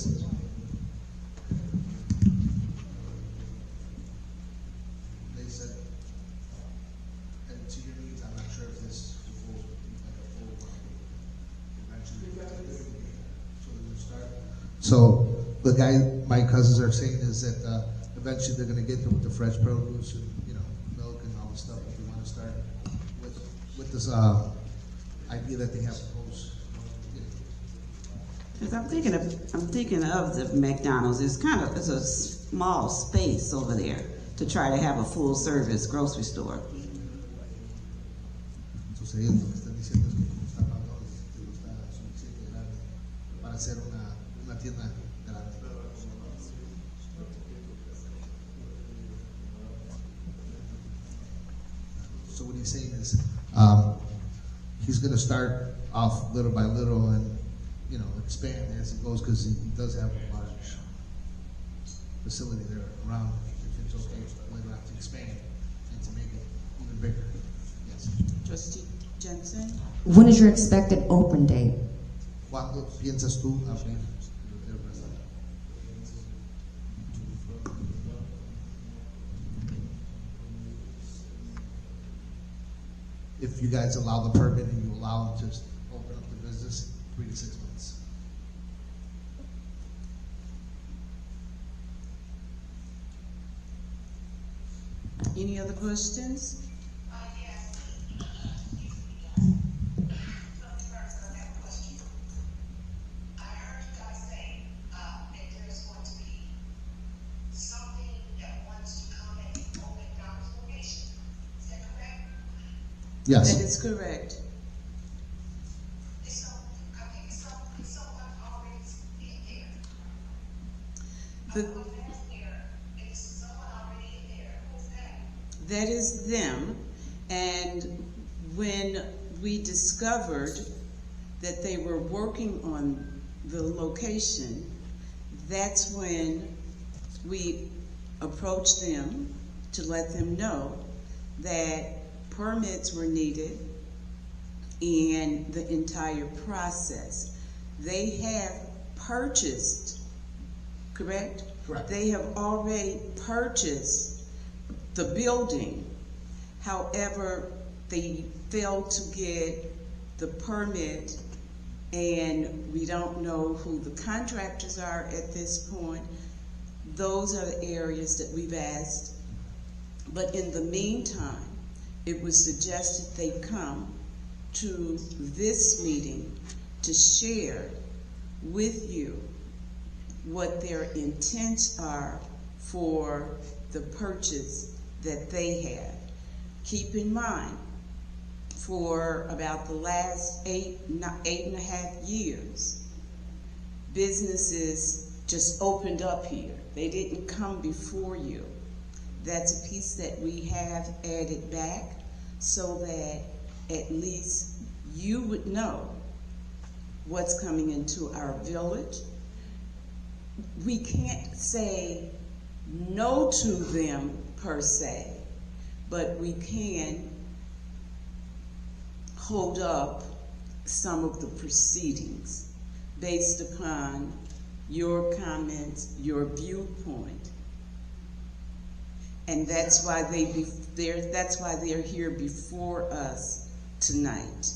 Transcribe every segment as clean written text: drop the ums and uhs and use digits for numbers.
business. They said, and to your needs, I'm not sure if this fulfills like a full convention. So they're gonna start. So the guy my cousins are saying is that eventually they're gonna get there with the fresh produce and milk and all the stuff. If you want to start with this idea that they have proposed. Because I'm thinking of the McDonald's. It's a small space over there to try to have a full service grocery store. Entonces ellos lo que están diciendo es que como está pagado, no está suficiente grande para hacer una tienda grande. So what he's saying is he's going to start off little by little and expand as he goes, because he does have a large facility there around. If it's okay, later on to expand and to make it even bigger. Yes. Trustee Jensen? When is your expected open date? ¿Cuándo piensas tú abrir? If you guys allow the permit and you allow them to open up the business, 3 to 6 months. Any other questions? Yes. First, I have a question. I heard you guys say that there's going to be something that wants to come and open Donald's location. Is that correct? Yes. That is correct. Someone already in there. The, Is someone already in there? Who's that? that is them. And when we discovered that they were working on the location, that's when we approached them to let them know that permits were needed and the entire process. They have purchased, correct? Correct. They have already purchased the building. However, they failed to get the permit, and we don't know who the contractors are at this point. Those are the areas that we've asked. But in the meantime, it was suggested they come to this meeting to share with you what their intents are for the purchase that they have. Keep in mind, for about the last eight and a half years, businesses just opened up here. They didn't come before you. That's a piece that we have added back so that at least you would know what's coming into our village. We can't say no to them per se, but we can hold up some of the proceedings based upon your comments, your viewpoint. And that's why they're here before us tonight.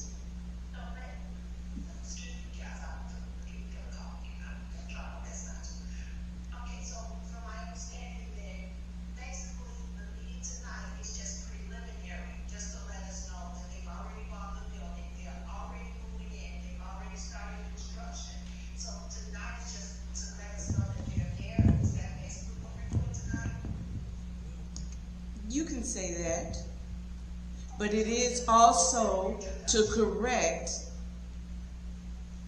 Okay, so from my understanding then, basically the meeting tonight is just preliminary, just to let us know that they've already bought the building, they're already moving in, they've already started construction. So tonight is just to let us know that they're there. Is that basically what we're doing tonight? You can say that, but it is also to correct.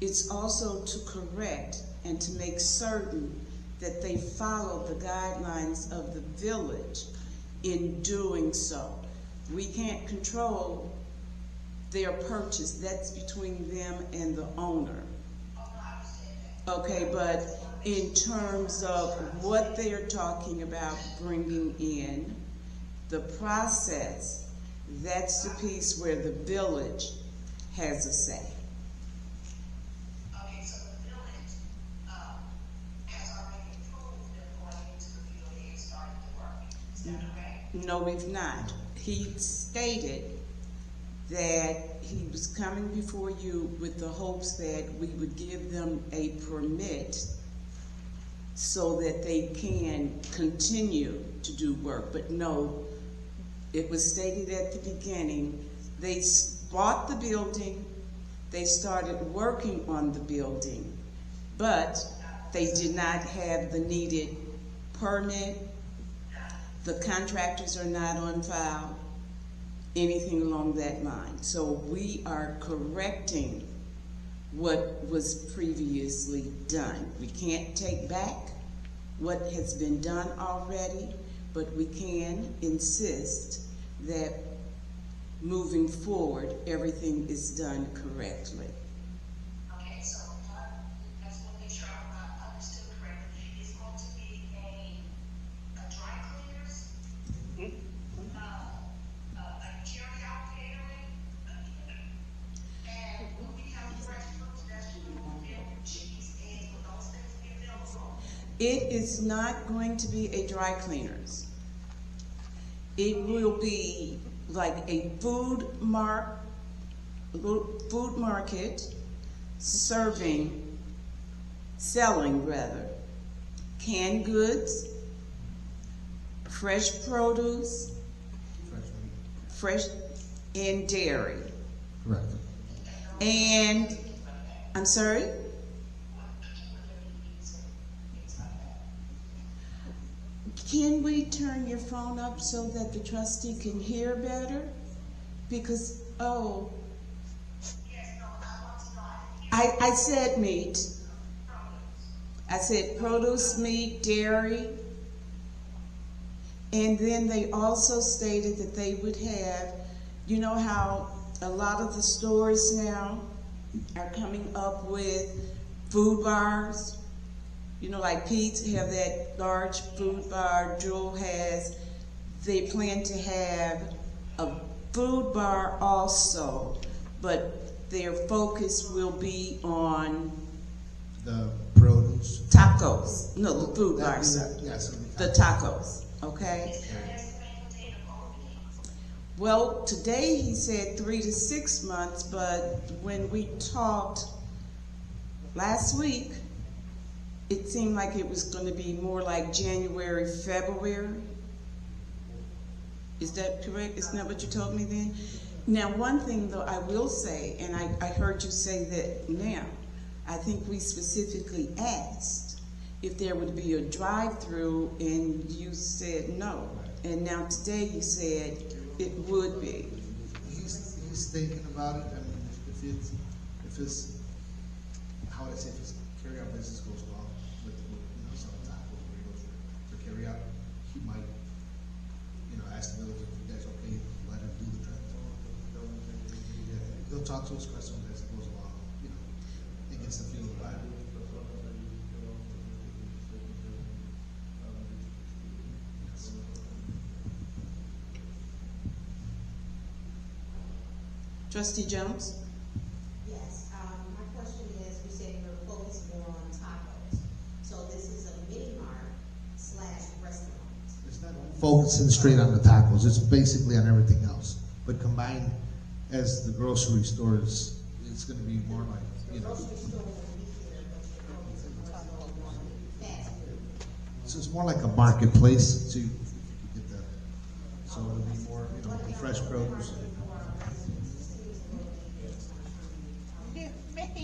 It's also to correct and to make certain that they follow the guidelines of the village in doing so. We can't control their purchase. That's between them and the owner. Okay, but in terms of what they're talking about bringing in, the process, that's the piece where the village has a say. Okay, so the village, No, we've not. He stated that he was coming before you with the hopes that we would give them a permit so that they can continue to do work. But no, it was stated at the beginning, they bought the building, they started working on the building, but they did not have the needed permit. The contractors are not on file, anything along that line. So we are correcting what was previously done. We can't take back what has been done already, but we can insist that moving forward, everything is done correctly. Okay, so I just want to make sure I understood correctly. It's going to be a dry cleaners, a carry-out catering, and will we have fresh fruits, vegetables, milk, cheese, eggs, will those things be available? It is not going to be a dry cleaners. It will be like a food market selling canned goods, fresh produce, fresh and dairy. Correct. And, I'm sorry? Can we turn your phone up so that the trustee can hear better? Because, oh, Yes, no, I want to know. I said meat. I said produce, meat, dairy. And then they also stated that they would have, you know how a lot of the stores now are coming up with food bars? You know, like Pete's have that large food bar, Jewel has. They plan to have a food bar also, but their focus will be on The produce. tacos. No, the food bars. Yes. The tacos, okay? Well, today he said 3 to 6 months, but when we talked last week, it seemed like it was going to be more like January, February. Is that correct? Isn't that what you told me then? Now, one thing though I will say, and I heard you say that now, I think we specifically asked if there would be a drive-through, and you said no. And now today you said it would be. He's thinking about it. I mean, if it's how would I say, if his carry-out business goes well with some tacos where he goes for carry-out, he might, ask the village if you guys okay, let him do the drive-through. He'll talk to his customers as it goes along. He gets the feel of the vibe. Yes. Trustee Jones? Yes, my question is, you said you're focused more on tacos. So this is a mini mart / restaurant. It's not focusing straight on the tacos. It's basically on everything else. But combined as the grocery stores, it's going to be more like, The grocery store will be here, but you're focusing more on fast food. So it's more like a marketplace to get the, so it'll be more, fresh produce.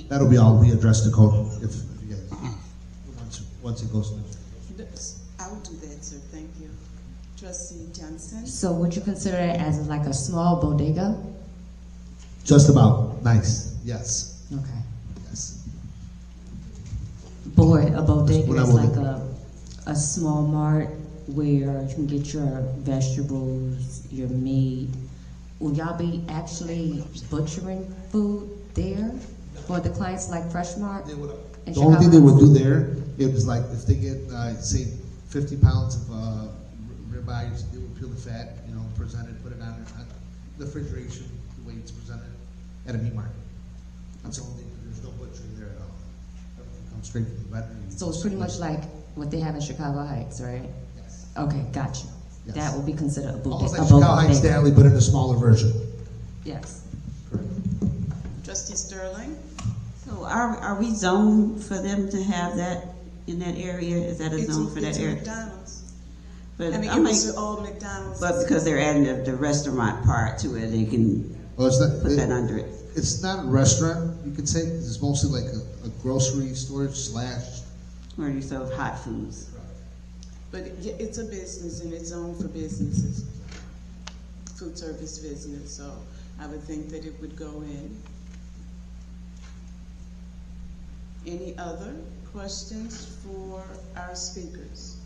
That'll be all be addressed to code if you guys, once it goes through. I'll do that, sir. Thank you. Trustee Johnson? So would you consider it as like a small bodega? Just about nice, yes, Okay. yes. Boy, a bodega What I is would- like a small mart where you can get your vegetables, your meat. Will y'all be actually butchering food there for the clients like Fresh Mart? They would, in the only thing they Chicago? would do there, it was like if they get, say, 50 pounds of ribeyes, they would peel the fat, present it, put it on the refrigeration, the way it's presented at a meat market. That's the only thing. There's no butchering there at all. Everything comes straight from the veterinary. So it's pretty much like what they have in Chicago Heights, right? Yes. Okay, gotcha. Yes. That will be considered a bodega. Almost like Chicago Heights Stanley, but in a smaller version. Yes. Trustee Sterling? So are we zoned for them to have that in that area? Is that a zone for that It's a area? McDonald's. But I mean, I it might, was an old McDonald's. but because they're adding the restaurant part to it, they can Well, it's not, put that under it. it's not a restaurant, you could say, 'cause it's mostly like a grocery store slash. Where you serve hot foods. But it's a business and it's zoned for businesses, food service business, so I would think that it would go in. Any other questions for our speakers?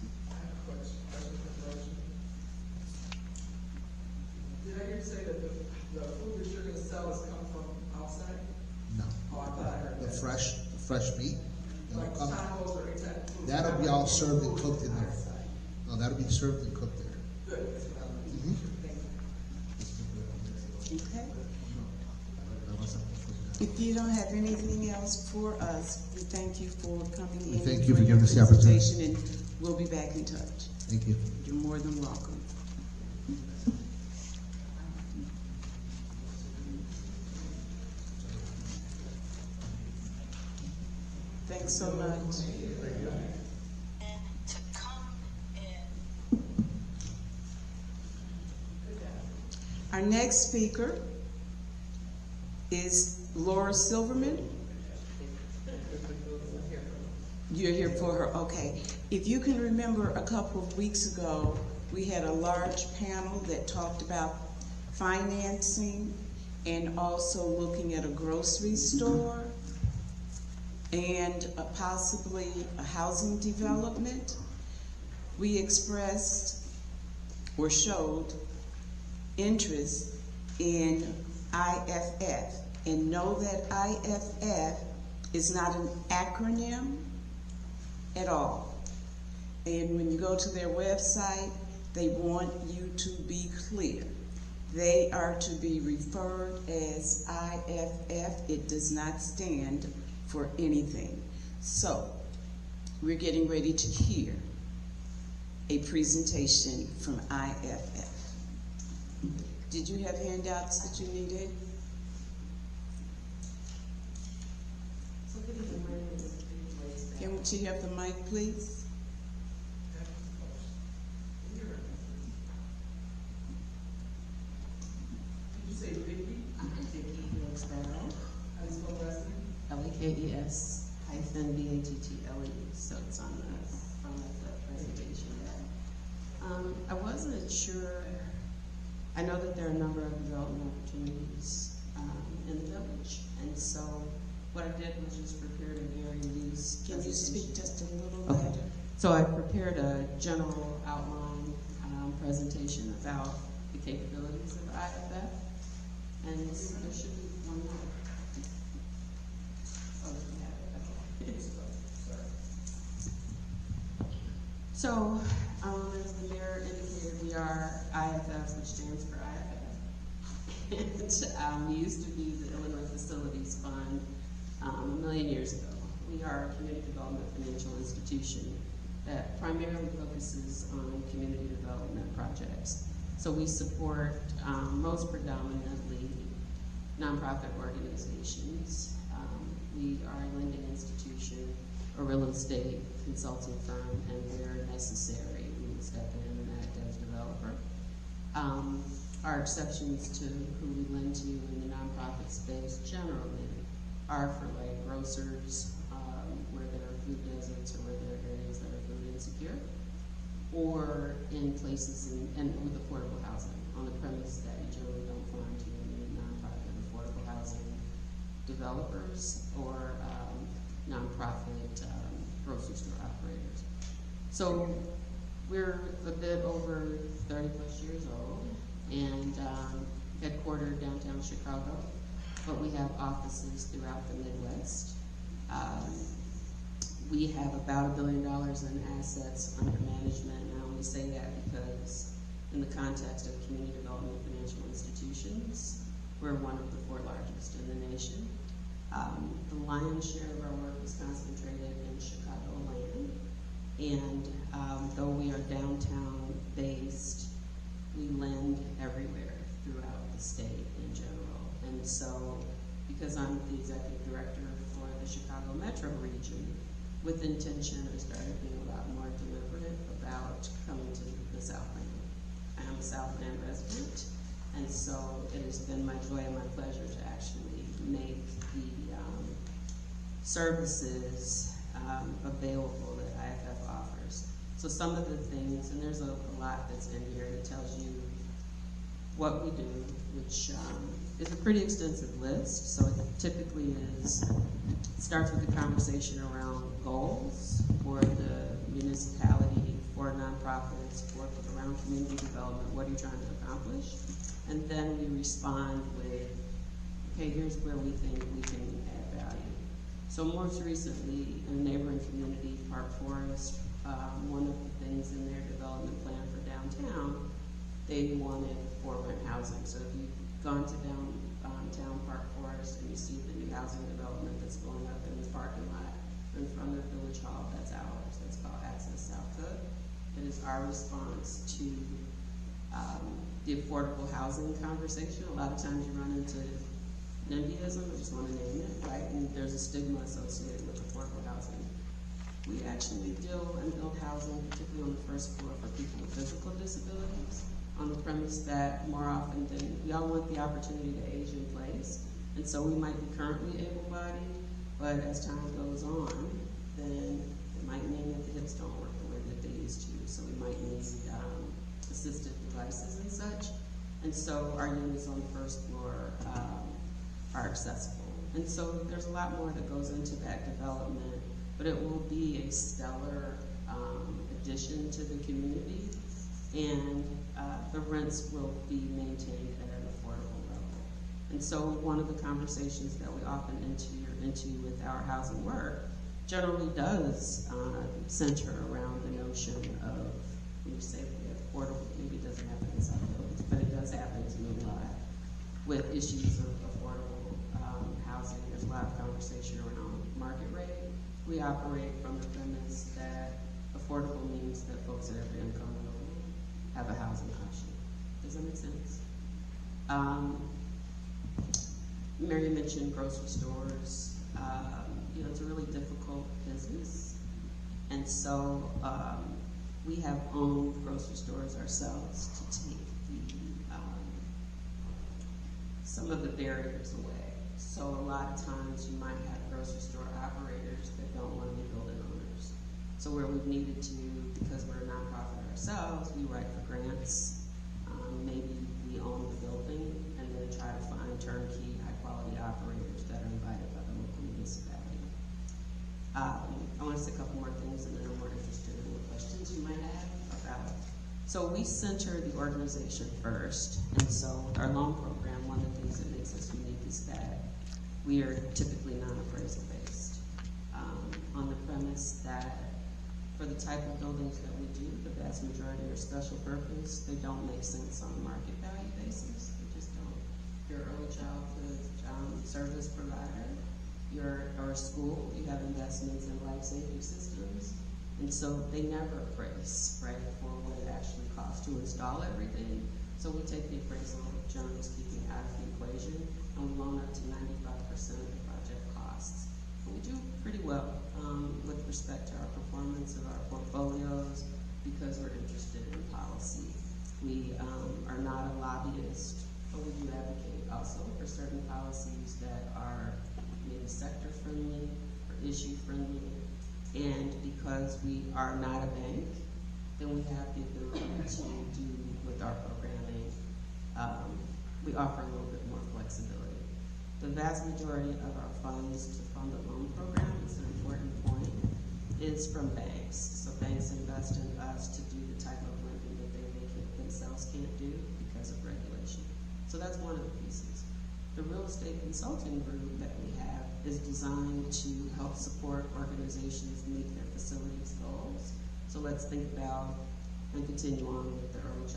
Did I hear you say that the food that you're gonna sell is coming from outside? No. Oh, I thought I heard The that. fresh meat. Like tacos or any type of food? That'll be all served and cooked in there. No, that'll be served and cooked there. Good, that's what I'm looking for. Thank you. Okay. If you don't have anything else for us, we thank you for coming in. We thank and you for your giving us the opportunity. presentation, And we'll be back in touch. Thank you. You're more than welcome. Thanks so much. And to come in. Our next speaker is Laura Silverman. You're here for her, okay. If you can remember, a couple of weeks ago, we had a large panel that talked about financing and also looking at a grocery store and possibly a housing development. We expressed or showed interest in IFF, and know that IFF is not an acronym at all. And when you go to their website, they want you to be clear. They are to be referred as IFF. It does not stand for anything. So, we're getting ready to hear a presentation from IFF. Did you have handouts that you needed? So good evening, my name is Debbie Williams. Can you have the mic, please? Did you say Vicky? Vicki Hillsborough, How do you spell last name? Lekes-Battle, so it's on the front of the presentation there. I wasn't sure, I know that there are a number of development opportunities in the village, and so what I did was just prepared a very loose Can you speak presentation. just a little Okay. louder? So I prepared a general outline presentation about the capabilities of IFF, and there should be one more. Oh, you have it, okay. So, as the mayor indicated, we are IFF, which stands for IFF. And we used to be the Illinois Facilities Fund a million years ago. We are a community development financial institution that primarily focuses on community development projects. So we support most predominantly nonprofit organizations. We are a lending institution, a real estate consulting firm, and where necessary, we will step in and act as developer. Our exceptions to who we lend to in the nonprofit space generally are for like grocers, where there are food deserts or where there are areas that are food insecure, or in places and with affordable housing on the premise that you generally don't find too many nonprofit affordable housing developers or nonprofit grocery store operators. So we're a bit over 30 plus years old and headquartered downtown Chicago, but we have offices throughout the Midwest. We have about $1 billion in assets under management. And I only say that because in the context of community development financial institutions, we're one of the 4 largest in the nation. The lion's share of our work is concentrated in Chicagoland, And though we are downtown based, we lend everywhere throughout the state in general. And so, because I'm the executive director for the Chicago Metro region, with intention, I started being a lot more deliberate about coming to the Southland. I am a Southland resident, and so it has been my joy and my pleasure to actually make the services available that IFF offers. So some of the things, and there's a lot that's in here that tells you what we do, which is a pretty extensive list. So it typically starts with a conversation around goals for the municipality, for nonprofits, for around community development. What are you trying to accomplish? And then we respond with, okay, here's where we think we can add value. So most recently, in a neighboring community, Park Forest, one of the things in their development plan for downtown, they wanted for rent housing. So if you've gone to downtown Park Forest and you see the new housing development that's going up in the parking lot in front of Village Hall, that's ours. That's called Access South Cook. It is our response to the affordable housing conversation. A lot of times you run into NIMBYism, I just want to name it, right? And there's a stigma associated with affordable housing. We actually deal and build housing, particularly on the first floor, for people with physical disabilities, on the premise that more often than, we all want the opportunity to age in place. And so we might be currently able-bodied, but as time goes on, then it might mean that the hips don't work the way that they used to. So we might need assistive devices and such. And so our units on the first floor are accessible. And so there's a lot more that goes into that development, but it will be a stellar addition to the community, and the rents will be maintained at an affordable level. And so one of the conversations that we often enter into with our housing work generally does center around the notion of, when you say affordable, maybe it doesn't happen in South Village, but it does happen to me a lot with issues of affordable housing. There's a lot of conversation around market rate. We operate from the premise that affordable means that folks at every income level have a housing option. Does that make sense? Mary mentioned grocery stores. You know, it's a really difficult business. And so we have owned grocery stores ourselves to take some of the barriers away. So a lot of times you might have grocery store operators that don't want to be building owners. So where we've needed to, because we're a nonprofit ourselves, we write for grants. Maybe we own the building and then try to find turnkey, high quality operators that are invited by the local municipality. I want to say a couple more things, and then I'm more interested in what questions you might have about. So we center the organization first, and so with our loan program, one of the things that makes us unique is that we are typically non-appraisal based, on the premise that for the type of buildings that we do, the vast majority are special purpose. They don't make sense on a market value basis. They just don't. You're an early childhood service provider, or a school, you have investments in life safety systems, and so they never appraise, right, for what it actually costs to install everything. So we take the appraisal, generally speaking, out of the equation, and we loan up to 95% of the project costs. And we do pretty well with respect to our performance of our portfolios because we're interested in policy. We are not a lobbyist, but we do advocate also for certain policies that are maybe sector friendly or issue friendly. And because we are not a bank, then we have the ability to do with our programming, we offer a little bit more flexibility. The vast majority of our funds to fund the loan program, is an important point, is from banks. So banks invest in us to do the type of lending that they themselves can't do because of regulation. So that's one of the pieces. The real estate consulting group that we have is designed to help support organizations meet their facilities goals. So let's think about and continue on with the early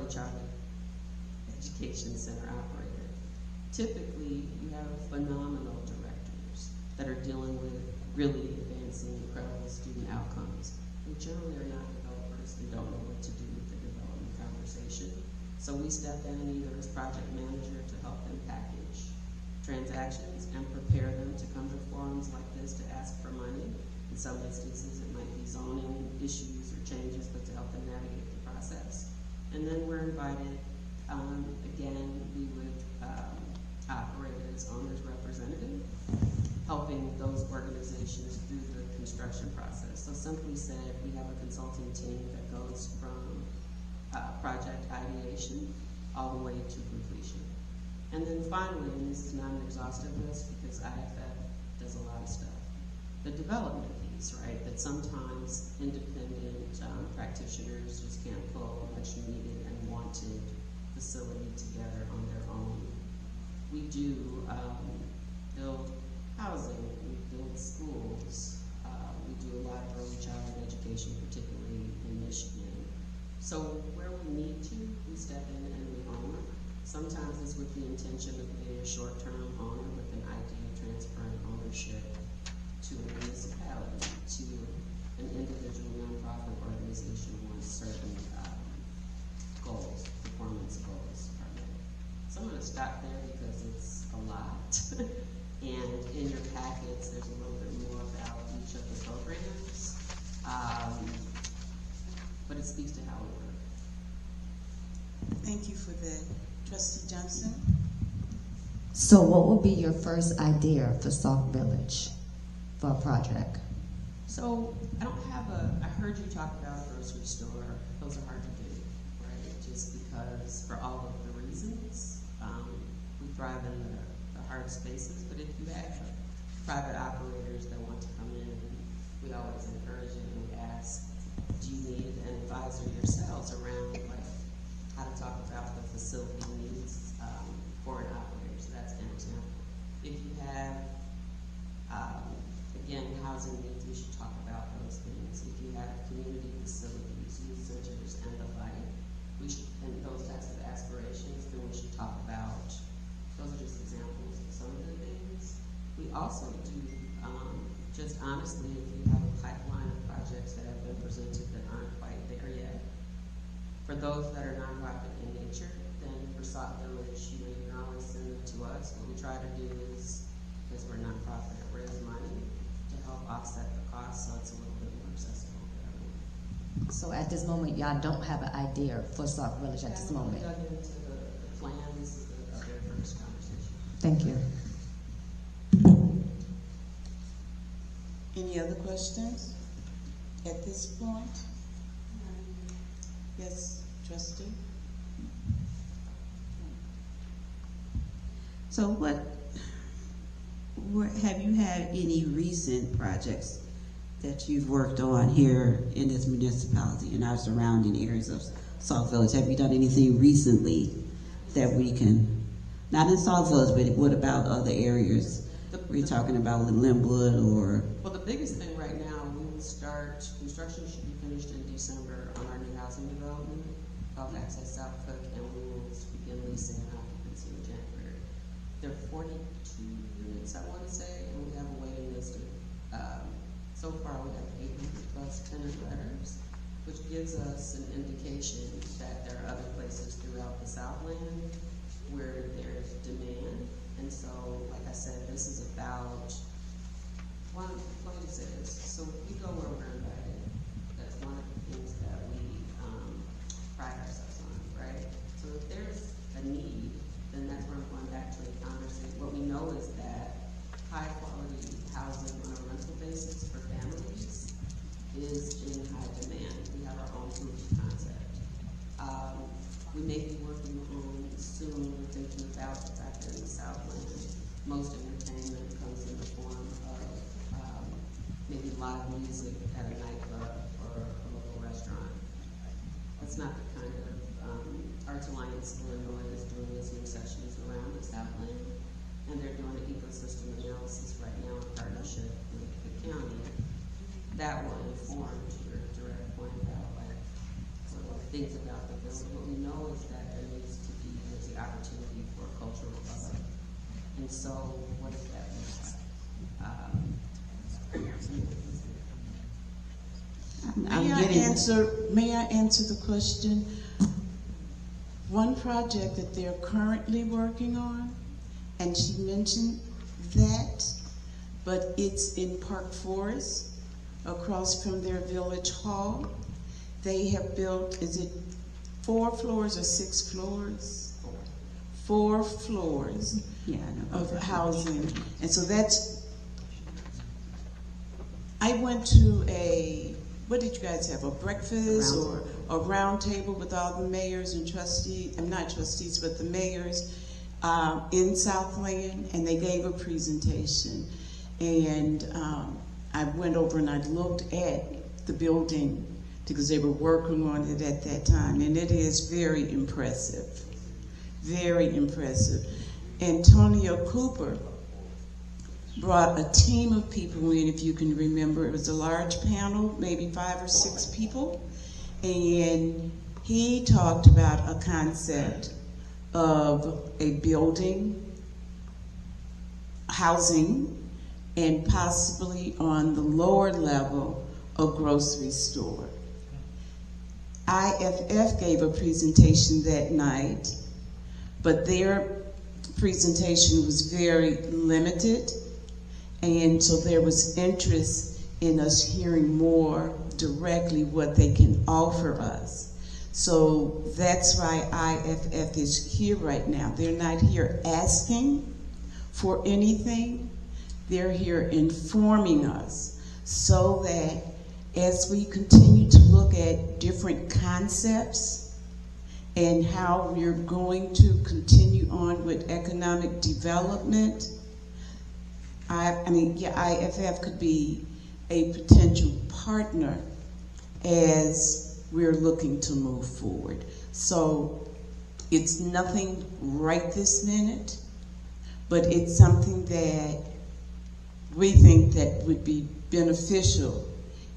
childhood education center operator. Typically, you have phenomenal directors that are dealing with really advanced experiencing incredible student outcomes. They generally are not developers and don't know what to do with the development conversation. So we step in either as project manager to help them package transactions and prepare them to come to forums like this to ask for money. In some instances, it might be zoning issues or changes, but to help them navigate the process. And then we're invited, again, we would operate as owner's representative, helping those organizations through the construction process. So simply said, we have a consulting team that goes from project ideation all the way to completion. And then finally, and this is not an exhaustive list because IFF does a lot of stuff, the development piece, right, that sometimes independent practitioners just can't pull a much needed and wanted facility together on their own. We do build housing, we build schools, we do a lot of early childhood education, particularly in Michigan. So where we need to, we step in and we own. Sometimes it's with the intention of being a short-term owner with an idea of transferring ownership to a municipality, to an individual nonprofit organization who wants certain goals, performance goals are met. So I'm going to stop there because it's a lot. And in your packets, there's a little bit more about each of the programs. But it speaks to how we work. Thank you for that. Trustee Johnson? So what would be your first idea for Sauk Village for a project? So I don't have I heard you talk about a grocery store. Those are hard to do, right? Just because for all of the reasons, we thrive in the hard spaces, but if you have private operators that want to come in, we always encourage it and we ask, do you need an advisor yourselves around like how to talk about the facility needs for an operator? So that's an example. If you have, again, housing needs, we should talk about those things. If you have community facilities, youth centers, and the like, we should, and those types of aspirations, then we should talk about, those are just examples of some of the things. We also do, just honestly, if you have a pipeline of projects that have been presented that aren't quite there yet, for those that are nonprofit in nature, then for Sauk Village, you can always send them to us. What we try to do is, because we're nonprofit, raise money to help offset the cost so it's a little bit more accessible for everyone. So at this moment, y'all don't have an idea for Sauk Village at this moment? We dug into the plan. This is the very first conversation. Thank you. Any other questions at this point? Yes, trustee? So what have you had any recent projects that you've worked on here in this municipality in our surrounding areas of Sauk Village? Have you done anything recently that we can, not in Sauk Village, but what about other areas? We're talking about Linwood or? Well, the biggest thing right now, we will start, construction should be finished in December on our new housing development called Access South Cook, and we will begin leasing and occupancy in January. There are 42 units, I want to say, and we have a waiting list of, so far we have 800 plus tenant letters, which gives us an indication that there are other places throughout the Southland where there's demand. And so, like I said, this is about, let me say this, so we go where we're invited. That's one of the things that we pride ourselves on, right? So if there's a need, then that's where I'm going back to the conversation. What we know is that high quality housing on a rental basis for families is in high demand. We have our own proof of concept. We may be working on soon, we're thinking about the fact that in the Southland, most entertainment comes in the form of maybe live music at a nightclub or a local restaurant. That's not the kind of, Arts Alliance Illinois is doing listening sessions around the Southland, and they're doing an ecosystem analysis right now in partnership with the county. That will inform your direct point about like sort of things about the building. What we know is that there's the opportunity for cultural hub. And so what does that look like? May I answer the question? One project that they're currently working on, and she mentioned that, but it's in Park Forest, across from their village hall. They have built, is it 4 floors or 6 floors? 4 floors Yeah, I know. of housing. And so that's, I went to a, what did you guys have, a breakfast or a round table with all the mayors and trustees, not trustees, but the mayors in Southland, and they gave a presentation. And I went over and I looked at the building because they were working on it at that time, and it is very impressive, very impressive. Antonio Cooper brought a team of people in, if you can remember. It was a large panel, maybe 5 or 6 people, and he talked about a concept of a building, housing, and possibly on the lower level, a grocery store. IFF gave a presentation that night, but their presentation was very limited, and so there was interest in us hearing more directly what they can offer us. So that's why IFF is here right now. They're not here asking for anything. They're here informing us so that as we continue to look at different concepts and how we're going to continue on with economic development, IFF could be a potential partner as we're looking to move forward. So it's nothing right this minute, but it's something that we think that would be beneficial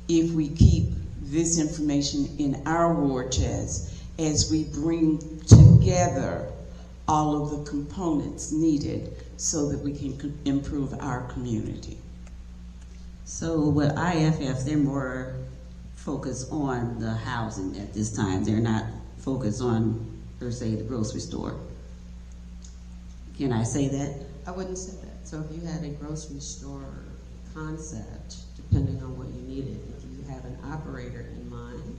if we keep this information in our war chest as we bring together all of the components needed so that we can improve our community. So with IFF, they're more focused on the housing at this time. They're not focused on, per se, the grocery store. Can I say that? I wouldn't say that. So if you had a grocery store concept, depending on what you needed, if you have an operator in mind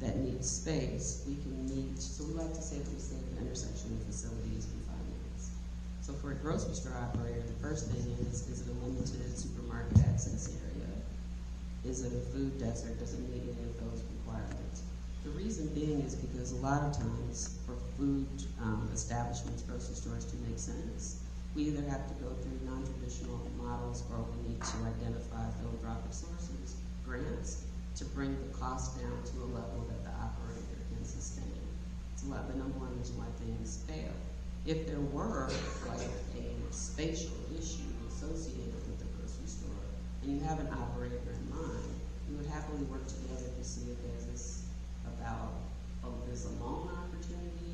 that needs space, we can meet, so we like to say that we stay at the intersection of facilities and finance. So for a grocery store operator, the first thing is it a limited supermarket access area? Is it a food desert? Does it meet any of those requirements? The reason being is because a lot of times for food establishments, grocery stores to make sense, we either have to go through non-traditional models or we need to identify philanthropic sources, grants, to bring the cost down to a level that the operator can sustain. It's a lot, the number one reason why things fail. If there were like a spatial issue associated with the grocery store and you have an operator in mind, we would happily work together to see if there's this about, oh, there's a loan opportunity.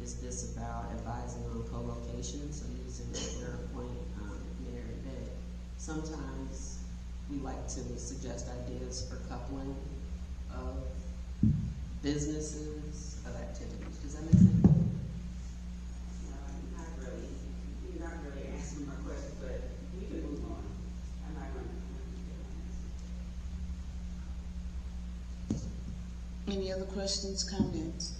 Is this about advising on co-location? So using your point, Mary, that sometimes we like to suggest ideas for coupling of businesses, of activities. Does that make sense? You're not really answering my question, but we can move on. I'm not going to. Any other questions, comments?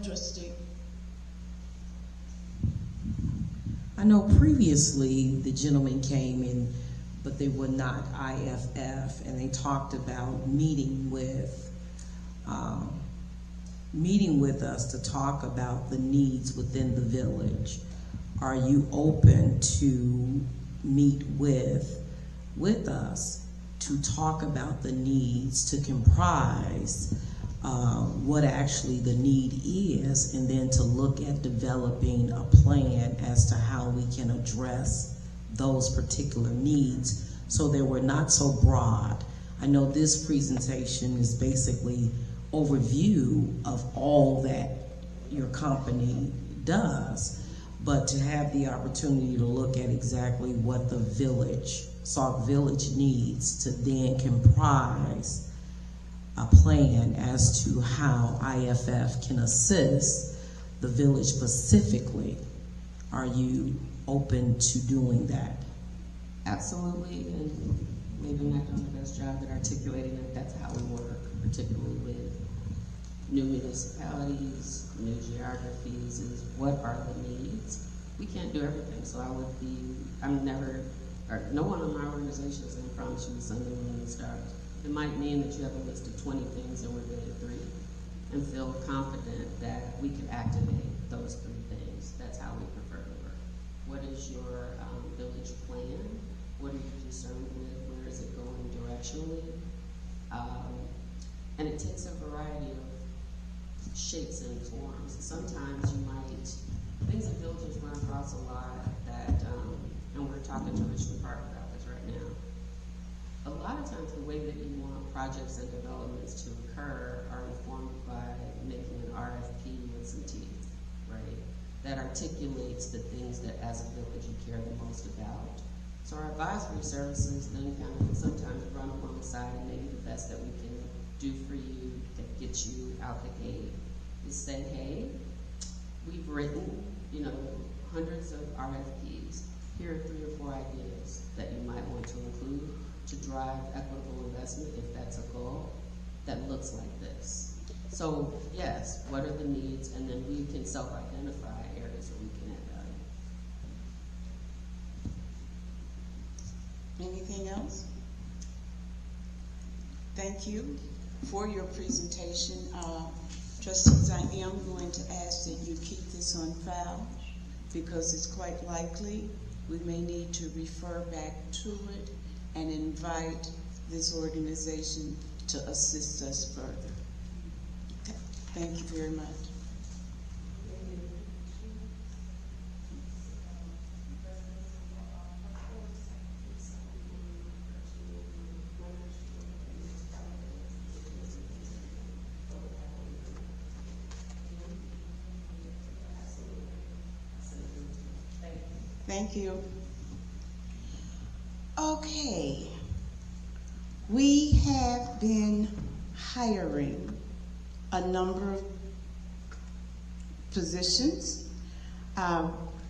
Trustee. I know previously the gentleman came in, but they were not IFF, and they talked about meeting with us to talk about the needs within the village. Are you open to meet with us to talk about the needs, to comprise what actually the need is, and then to look at developing a plan as to how we can address those particular needs so that we're not so broad. I know this presentation is basically overview of all that your company does, but to have the opportunity to look at exactly what the village, Sauk Village needs to then comprise a plan as to how IFF can assist the village specifically. Are you open to doing that? Absolutely, and maybe I'm not doing the best job at articulating that that's how we work, particularly with new municipalities, new geographies, is what are the needs? We can't do everything, so no one in my organization is going to promise you the sun, the moon, and the stars. It might mean that you have a list of 20 things and we're good at 3, and feel confident that we can activate those 3 things. That's how we prefer to work. What is your village plan? What are you concerned with? Where is it going directionally? And it takes a variety of shapes and forms. Sometimes you might, things that villages run across a lot that, and we're talking to Richmond Park about this right now. A lot of times the way that you want projects and developments to occur are informed by making an RFP with some teeth, right? That articulates the things that as a village you care the most about. So our advisory services then kind of sometimes run alongside, and maybe the best that we can do for you that gets you out the gate is say, hey, we've written, hundreds of RFPs. Here are 3 or 4 ideas that you might want to include to drive equitable investment, if that's a goal, that looks like this. So yes, what are the needs, and then we can self-identify areas where we can add value. Anything else? Thank you for your presentation. Trustees, I am going to ask that you keep this on file because it's quite likely we may need to refer back to it and invite this organization to assist us further. Okay. Thank you very much. Thank you. Okay. We have been hiring a number of positions.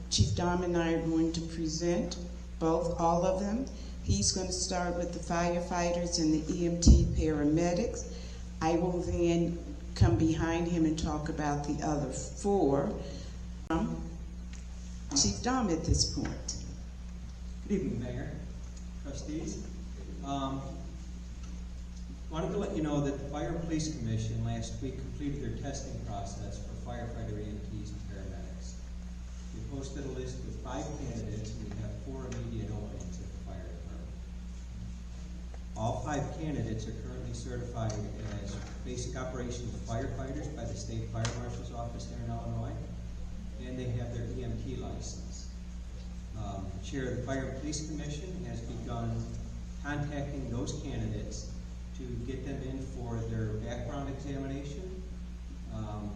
Chief Dom and I are going to present all of them. He's going to start with the firefighters and the EMT paramedics. I will then come behind him and talk about the other 4. Chief Dom at this point. Good evening, Mayor, trustees. Wanted to let you know that the Fire and Police Commission last week completed their testing process for firefighter EMTs and paramedics. We posted a list with 5 candidates, and we have 4 immediate openings at the fire department. All 5 candidates are currently certified as basic operations firefighters by the State Fire Marshal's Office here in Illinois, and they have their EMT license. The Chair of the Fire and Police Commission has begun contacting those candidates to get them in for their background examination,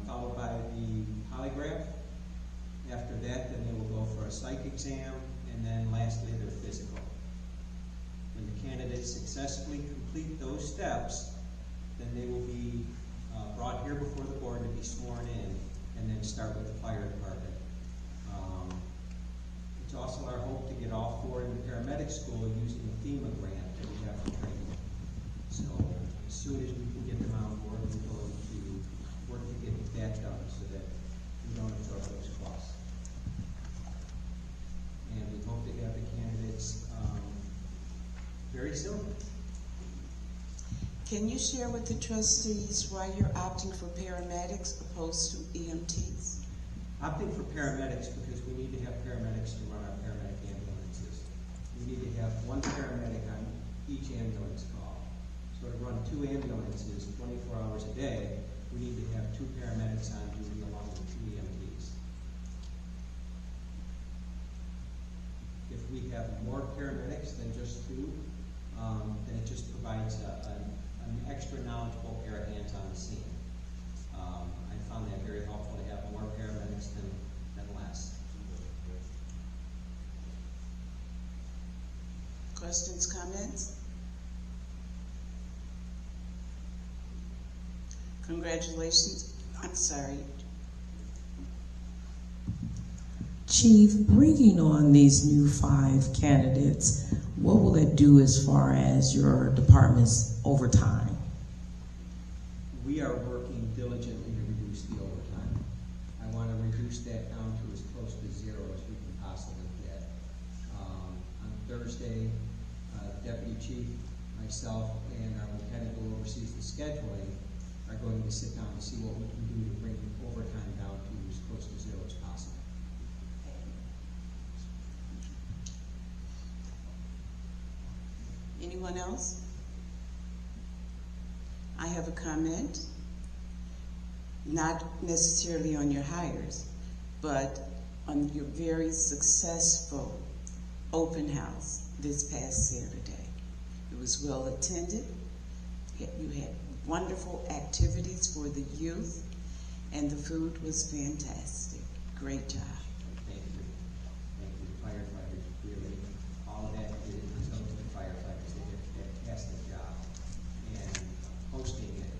followed by the polygraph. After that, then they will go for a psych exam, and then lastly, their physical. When the candidates successfully complete those steps, then they will be brought here before the board to be sworn in, and then start with the fire department. It's also our hope to get all 4 in the paramedic school using the FEMA grant that we have for training. So as soon as we can get them on board, we're going to work to get that done so that we don't absorb those costs. And we hope to have the candidates very soon. Can you share with the trustees why you're opting for paramedics opposed to EMTs? Opting for paramedics because we need to have paramedics to run our paramedic ambulances. We need to have 1 paramedic on each ambulance call. So to run 2 ambulances 24 hours a day, we need to have 2 paramedics on duty along with 2 EMTs. If we have more paramedics than just 2, then it just provides an extra knowledgeable pair of hands on the scene. I found that very helpful to have more paramedics than less. Questions, comments? Congratulations. I'm sorry. Chief, bringing on these new 5 candidates, what will it do as far as your department's overtime? We are working diligently to reduce the overtime. I want to reduce that down to as close to 0 as we can possibly get. On Thursday, Deputy Chief, myself, and our lieutenant who oversees the scheduling are going to sit down and see what we can do to bring overtime down to as close to 0 as possible. Anyone else? I have a comment, not necessarily on your hires, but on your very successful open house this past Saturday. It was well attended. You had wonderful activities for the youth, and the food was fantastic. Great job. Thank you. Thank you, firefighters. Really, all of that did result in the firefighters. They did a fantastic job. And hosting it,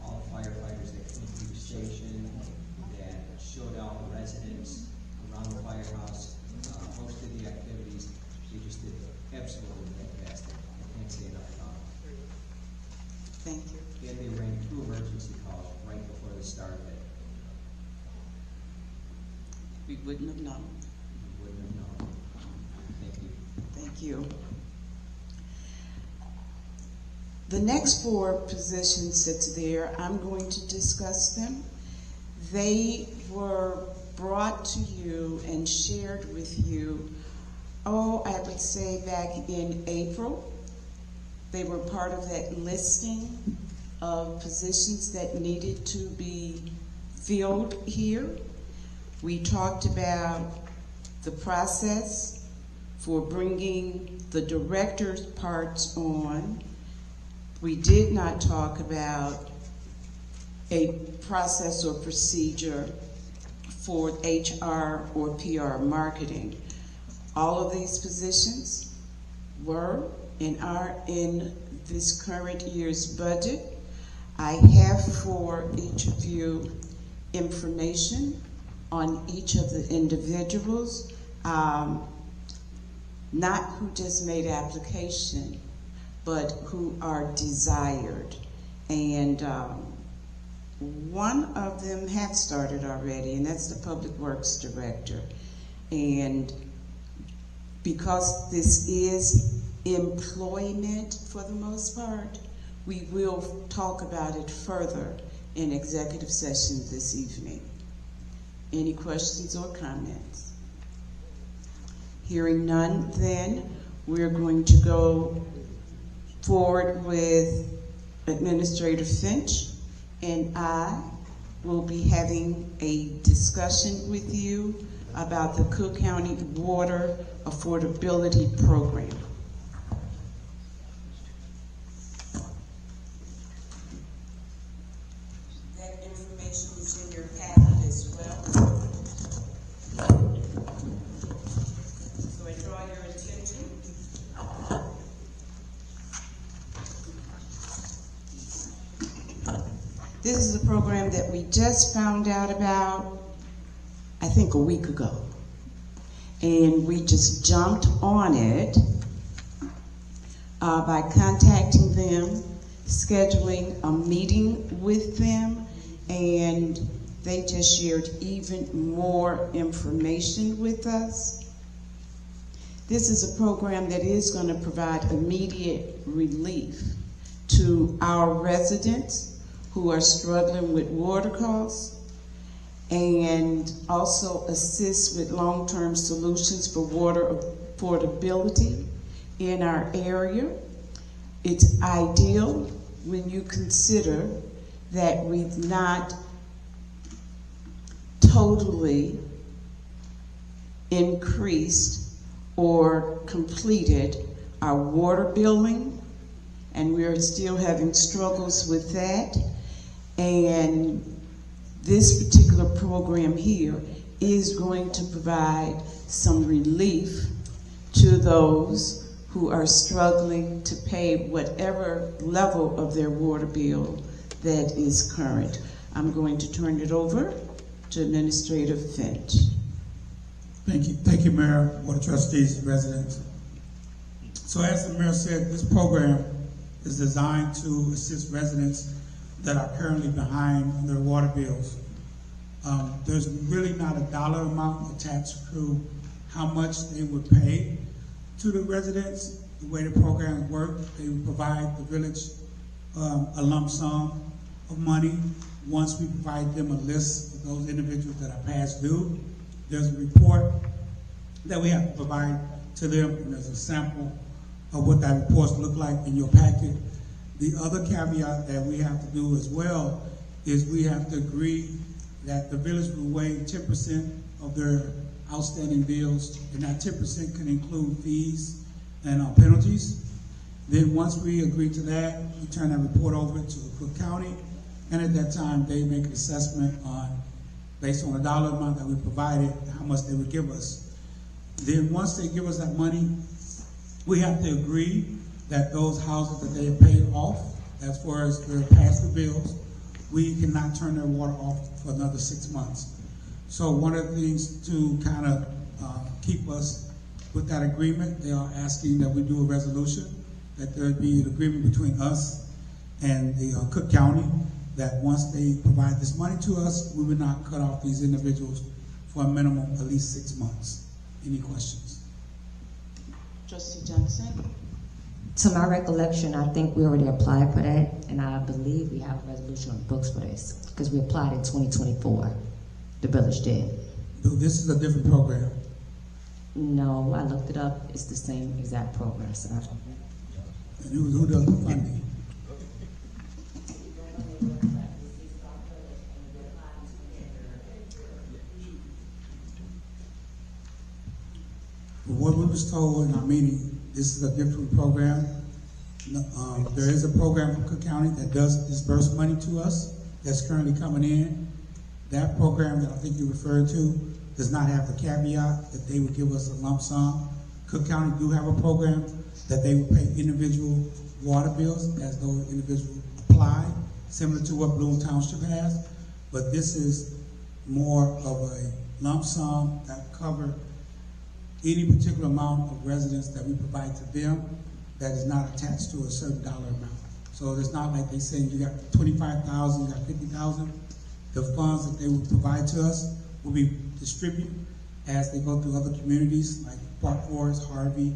all the firefighters that came through the station, that showed out the residents around the firehouse, hosted the activities. They just did absolutely fantastic. I can't say enough about it. Thank you. And they ran 2 emergency calls right before the start of it. We wouldn't have known. You wouldn't have known. Thank you. Thank you. The next 4 positions that's there, I'm going to discuss them. They were brought to you and shared with you, I would say back in April. They were part of that listing of positions that needed to be filled here. We talked about the process for bringing the director's parts on. We did not talk about a process or procedure for HR or PR marketing. All of these positions were and are in this current year's budget. I have for each of you information on each of the individuals, not who just made application, but who are desired. And one of them had started already, and that's the Public Works Director. And because this is employment for the most part, we will talk about it further in executive session this evening. Any questions or comments? Hearing none, then we're going to go forward with Administrator Finch, and I will be having a discussion with you about the Cook County Water Affordability Program. That information is in your packet as well. So I draw your attention. This is a program that we just found out about, I think a week ago. And we just jumped on it by contacting them, scheduling a meeting with them, and they just shared even more information with us. This is a program that is going to provide immediate relief to our residents who are struggling with water costs, and also assist with long-term solutions for water affordability in our area. It's ideal when you consider that we've not totally increased or completed our water billing, and we're still having struggles with that. And this particular program here is going to provide some relief to those who are struggling to pay whatever level of their water bill that is current. I'm going to turn it over to Administrator Finch. Thank you, Mayor, Board of Trustees, residents. So as the Mayor said, this program is designed to assist residents that are currently behind on their water bills. There's really not a dollar amount attached to how much they would pay to the residents. The way the programs work, they would provide the village a lump sum of money. Once we provide them a list of those individuals that are past due, there's a report that we have to provide to them, and there's a sample of what that reports look like in your packet. The other caveat that we have to do as well is we have to agree that the village will waive 10% of their outstanding bills, and that 10% can include fees and penalties. Then once we agree to that, we turn that report over to Cook County, and at that time they make an assessment on, based on the dollar amount that we provided, how much they would give us. Then once they give us that money, we have to agree that those houses that they have paid off, as far as their past due bills, we cannot turn their water off for another 6 months. So one of the things to kind of keep us with that agreement, they are asking that we do a resolution, that there be an agreement between us and the Cook County, that once they provide this money to us, we would not cut off these individuals for a minimum of at least 6 months. Any questions? Trustee Johnson? To my recollection, I think we already applied for that, and I believe we have a resolution on the books for this, because we applied in 2024. The village did. This is a different program. No, I looked it up. It's the same exact program, sir. And who does the funding? What we was told in our meeting, this is a different program. There is a program from Cook County that does disburse money to us that's currently coming in. That program that I think you referred to does not have the caveat that they would give us a lump sum. Cook County do have a program that they would pay individual water bills as though individuals apply, similar to what Bloom Township has. But this is more of a lump sum that cover any particular amount of residents that we provide to them that is not attached to a certain dollar amount. So it's not like they saying you got 25,000, you got 50,000. The funds that they would provide to us will be distributed as they go through other communities like Park Forest, Harvey,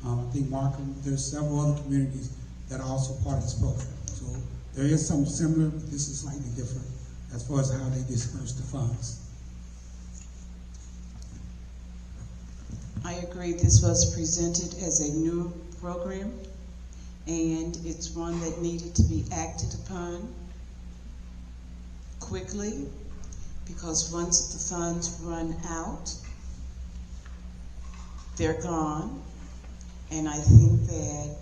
I think Markham. There's several other communities that are also part of this program. So there is something similar, but this is slightly different as far as how they disperse the funds. I agree this was presented as a new program, and it's one that needed to be acted upon quickly, because once the funds run out, they're gone, and I think that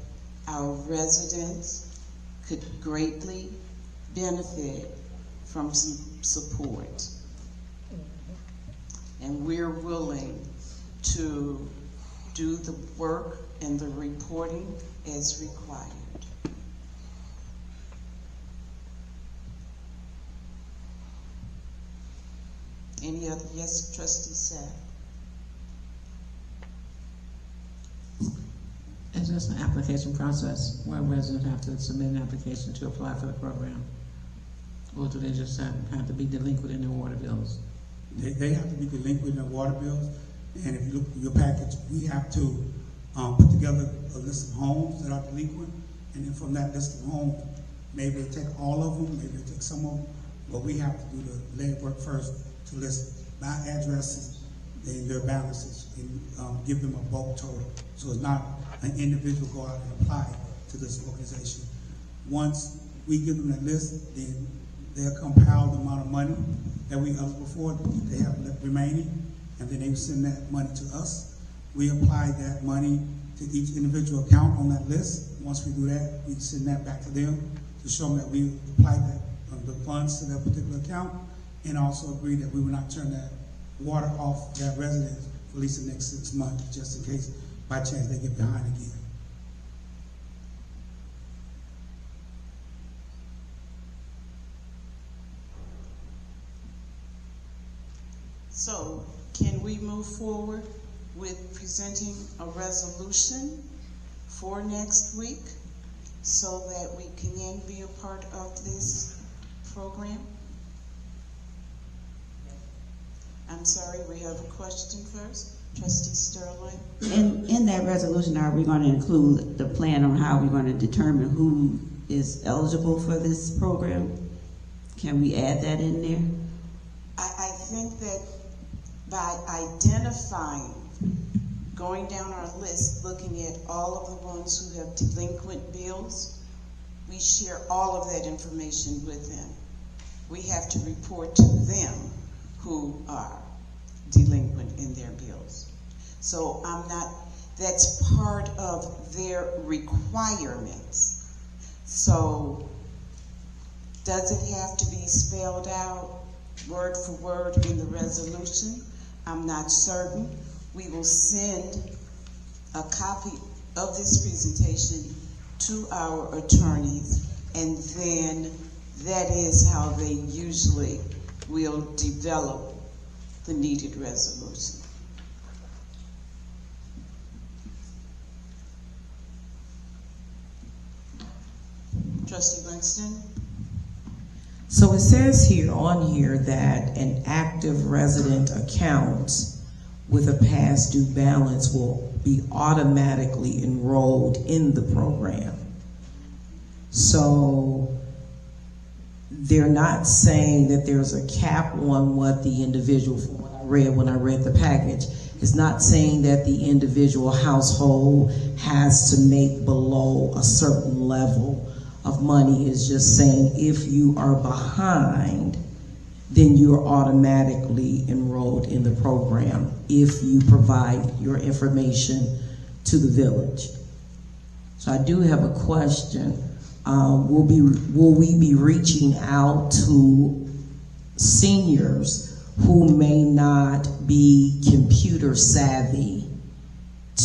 our residents could greatly benefit from some support. And we're willing to do the work and the reporting as required. Any other? Yes, Trustee Sapp. It's just an application process where residents have to submit an application to apply for the program. Or do they just have to be delinquent in their water bills? They have to be delinquent in their water bills. And if you look at your package, we have to put together a list of homes that are delinquent. And then from that list of homes, maybe they take all of them, maybe they take some of them. But we have to do the legwork first to list by addresses and their balances and give them a bulk total. So it's not an individual go out and apply to this organization. Once we give them that list, then they'll compile the amount of money that we eligible for, they have remaining, and then they will send that money to us. We apply that money to each individual account on that list. Once we do that, we send that back to them to show them that we applied that, the funds to that particular account, and also agree that we will not turn that water off that residence for at least the next 6 months, just in case by chance they get behind again. So, can we move forward with presenting a resolution for next week so that we can be a part of this program? I'm sorry, we have a question first. Trustee Sterling? In that resolution, are we going to include the plan on how we're going to determine who is eligible for this program? Can we add that in there? I think that by identifying, going down our list, looking at all of the ones who have delinquent bills, we share all of that information with them. We have to report to them who are delinquent in their bills. So that's part of their requirements. So does it have to be spelled out word for word in the resolution? I'm not certain. We will send a copy of this presentation to our attorneys, and then that is how they usually will develop the needed resolution. Trustee Winston? So it says here on here that an active resident account with a past due balance will be automatically enrolled in the program. So they're not saying that there's a cap on what the individual, from what I read the package, it's not saying that the individual household has to make below a certain level of money. It's just saying if you are behind, then you're automatically enrolled in the program if you provide your information to the village. So I do have a question. Will we be reaching out to seniors who may not be computer savvy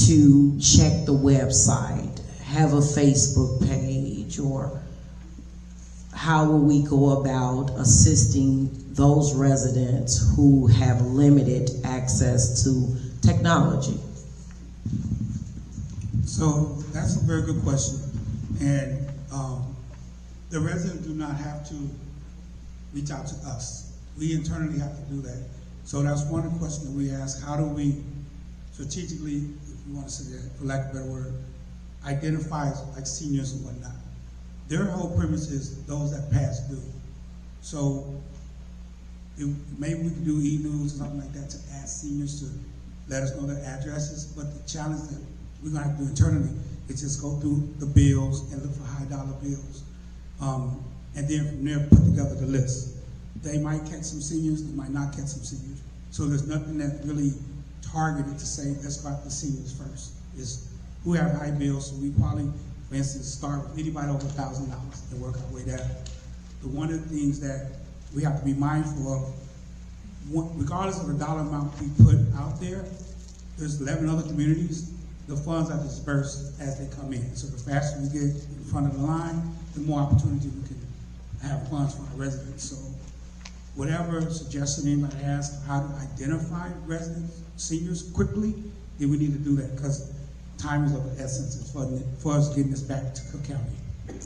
to check the website, have a Facebook page, or how will we go about assisting those residents who have limited access to technology? So that's a very good question. And the residents do not have to reach out to us. We internally have to do that. So that's one of the questions that we ask. How do we strategically, if you want to say that, for lack of a better word, identify like seniors and whatnot? Their whole premise is those that pass due. So maybe we can do e-news or something like that to ask seniors to let us know their addresses. But the challenge that we're going to have to do internally is just go through the bills and look for high dollar bills. And then from there, put together the list. They might catch some seniors, they might not catch some seniors. So there's nothing that's really targeted to say, let's go after seniors first. Is who have high bills, so we probably, for instance, start with anybody over $1,000 and work our way down. But one of the things that we have to be mindful of, regardless of the dollar amount we put out there, there's 11 other communities, the funds are dispersed as they come in. So the faster we get in front of the line, the more opportunity we can have funds for our residents. So whatever suggestion anybody has how to identify residents, seniors quickly, then we need to do that because time is of the essence for us getting this back to Cook County.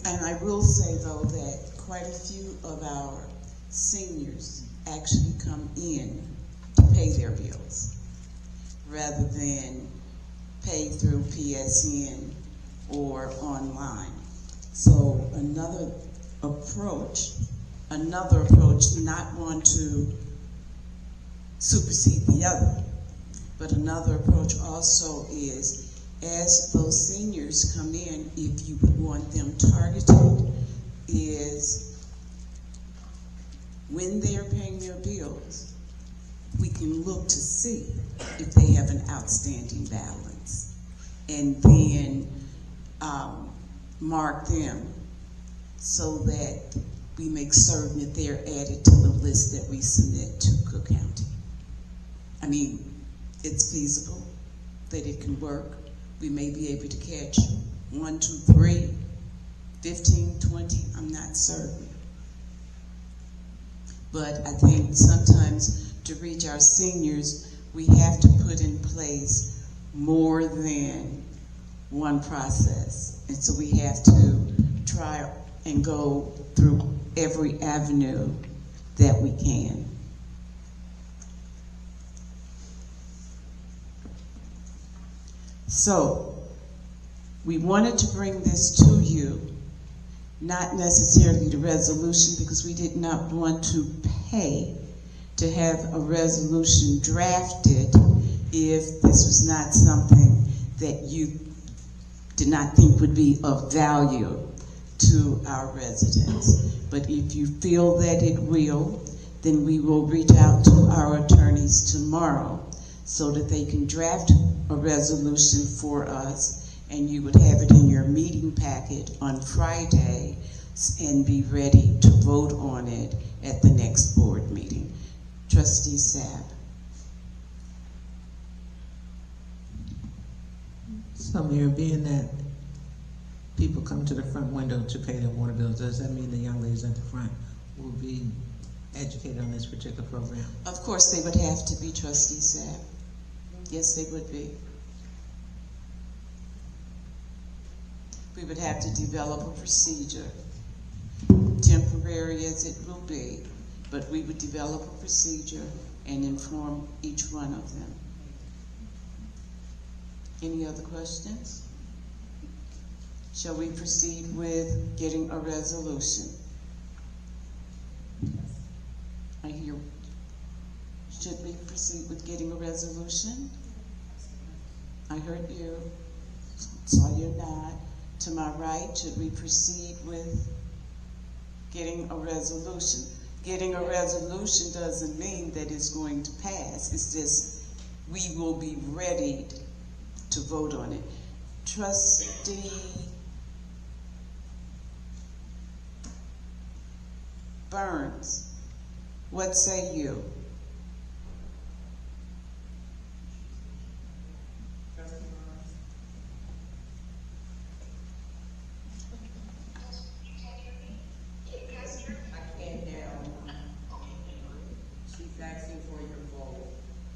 And I will say, though, that quite a few of our seniors actually come in to pay their bills rather than pay through PSN or online. So another approach, not one to supersede the other, but another approach also is, as those seniors come in, if you would want them targeted, is when they're paying their bills, we can look to see if they have an outstanding balance, and then mark them so that we make certain that they're added to the list that we submit to Cook County. I mean, it's feasible that it can work. We may be able to catch 1, 2, 3, 15, 20, I'm not certain. But I think sometimes to reach our seniors, we have to put in place more than one process. And so we have to try and go through every avenue that we can. So, we wanted to bring this to you, not necessarily the resolution, because we did not want to pay to have a resolution drafted if this was not something that you did not think would be of value to our residents. But if you feel that it will, then we will reach out to our attorneys tomorrow so that they can draft a resolution for us, and you would have it in your meeting packet on Friday and be ready to vote on it at the next board meeting. Trustee Sapp. So, Mayor, being that people come to the front window to pay their water bills, does that mean the young ladies at the front will be educated on this particular program? Of course they would have to be, Trustee Sapp. Yes, they would be. We would have to develop a procedure, temporary as it will be, but we would develop a procedure and inform each one of them. Any other questions? Shall we proceed with getting a resolution? I hear. Should we proceed with getting a resolution? I heard you. Saw your nod. To my right, should we proceed with getting a resolution? Getting a resolution doesn't mean that it's going to pass. It's just we will be ready to vote on it. Trustee Burns, what say you?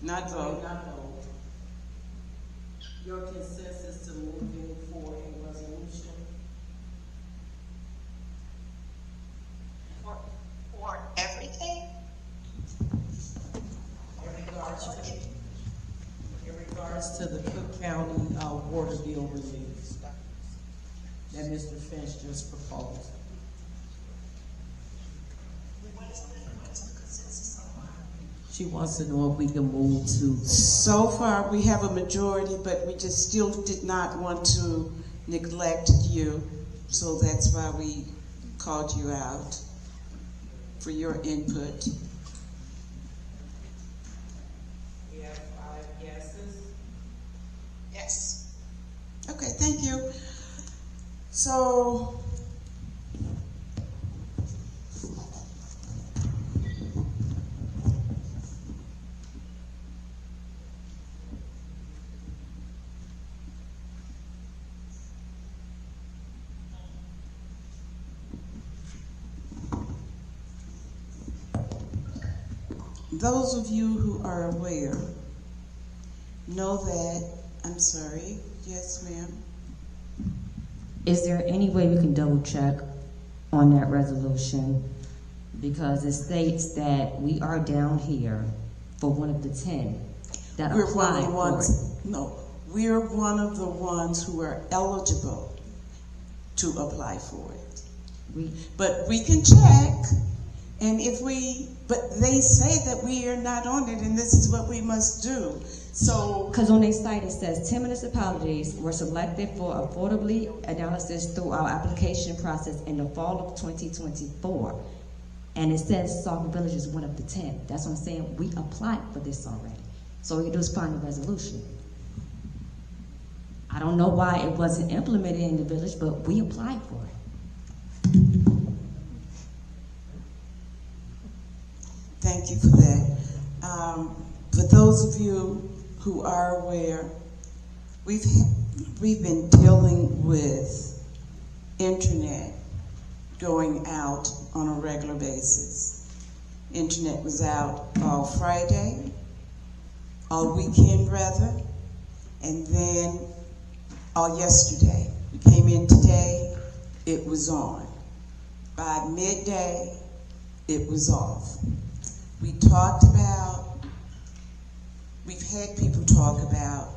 Not vote. Not vote. Your consensus to moving for a resolution? For everything? In regards to the Cook County water bill release that Mr. Finch just proposed. She wants to know if we can move to. So far, we have a majority, but we just still did not want to neglect you. So that's why we called you out for your input. We have 5 yeses. Yes. Okay, thank you. So, those of you who are aware know that, I'm sorry, yes ma'am. Is there any way we can double check on that resolution? Because it states that we are down here for one of the 10 that We're one applied of the for ones, it. no, we're one of the ones who are eligible to apply for it. But we can check, and if we, but they say that we are not on it, and this is what we must do. So, Because on their site it says 10 municipalities were selected for affordability analysis through our application process in the fall of 2024. And it says Sauk Village is one of the 10. That's what I'm saying. We applied for this already. So we just find a resolution. I don't know why it wasn't implemented in the village, but we applied for it. thank you for that. For those of you who are aware, we've been dealing with internet going out on a regular basis. Internet was out all Friday, all weekend rather, and then all yesterday. We came in today, it was on. By midday, it was off. We've had people talk about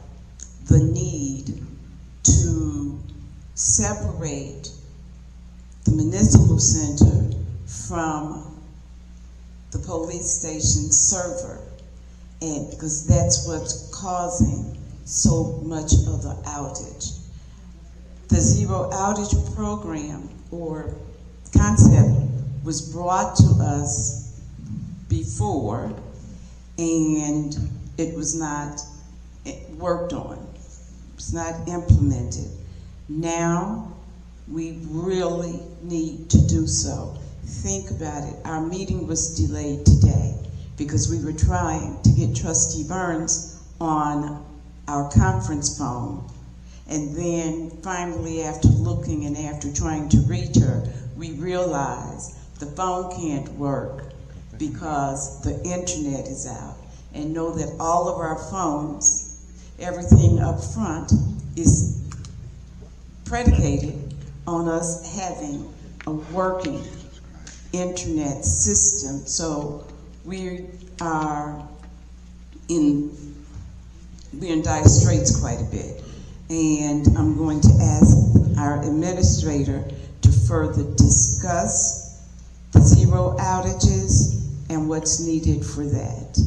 the need to separate the municipal center from the police station server, and because that's what's causing so much of the outage. The zero outage program or concept was brought to us before, and it was not worked on. It was not implemented. Now we really need to do so. Think about it. Our meeting was delayed today because we were trying to get Trustee Burns on our conference phone. And then finally, after looking and after trying to reach her, we realized the phone can't work because the internet is out. And know that all of our phones, everything up front is predicated on us having a working internet system. So we're in dire straits quite a bit. And I'm going to ask our administrator to further discuss the zero outages and what's needed for that.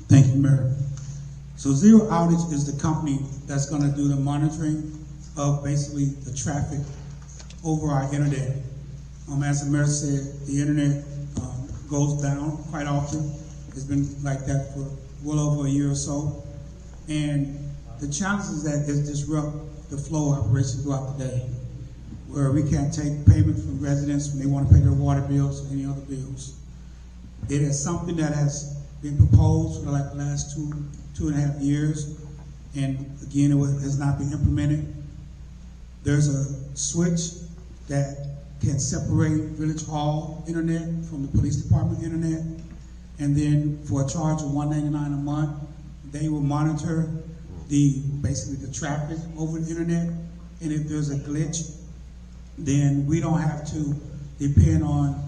Thank you, Mayor. So Zero Outage is the company that's going to do the monitoring of basically the traffic over our internet. As the mayor said, the internet goes down quite often. It's been like that for well over a year or so. And the challenge is that it disrupts the flow of operations throughout the day, where we can't take payment from residents when they want to pay their water bills or any other bills. It is something that has been proposed for like the last two and a half years, and again, it has not been implemented. There's a switch that can separate Village Hall internet from the police department internet, and then for a charge of $1.99 a month, they will monitor basically the traffic over the internet, and if there's a glitch, then we don't have to depend on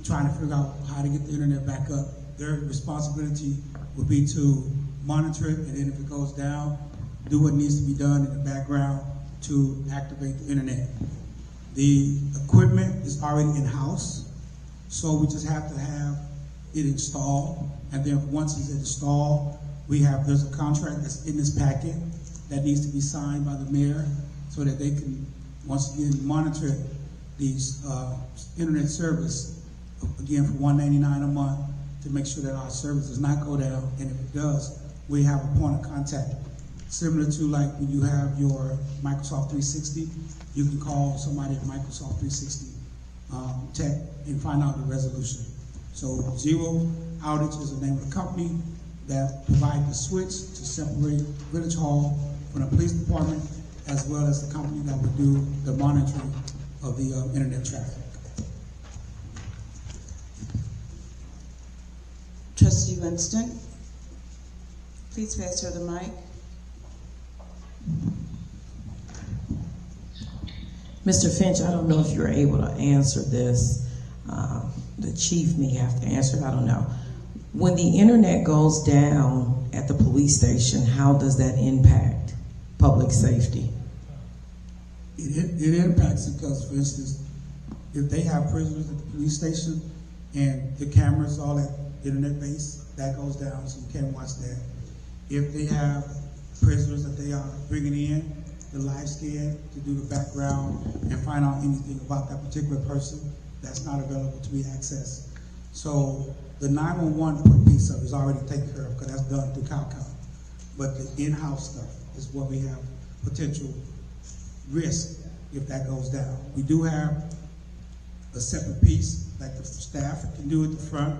trying to figure out how to get the internet back up. Their responsibility will be to monitor it, and then if it goes down, do what needs to be done in the background to activate the internet. The equipment is already in-house, so we just have to have it installed, and then once it's installed, there's a contract that's in this packet that needs to be signed by the mayor so that they can, once again, monitor these internet service, again, for $1.99 a month to make sure that our service does not go down, and if it does, we have a point of contact. Similar to like when you have your Microsoft 360, you can call somebody at Microsoft 360 Tech and find out the resolution. So Zero Outage is the name of the company that provides the switch to separate Village Hall from the police department, as well as the company that would do the monitoring of the internet traffic. Trustee Winston, please pass her the mic. Mr. Finch, I don't know if you're able to answer this. The chief may have to answer it, I don't know. When the internet goes down at the police station, how does that impact public safety? It impacts it because, for instance, if they have prisoners at the police station and the cameras all at internet base, that goes down, so you can't watch that. If they have prisoners that they are bringing in, the live scan to do the background and find out anything about that particular person, that's not available to be accessed. So the 911 piece of it is already taken care of because that's done through CalCom. But the in-house stuff is what we have potential risk if that goes down. We do have a separate piece, like the staff can do at the front,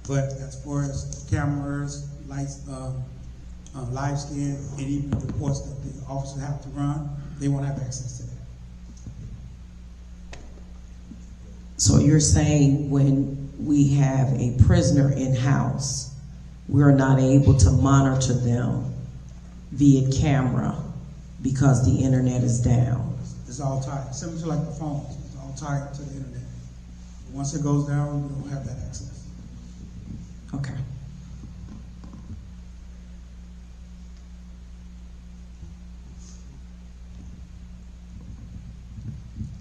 but as far as cameras, lights, live scan, and even reports that the officers have to run, they won't have access to that. So you're saying when we have a prisoner in-house, we're not able to monitor them via camera because the internet is down? It's all tied, similar to like the phones, it's all tied to the internet. Once it goes down, we don't have that access. Okay.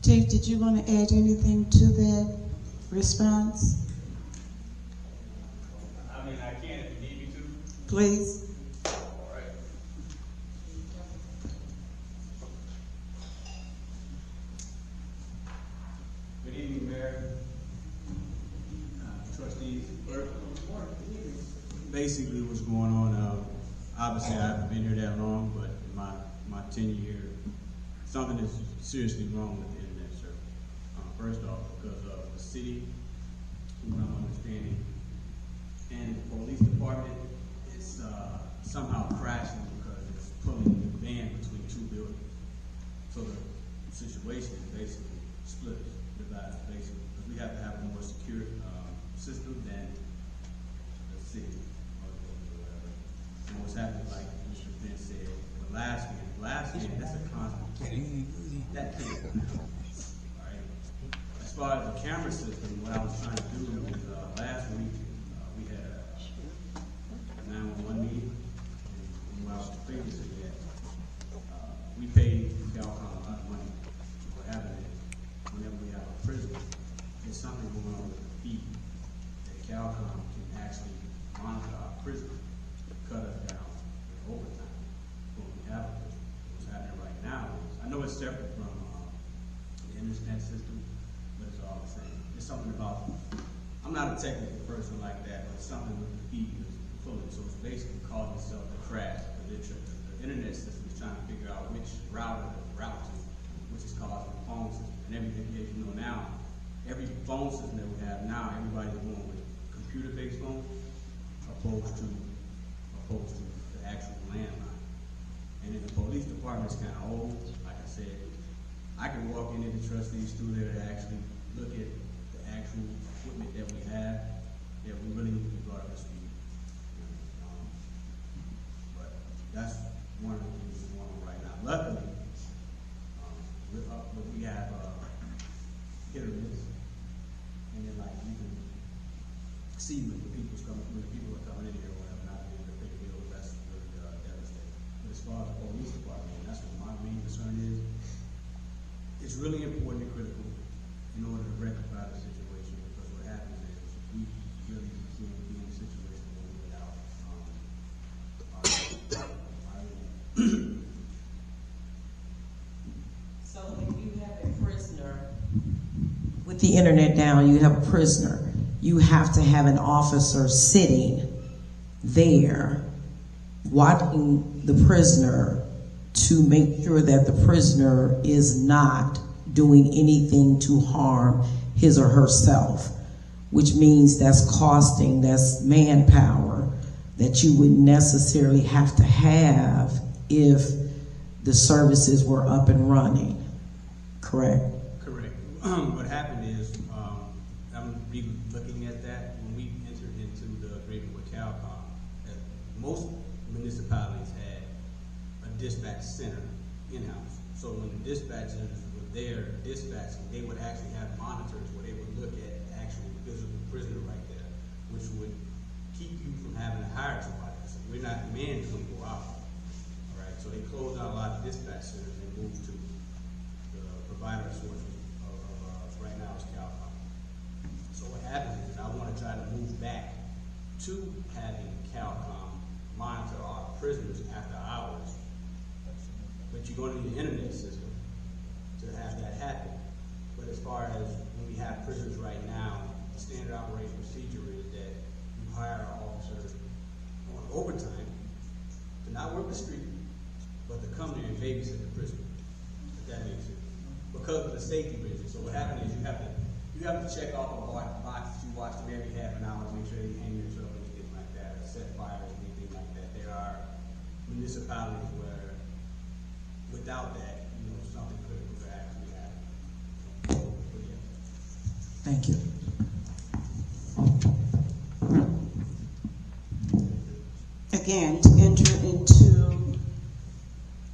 Chief, did you want to add anything to that response? I mean, I can if you need me to. Please. All right. Good evening, Mayor, trustees. Basically, what's going on, obviously I haven't been here that long, but in my tenure here, something is seriously wrong with the internet service. First off, because of the city, from what I'm understanding, and the police department is somehow crashing because it's pulling the band between two buildings. So the situation is basically split, divided, basically, because we have to have a more secure system than the city or whatever. And what's happening, like Mr. Finn said, the last game, that's a constant. That can't go now. All right. As far as the camera system, what I was trying to do was last week we had a 911 meeting, and when I was previously at, we paid Calcom a lot of money for having it. Whenever we have a prisoner, there's something going on with the feed that Calcom can actually monitor our prisoner, cut us down with overtime when we have a prisoner. What's happening right now is, I know it's separate from the internet system, but it's all the same. It's something about, I'm not a technical person like that, but something with the feed is pulling, so it's basically causing itself to crash. But the internet system is trying to figure out which router to route to, which is causing the phone system. And everything, as you know now, every phone system that we have now, everybody's going with computer-based phones opposed to the actual landline. And then the police department is kind of old. Like I said, I can walk into the trustees through there to actually look at the actual equipment that we have that we really need to be brought up to speed. But that's one of the things that's going on right now. Luckily, we have hit or miss, and then like you can see when the people are coming in here or whatever, not being able to pay the bill. That's really devastating. But as far as the police department, and that's what my main concern is. It's really important and critical in order to rectify the situation, because what happens is we really can't be in a situation without So if you have a prisoner, with the internet down, you have a prisoner, you have to have an officer sitting there watching the prisoner to make sure that the prisoner is not doing anything to harm his or herself, which means that's costing, that's manpower that you wouldn't necessarily have to have if the services were up and running, correct? Correct. What happened is, I'm looking at that when we entered into the agreement with Calcom, that most municipalities had a dispatch center in-house. So when the dispatchers were there dispatching, they would actually have monitors where they would look at the actual physical prisoner right there, which would keep you from having to hire somebody. So we're not demanding 24 hours. All right, so they closed out a lot of dispatch centers and moved to the provider source of right now is Calcom. So what happens is I want to try to move back to having Calcom monitor our prisoners after hours. But you're going to need an internet system to have that happen. But as far as when we have prisoners right now, the standard operating procedure is that you hire an officer on overtime to not work the street, but to come there and babysit the prisoner, if that makes sense. Because of the safety reasons. So what happens is you have to check off a box. You watch them every half an hour, make sure they hang yourself or anything like that, or set fires, anything like that. There are municipalities where without that, something critical could actually happen. So, yeah. Thank you. Again, to enter into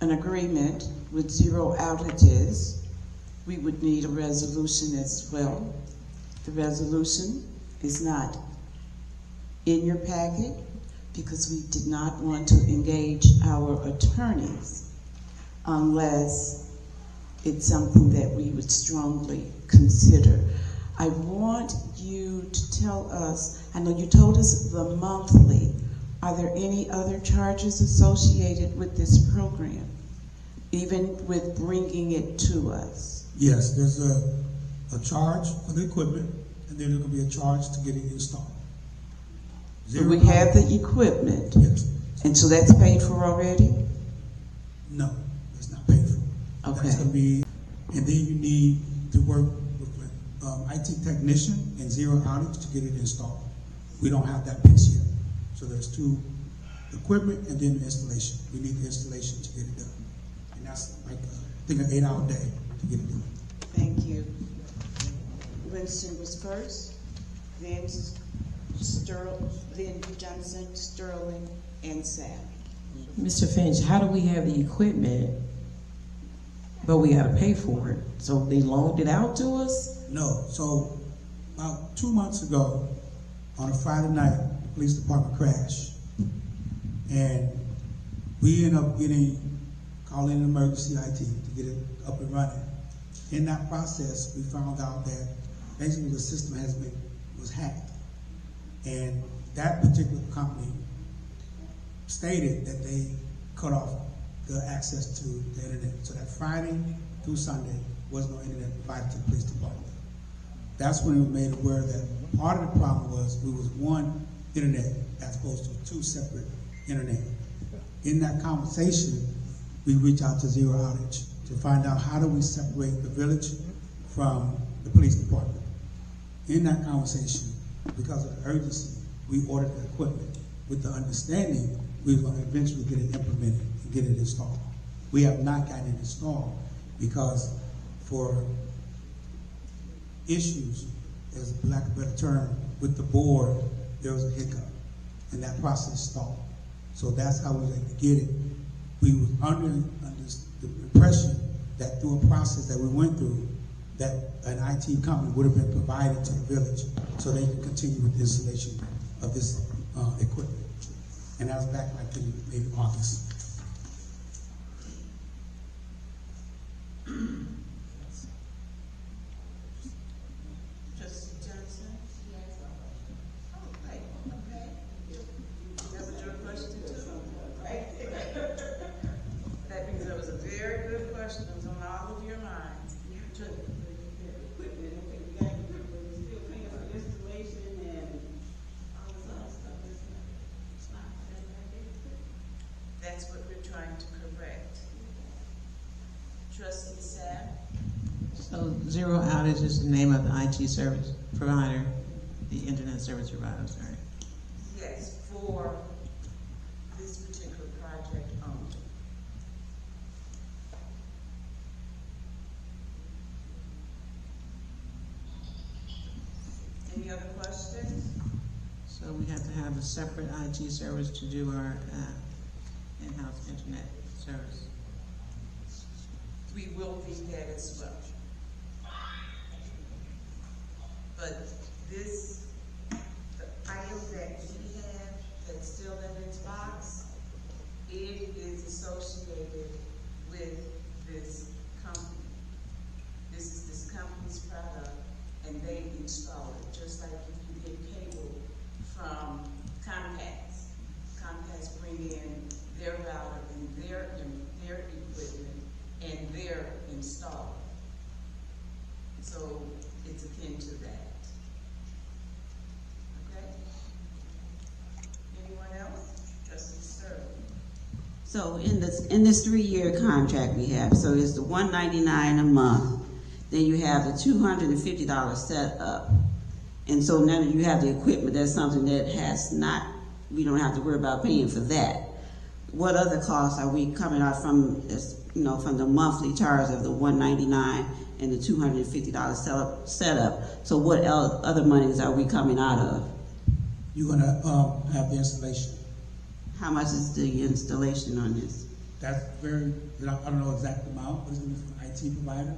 an agreement with 0 outages, we would need a resolution as well. The resolution is not in your packet because we did not want to engage our attorneys unless it's something that we would strongly consider. I want you to tell us, I know you told us the monthly, are there any other charges associated with this program, even with bringing it to us? Yes, there's a charge for the equipment, and then there could be a charge to get it installed. So we have the equipment, Yes. and so that's paid for already? No, it's not paid for. Okay. That's gonna be, and then you need to work with an IT technician and 0 outage to get it installed. We don't have that piece yet. So there's 2, equipment and then the installation. We need the installation to get it done. And that's like, I think an 8-hour day to get it done. Thank you. Winston was first, then then Johnson, Sterling, and Sam. Mr. Finch, how do we have the equipment, but we gotta pay for it? So they loaned it out to us? No, so about 2 months ago, on a Friday night, the police department crashed. And we ended up calling an emergency IT to get it up and running. In that process, we found out that basically the system was hacked. And that particular company stated that they cut off the access to the internet. So that Friday through Sunday was no internet provided to the police department. That's when we were made aware that part of the problem was we was one internet as opposed to 2 separate internet. In that conversation, we reached out to 0 outage to find out how do we separate the village from the police department. In that conversation, because of the urgency, we ordered the equipment with the understanding we were going to eventually get it implemented and get it installed. We have not gotten it installed because for issues, as a lack of a better term, with the board, there was a hiccup and that process stalled. So that's how we were able to get it. We were under the impression that through a process that we went through, that an IT company would have been provided to the village so they could continue with the installation of this equipment. And that was back like in maybe August. Trustee Johnson? Yes. Oh, right, okay. That was your question too, right? That means there was a very good question on all of your minds. That's what we're trying to correct. Trustee Sam? So 0 outage is the name of the IT service provider, the internet service provider, sorry. Yes, for this particular project only. Any other questions? So we have to have a separate IT service to do our in-house internet service. We will need that as well. But this, the item that we have that's still in its box, it is associated with this company. This is this company's product, and they install it, just like if you get cable from Comcast. Comcast bring in their router and their equipment and their installer. So it's akin to that. Okay? Anyone else? Trustee Sterling. So in this 3-year contract we have, so it's the $199 a month, then you have the $250 setup. And so now that you have the equipment, that's something that we don't have to worry about paying for that. what other costs are we coming out from, you know, from the monthly charge of the $199 and the $250 setup? So what other monies are we coming out of? You're gonna have the installation. How much is the installation on this? That's very, I don't know exact amount, but it's gonna be from an IT provider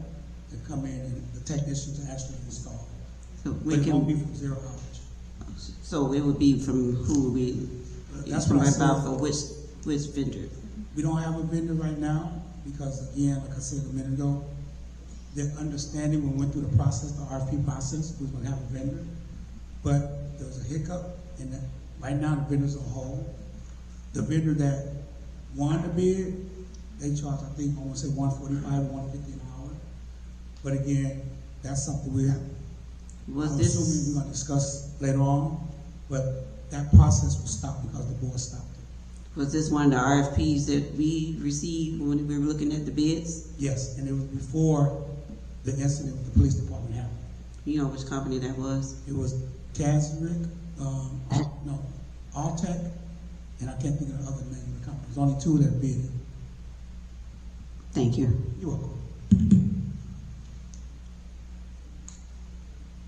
to come in and the technician to actually install. So But it won't be from zero hours. So it would be from who we, That's what I said. about for which vendor? We don't have a vendor right now because, again, like I said a minute ago, the understanding when we went through the process, the RFP process, we was gonna have a vendor, but there was a hiccup, and that right now the vendors are whole. The vendor that won the bid, they charge, I think, I want to say $145 or $150 an hour. But again, that's something we have. Was I'm this? assuming we're gonna discuss later on, but that process will stop because the board stopped it. Was this one of the RFPs that we received when we were looking at the bids? Yes, and it was before the incident with the police department happened. You know which company that was? It was Casrick, Altec, and I can't think of the other name of the company. There's only two that bid it. Thank you. You're welcome.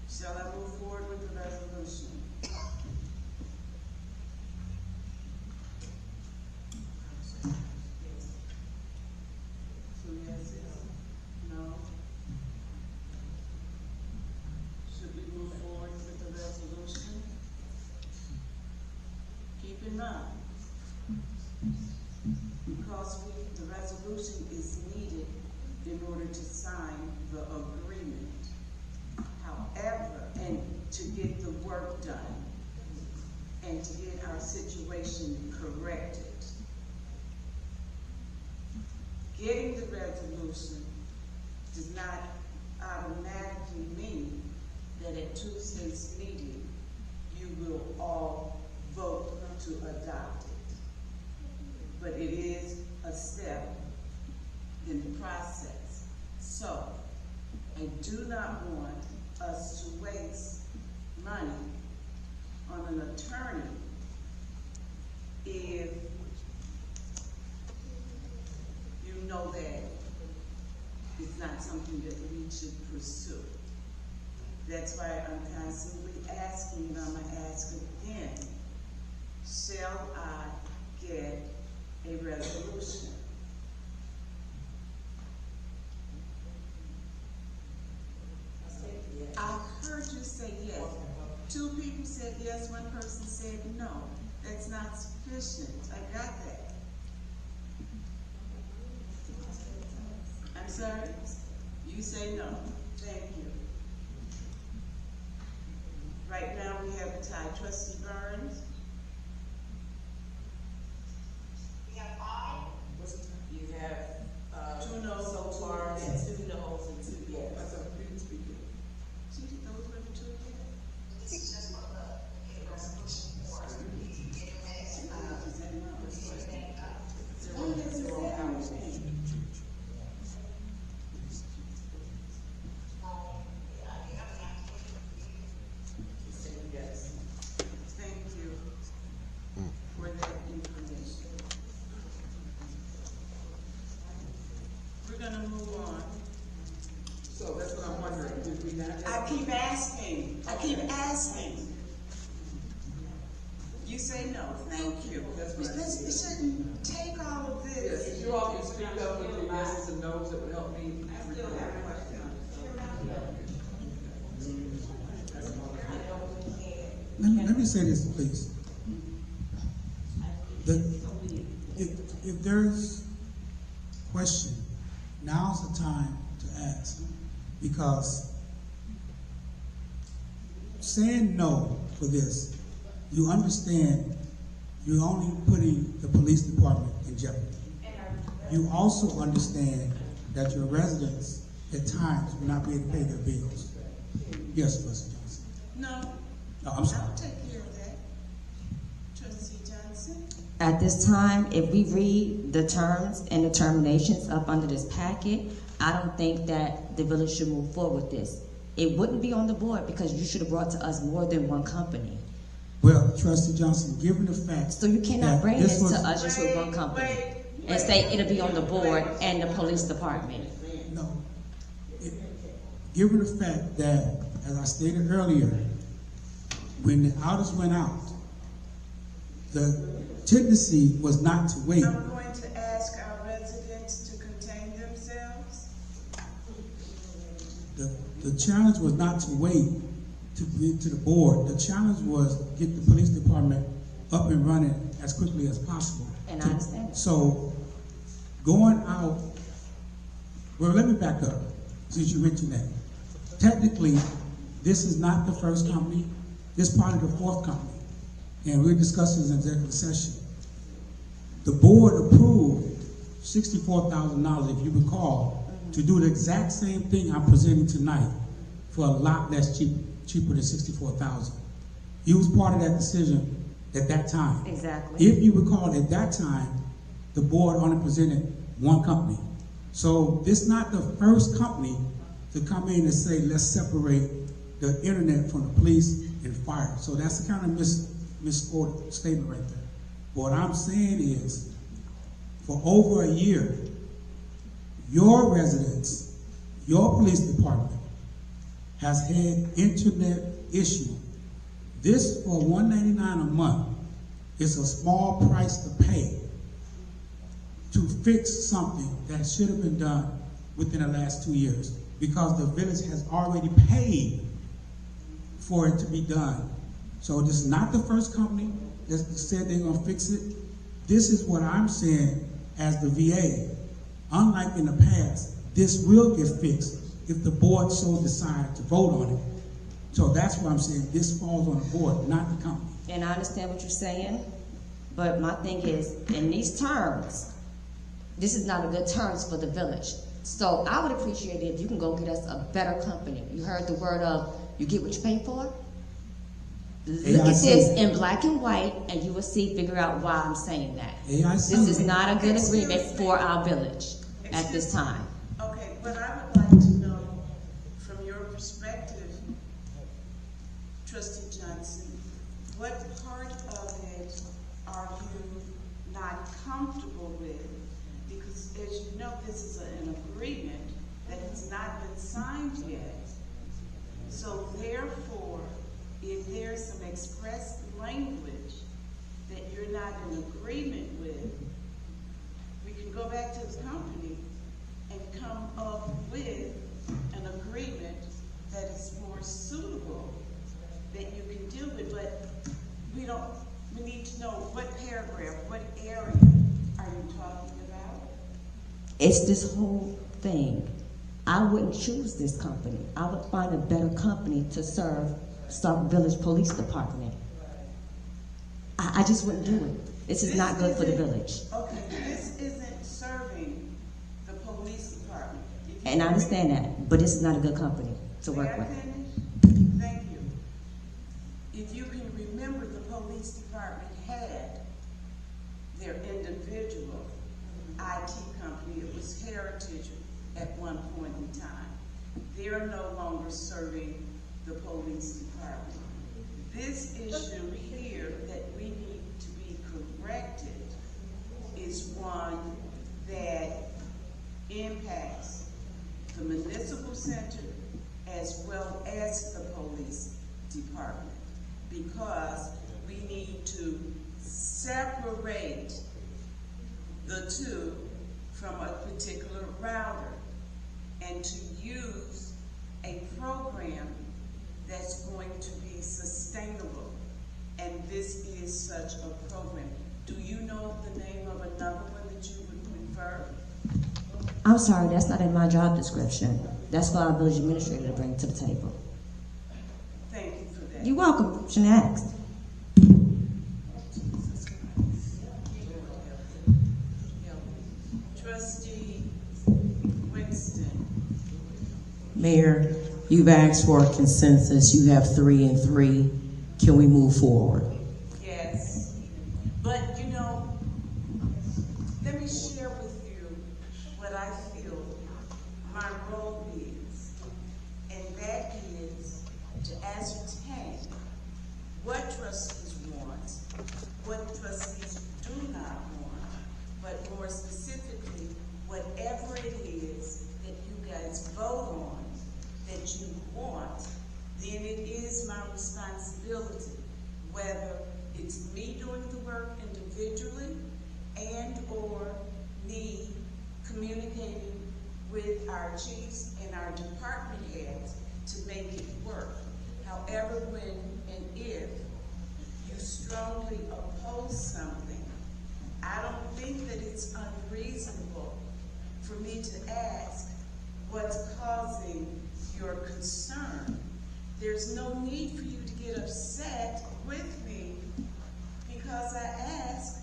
Shall I move forward with the resolution? Two yeses? No? Should we move forward with the resolution? Keep in mind, because the resolution is needed in order to sign the agreement. However, and to get the work done and to get our situation corrected. Getting the resolution does not automatically mean that at Tuesday's meeting, you will all vote to adopt it. But it is a step in the process. So, I do not want us to waste money on an attorney if you know that it's not something that we should pursue. That's why I'm constantly asking, and I'm gonna ask again, shall I get a resolution? I heard you say yes. Two people said yes, one person said no. That's not sufficient. I got that. I'm sorry? You say no. Thank you. Right now we have a tie. Trustee Burns? We have five. You have, Two noes. so far, and 2 noes and 2 yes. That's a big speaker. Those were the two yes? This is just for the resolution for getting Thank you for that information. We're gonna move on. So that's what I'm wondering, did we not have? I keep asking. You say no, thank you. That's what I We said. shouldn't take all of Yes, this. if you all can speak up with your yeses and nos, it would help me. I still have a question. Let me say this, please. If there's question, now's the time to ask, because saying no for this, you understand you're only putting the police department in jeopardy. You also understand that your residents at times will not be able to pay their bills. Yes, Mr. Johnson. No, No, I'm sorry. I'll take care of that. Trustee Johnson? At this time, if we read the terms and the terminations up under this packet, I don't think that the village should move forward with this. It wouldn't be on the board because you should have brought to us more than one company. Well, Trustee Johnson, given the fact. So you cannot that bring this this to was- us just with one company and say it'll be on the board and the police department. No. Given the fact that, as I stated earlier, when the orders went out, the tendency was not to wait. I'm going to ask our residents to contain themselves. The challenge was not to wait to get to the board. The challenge was get the police department up and running as quickly as possible. And I understand it. So, going out, well, let me back up, since you mentioned that. Technically, this is not the first company, this is probably the fourth company, and we're discussing this in executive session. The board approved $64,000, if you recall, to do the exact same thing I'm presenting tonight for a lot less cheaper than $64,000. You was part of that decision at that time. Exactly. If you recall, at that time, the board only presented one company. So this is not the first company to come in and say, let's separate the internet from the police and fire. So that's the kind of misquoted statement right there. What I'm saying is, for over a year, your residents, your police department has had internet issue. This for $199 a month is a small price to pay to fix something that should have been done within the last 2 years, because the village has already paid for it to be done. So this is not the first company that said they're gonna fix it. This is what I'm saying as the VA. Unlike in the past, this will get fixed if the board so decide to vote on it. So that's why I'm saying this falls on the board, not the company. And I understand what you're saying, but my thing is, in these terms, this is not a good terms for the village. So I would appreciate it if you can go get us a better company. You heard the word of, you get what you pay for? Look at this in black and white, and you will see, figure out why I'm saying that. This is not a good agreement for our village at this time. Okay, what I would like to know from your perspective, Trustee Johnson, what part of it are you not comfortable with? Because as you know, this is an agreement that has not been signed yet. So therefore, if there's some express language that you're not in agreement with, we can go back to the company and come up with an agreement that is more suitable that you can deal with. But we need to know what paragraph, what area are you talking about? It's this whole thing. I wouldn't choose this company. I would find a better company to serve Sauk Village Police Department. I just wouldn't do it. This is not good for the village. Okay, this isn't serving the police department. And I understand that, but this is not a good company to work with. Thank you. If you can remember, the police department had their individual IT company. It was Heritage at one point in time. They're no longer serving the police department. This issue here that we need to be corrected is one that impacts the municipal center as well as the police department, because we need to separate the two from a particular router and to use a program that's going to be sustainable. And this is such a program. Do you know the name of another one that you would prefer? I'm sorry, that's not in my job description. That's for our village administrator to bring to the table. Thank you for that. You're welcome, shouldn't have asked. Trustee Winston. Mayor, you've asked for a consensus. You have 3 and 3. Can we move forward? Yes, but you know, let me share with you what I feel my role is, and that is to ascertain what trustees but more specifically, whatever it is that you guys vote on, that you want, then it is my responsibility, whether it's me doing the work individually and or me communicating with our chiefs and our department heads to make it work. However, when and if you strongly oppose something, I don't think that it's unreasonable for me to ask what's causing your concern. There's no need for you to get upset with me because I ask,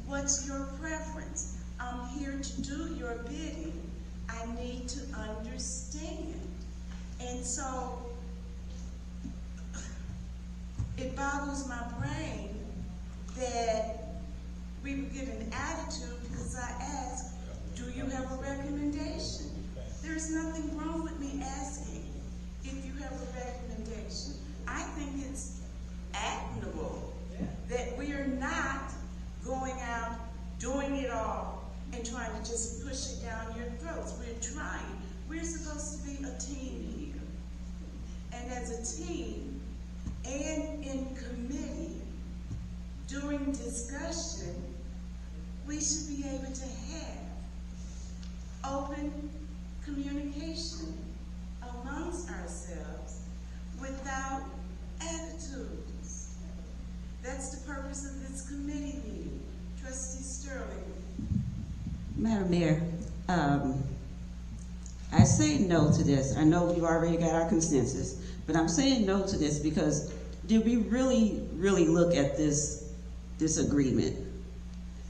what's your preference? I'm here to do your bidding. I need to understand. And so it boggles my brain that we would get an attitude because I asked, do you have a recommendation? There's nothing wrong with me asking if you have a recommendation. I think it's admirable that we are not going out, doing it all, and trying to just push it down your throats. We're trying. We're supposed to be a team here. And as a team, and in committee, during discussion, we should be able to have open communication amongst ourselves without attitudes. That's the purpose of this committee meeting. Trustee Sterling. Madam Mayor, I say no to this. I know we've already got our consensus, but I'm saying no to this because did we really look at this agreement?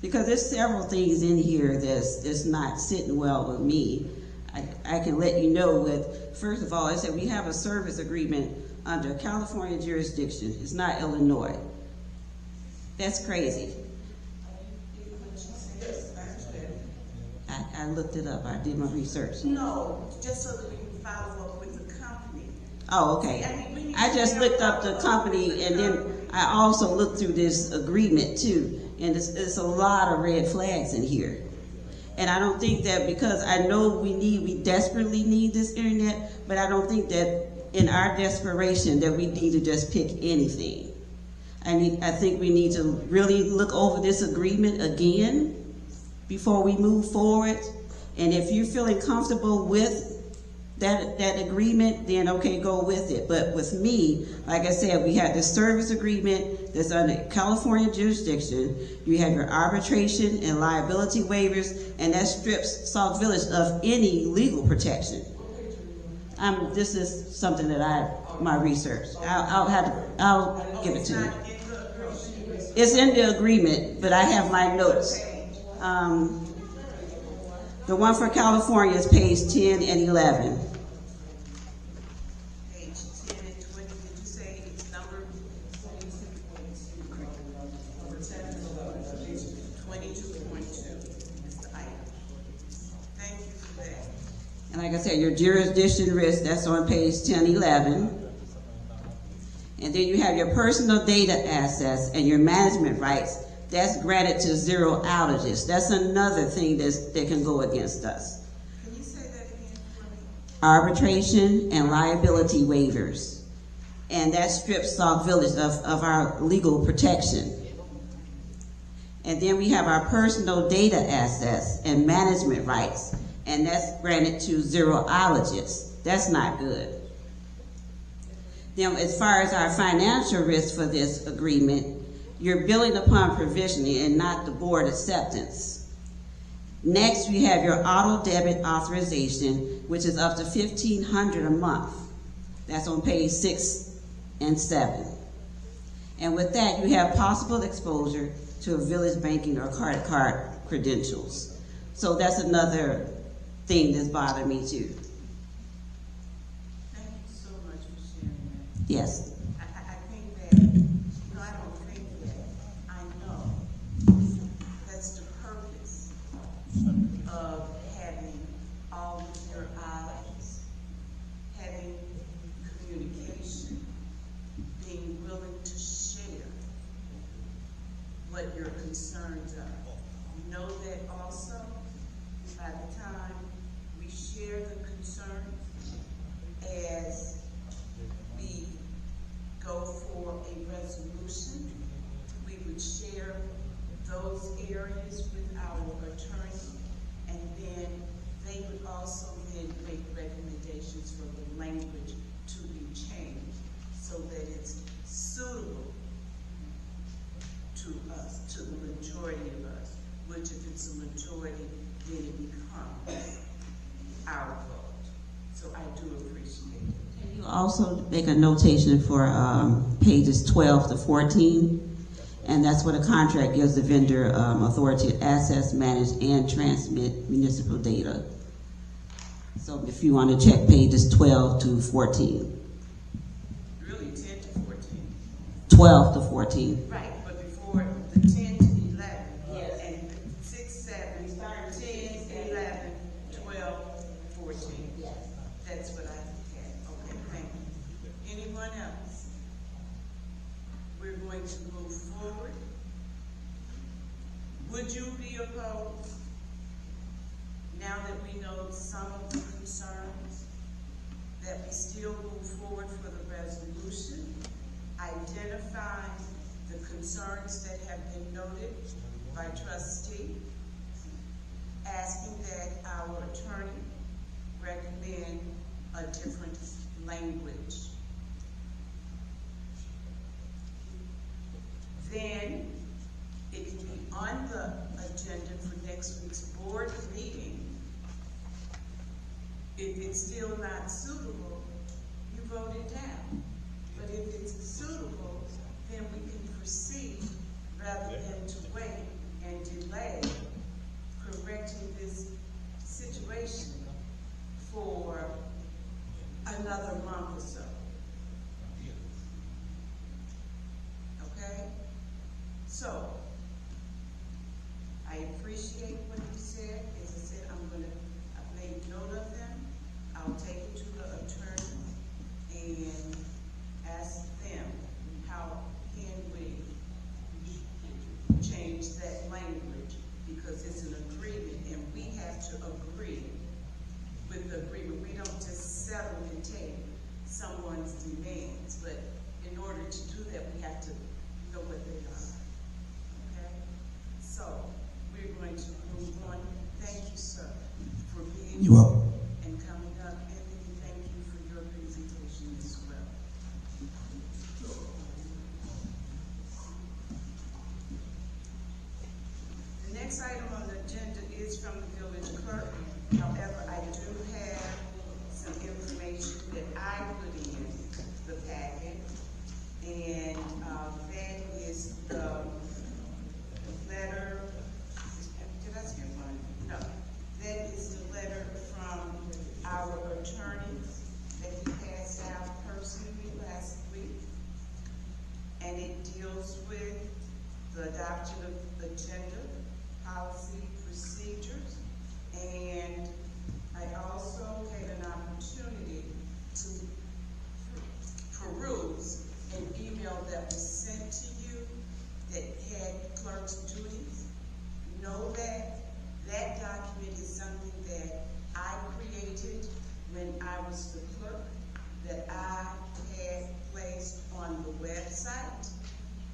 Because there's several things in here that's not sitting well with me. I can let you know with, first of all, I said we have a service agreement under California jurisdiction. It's not Illinois. That's crazy. I looked it up. I did my research. No, just so that we can follow up with the company. Oh, okay. I just looked up the company, and then I also looked through this agreement too, and it's a lot of red flags in here. And I don't think that, because I know we desperately need this internet, but I don't think that in our desperation that we need to just pick anything. I think we need to really look over this agreement again before we move forward. And if you're feeling comfortable with that agreement, then okay, go with it. But with me, like I said, we have this service agreement that's under California jurisdiction. You have your arbitration and liability waivers, and that strips Sauk Village of any legal protection. This is something that my research. I'll give it to you. It's in the agreement, but I have my notes. The one for California is page 10 and 11. Page 10 and 20, did you say it's number 22.2 is the item. Thank you for that. And like I said, your jurisdiction risk, that's on page 10, 11. And then you have your personal data access and your management rights. That's granted to zero outages. That's another thing that can go against us. Can you say that again for me? Arbitration and liability waivers. And that strips Sauk Village of our legal protection. And then we have our personal data access and management rights. And that's granted to zero outages. That's not good. Now, as far as our financial risk for this agreement, you're billing upon provisioning and not the board acceptance. Next, we have your auto debit authorization, which is up to $1,500 a month. That's on page 6 and 7. And with that, you have possible exposure to a village banking or credit card credentials. So that's another thing that's bothered me too. Thank you so much for sharing that. Yes. I think that, no, I don't think that, I know that's the purpose of having all of your eyes, having communication, being willing to share what your concerns are. know that also, by the time we share the concerns, as we go for a resolution, we would share those areas with our attorney, and then they would also then make recommendations for the language to be changed so that it's suitable to us, to the majority of us, which if it's a majority, then it becomes our vote. So I do appreciate it. Can you also make a notation for pages 12 to 14? And that's where the contract gives the vendor authority to access, manage, and transmit municipal data. So if you want to check pages 12 to 14. Really 10 to 14. 12 to 14. Right, but before the 10 to 11. Yes. And 6, 7, 10, 11, 12, 14. Yes. That's what I had. Okay, thank you. Anyone else? We're going to move forward. Would you be opposed? Now that we know some of the concerns, that we still move forward for the resolution, identifying the concerns that have been noted by trustee, asking that our attorney recommend a different language. Then it can be on the agenda for next week's board meeting. If it's still not suitable, you vote it down. But if it's suitable, then we can proceed rather than to wait and delay correcting this situation for another month or so. Okay? So, I appreciate what you said. As I said, I've made note of them. I'll take it to the attorney and ask them how can we change that language, because it's an agreement and we have to agree with the agreement. We don't just settle and take someone's demands, but in order to do that, we have to know what they are. Okay? So, we're going to move on. Thank you, sir, for being You're welcome. and coming up, and thank you for your presentation as well. The next item on the agenda is from the village clerk. However, I do have some information that I put in the packet, and that is the letter. Did I skip one? No. That is the letter from our attorney that he passed out personally last week. And it deals with the adoption of agenda, policy, procedures. And I also had an opportunity to peruse an email that was sent to you that had clerk's duties. Know that that document is something that I created when I was the clerk, that I had placed on the website,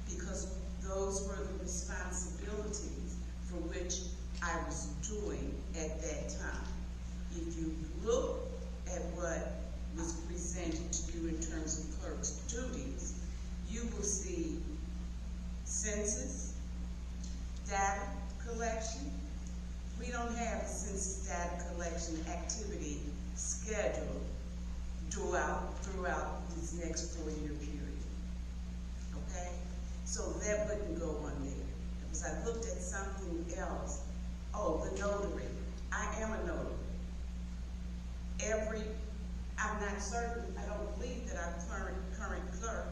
because those were the responsibilities for which I was doing at that time. If you look at what was presented to you in terms of clerk's duties, you will see census, data collection. We don't have a census data collection activity scheduled throughout this next 4-year period. Okay? So that wouldn't go on there. Because I looked at something else. Oh, the notary. I am a notary. I'm not certain, I don't believe that our current clerk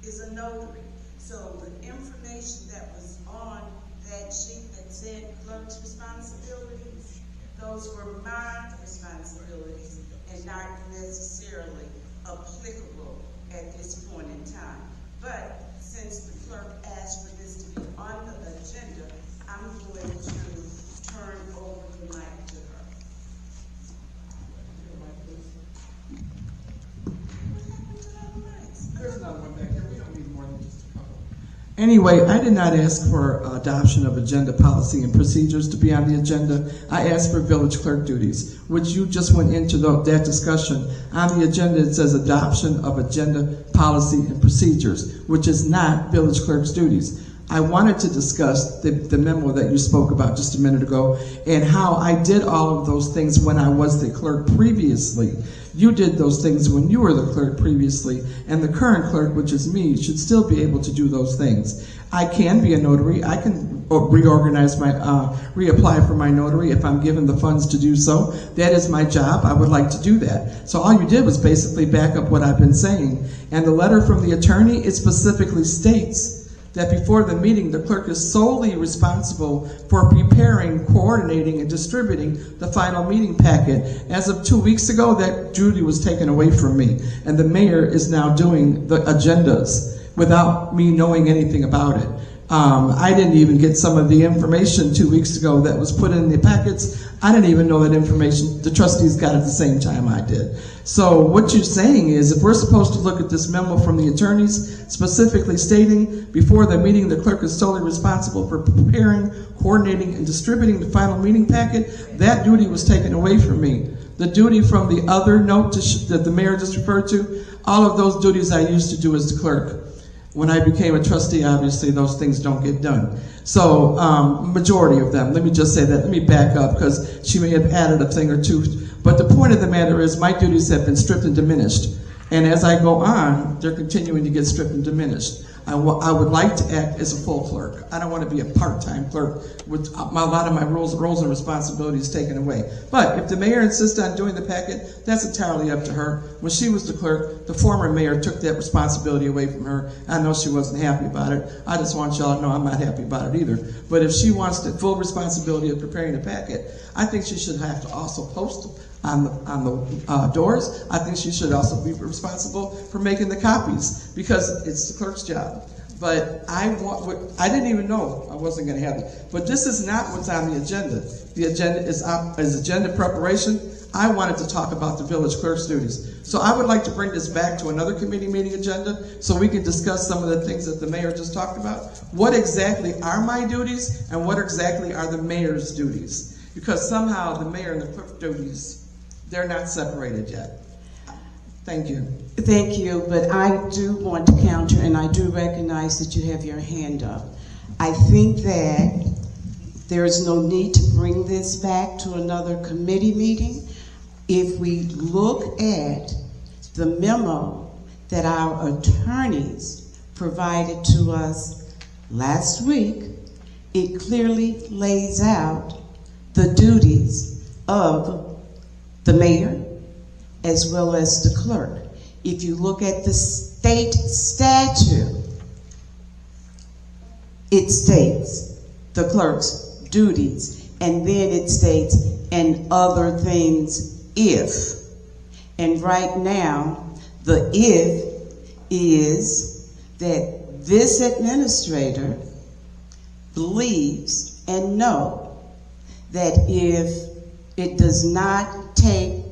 is a notary. So the information that was on that sheet that said clerk's responsibilities, those were my responsibilities and not necessarily applicable at this point in time. But since the clerk asked for this to be on the agenda, I'm going to Anyway, I did not ask for adoption of agenda policy and procedures to be on the agenda. I asked for village clerk duties, which you just went into that discussion. On the agenda, it says adoption of agenda policy and procedures, which is not village clerk's duties. I wanted to discuss the memo that you spoke about just a minute ago and how I did all of those things when I was the clerk previously. You did those things when you were the clerk previously, and the current clerk, which is me, should still be able to do those things. I can be a notary. I can reorganize my, reapply for my notary if I'm given the funds to do so. That is my job. I would like to do that. So all you did was basically back up what I've been saying. And the letter from the attorney, it specifically states that before the meeting, the clerk is solely responsible for preparing, coordinating, and distributing the final meeting packet. As of 2 weeks ago, that duty was taken away from me, and the mayor is now doing the agendas without me knowing anything about it. I didn't even get some of the information 2 weeks ago that was put in the packets. I didn't even know that information. The trustees got it at the same time I did. So what you're saying is, if we're supposed to look at this memo from the attorneys specifically stating before the meeting the clerk is solely responsible for preparing, coordinating, and distributing the final meeting packet, that duty was taken away from me. The duty from the other note that the mayor just referred to, all of those duties I used to do as the clerk. When I became a trustee, obviously those things don't get done. So, majority of them, let me just say that, let me back up because she may have added a thing or two. But the point of the matter is my duties have been stripped and diminished. And as I go on, they're continuing to get stripped and diminished. I would like to act as a full clerk. I don't want to be a part-time clerk with a lot of my roles and responsibilities taken away. But if the mayor insists on doing the packet, that's entirely up to her. When she was the clerk, the former mayor took that responsibility away from her. I know she wasn't happy about it. I just want y'all to know I'm not happy about it either. But if she wants the full responsibility of preparing the packet, I think she should have to also post on the doors. I think she should also be responsible for making the copies because it's the clerk's job. But I didn't even know I wasn't going to have it. But this is not what's on the agenda. The agenda is agenda preparation. I wanted to talk about the village clerk's duties. So I would like to bring this back to another committee meeting agenda so we can discuss some of the things that the mayor just talked about. What exactly are my duties and what exactly are the mayor's duties? Because somehow the mayor and the clerk duties, they're not separated yet. Thank you. Thank you, but I do want to counter, and I do recognize that you have your hand up. I think that there is no need to bring this back to another committee meeting. If we look at the memo that our attorneys provided to us last week, it clearly lays out the duties of the mayor, as well as the clerk. If you look at the state statute, it states the clerk's duties, and then it states, and other things if. And right now, the if is that this administrator believes and know that if it does not take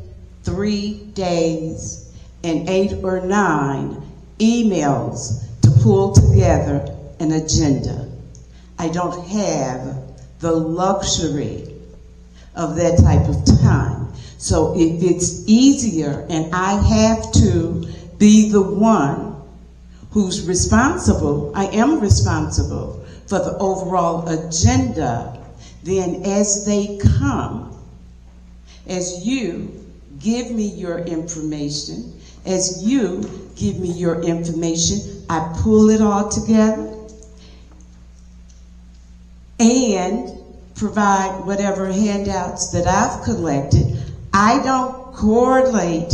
3 days and 8 or 9 emails to pull together an agenda, I don't have the luxury of that type of time. So if it's easier and I have to be the one who's responsible, I am responsible for the overall agenda, then as they come, as you give me your information, as you give me your information, I pull it all together and provide whatever handouts that I've collected. I don't coordinate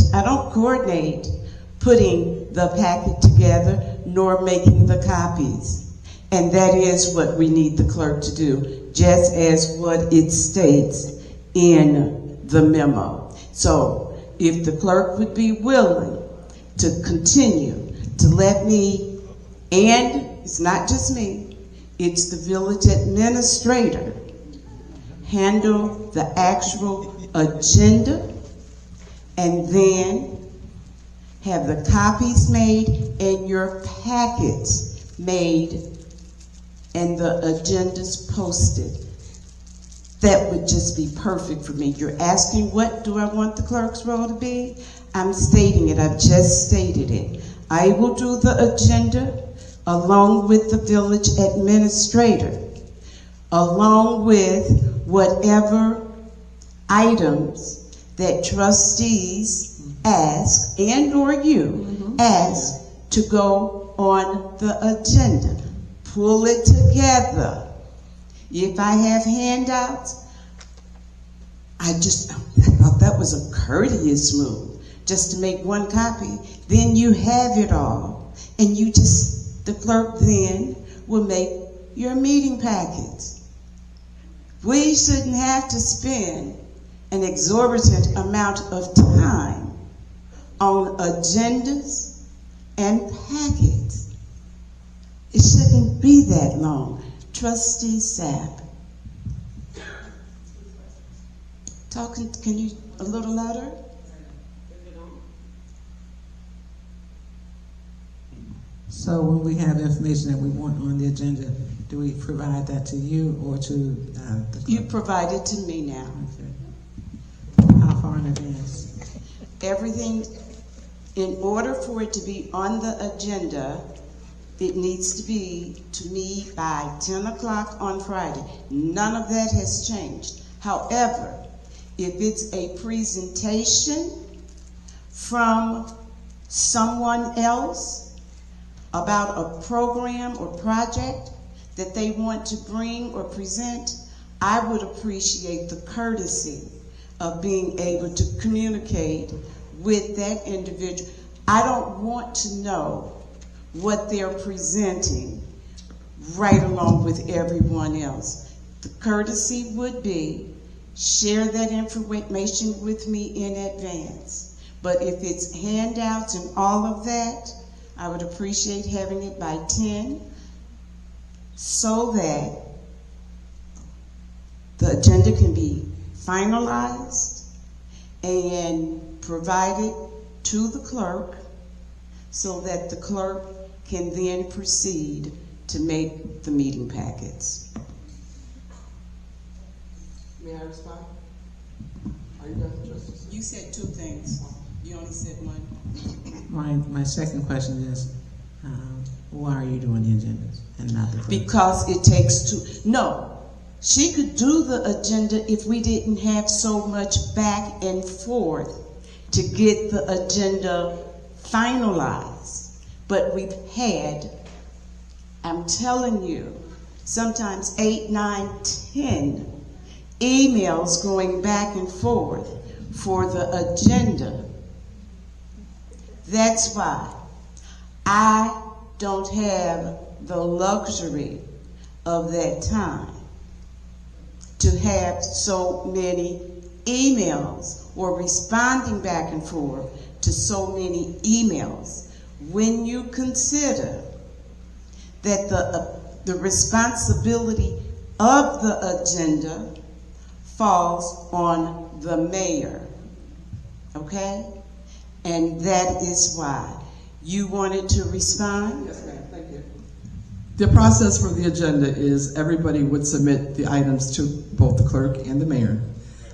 putting the packet together nor making the copies. And that is what we need the clerk to do, just as what it states in the memo. So if the clerk would be willing to continue to let me, and it's not just me, it's the village administrator, handle the actual agenda, and then have the copies made and your packets made and the agenda's posted, that would just be perfect for me. You're asking what do I want the clerk's role to be? I'm stating it, I've just stated it. I will do the agenda along with the village administrator, along with whatever items that trustees ask and or you ask to go on the agenda. Pull it together. If I have handouts, I thought that was a courteous move, just to make one copy. Then you have it all, and the clerk then will make your meeting packets. We shouldn't have to spend an exorbitant amount of time on agendas and packets. It shouldn't be that long. Trustee Sapp. Can you a little louder? So when we have information that we want on the agenda, do we provide that to you or to the clerk? You provide it to me now. Okay. How far in advance? Everything, in order for it to be on the agenda, it needs to be to me by 10 o'clock on Friday. None of that has changed. However, if it's a presentation from someone else about a program or project that they want to bring or present, I would appreciate the courtesy of being able to communicate with that individual. I don't want to know what they're presenting right along with everyone else. The courtesy would be share that information with me in advance. But if it's handouts and all of that, I would appreciate having it by 10 so that the agenda can be finalized and provided to the clerk so that the clerk can then proceed to make the meeting packets. May I respond? Are you done, Justice? You said two things. You only said one. My second question is, why are you doing the agendas and not the clerk? Because it takes two. No, she could do the agenda if we didn't have so much back and forth to get the agenda finalized. But we've had, I'm telling you, sometimes 8, 9, 10 emails going back and forth for the agenda. That's why I don't have the luxury of that time to have so many emails or responding back and forth to so many emails. When you consider that the responsibility of the agenda falls on the mayor, okay? And that is why. You wanted to respond? Yes, ma'am. Thank you. The process for the agenda is everybody would submit the items to both the clerk and the mayor.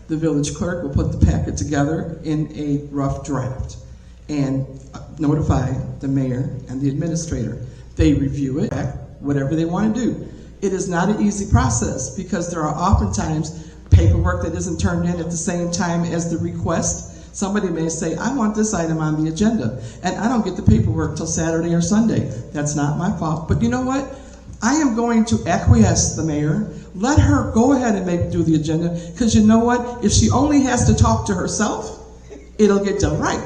The village clerk will put the packet together in a rough draft and notify the mayor and the administrator. They review it, whatever they want to do. It is not an easy process because there are oftentimes paperwork that isn't turned in at the same time as the request. Somebody may say, I want this item on the agenda, and I don't get the paperwork till Saturday or Sunday. That's not my fault. But you know what? I am going to acquiesce the mayor. Let her go ahead and do the agenda, because you know what? If she only has to talk to herself, it'll get done right.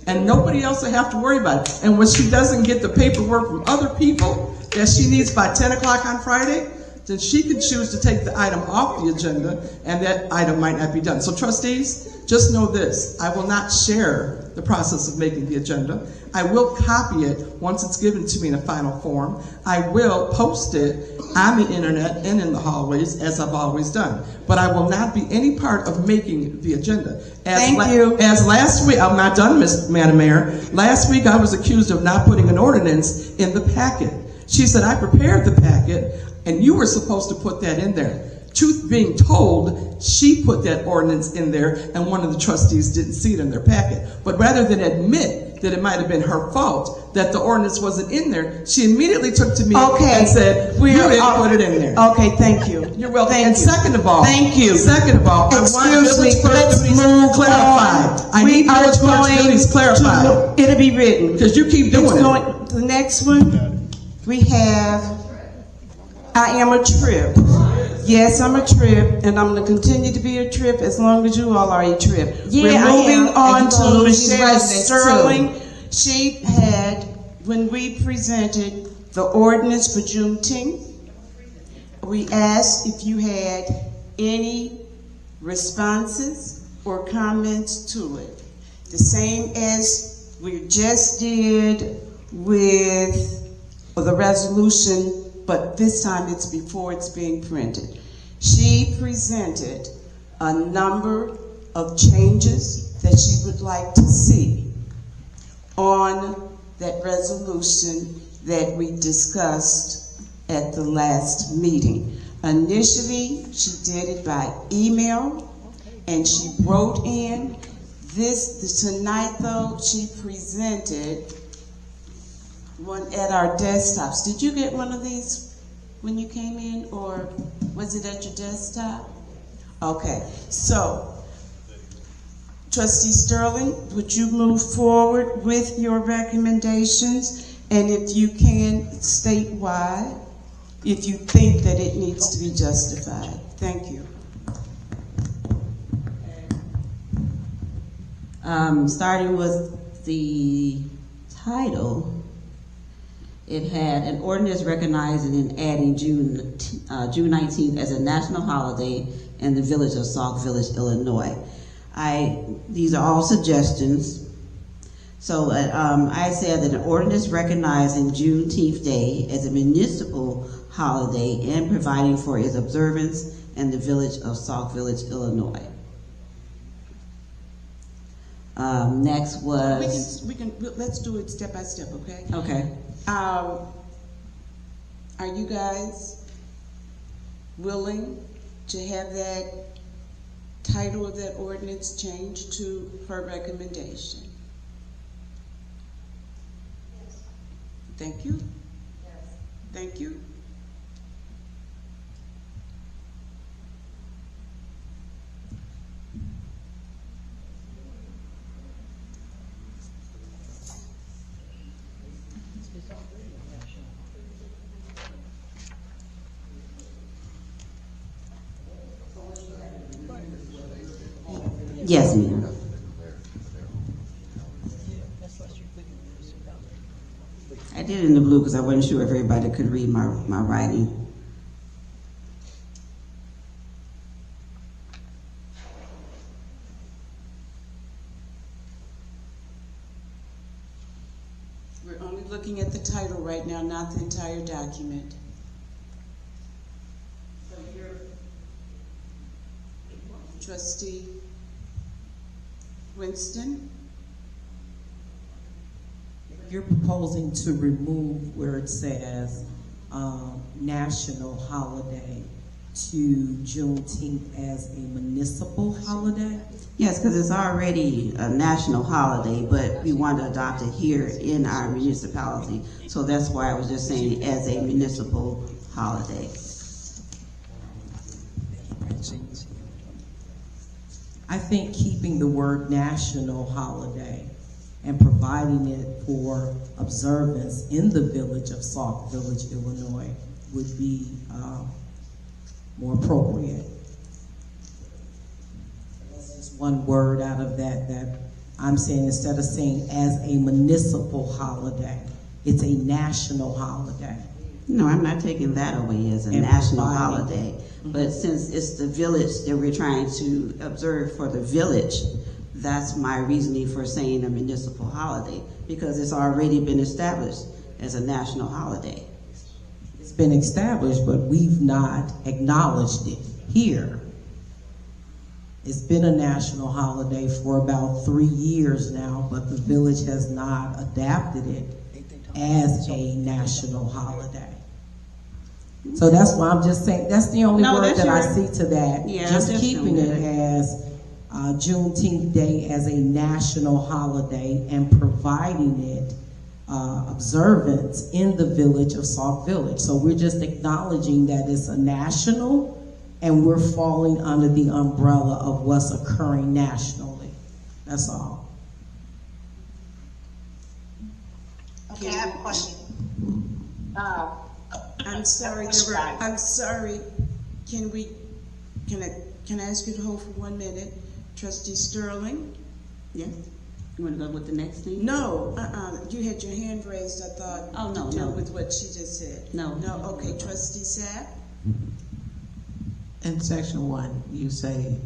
And nobody else will have to worry about it. And when she doesn't get the paperwork from other people that she needs by 10 o'clock on Friday, then she can choose to take the item off the agenda, and that item might not be done. So trustees, just know this, I will not share the process of making the agenda. I will copy it once it's given to me in a final form. I will post it on the internet and in the hallways, as I've always done. But I will not be any part of making the agenda. Thank you. As last week, I'm not done, Madam Mayor. Last week I was accused of not putting an ordinance in the packet. She said, I prepared the packet. And you were supposed to put that in there. Truth being told, she put that ordinance in there and one of the trustees didn't see it in their packet. But rather than admit that it might have been her fault that the ordinance wasn't in there, she immediately took to me and said, you didn't put it in there. Okay, thank you. You're welcome. Thank And you. second of all, Thank you. Second of all, Excuse I want me, Village Clerk let's duties move clarified. on. I need Village Clerk duties clarified. It'll be written. Because you keep doing it. The next one, we have, I am a trip. Yes, I'm a trip, and I'm going to continue to be a trip as long as you all are a trip. Yeah, We're I am, moving and on you to gonna lose Michelle residents, too. Sterling. She had, when we presented the ordinance for Juneteenth, we asked if you had any responses or comments to it. The same as we just did with the resolution, but this time it's before it's being printed. She presented a number of changes that she would like to see on that resolution that we discussed at the last meeting. Initially, she did it by email, and she wrote in tonight though, she presented one at our desktops. Did you get one of these when you came in, or was it at your desktop? Okay, so Trustee Sterling, would you move forward with your recommendations? And if you can, state why, if you think that it needs to be justified. Thank you. Starting with the title, it had an ordinance recognizing and adding June 19th as a national holiday in the village of Sauk Village, Illinois. These are all suggestions. So I said that an ordinance recognizing Juneteenth Day as a municipal holiday and providing for its observance in the village of Sauk Village, Illinois. Next was... Let's do it step by step, okay? Okay. Are you guys willing to have that title of that ordinance changed to her recommendation? Yes. Thank you. Yes. Thank you. Yes, ma'am. I did it in the blue because I wasn't sure if everybody could read my writing. We're only looking at the title right now, not the entire document. So you're Trustee Winston? You're proposing to remove where it says national holiday to Juneteenth as a municipal holiday? Yes, because it's already a national holiday, but we want to adopt it here in our municipality. So that's why I was just saying as a municipal holiday. I think keeping the word national holiday and providing it for observance in the village of Sauk Village, Illinois would be more appropriate. That's just one word out of that I'm saying, instead of saying as a municipal holiday, it's a national holiday. No, I'm not taking that away as a national holiday. But since it's the village that we're trying to observe for the village, that's my reasoning for saying a municipal holiday, because it's already been established as a national holiday. It's been established, but we've not acknowledged it here. It's been a national holiday for about 3 years now, but the village has not adapted it as a national holiday. So that's why I'm just saying, that's the only No, word that's that I your- see to that. Yeah, Just I'm just keeping doing it that. as Juneteenth Day as a national holiday and providing it observance in the village of Sauk Village. So we're just acknowledging that it's a national and we're falling under the umbrella of what's occurring nationally. That's all. Okay, I have a question. I'm sorry, I'm sorry. Can I ask you to hold for 1 minute? Trustee Sterling? Yes? You wanna go with the next thing? No, you had your hand raised, I thought. Oh, no, to deal no. with what she just said. No. No, okay, Trustee Sapp? In section 1, you say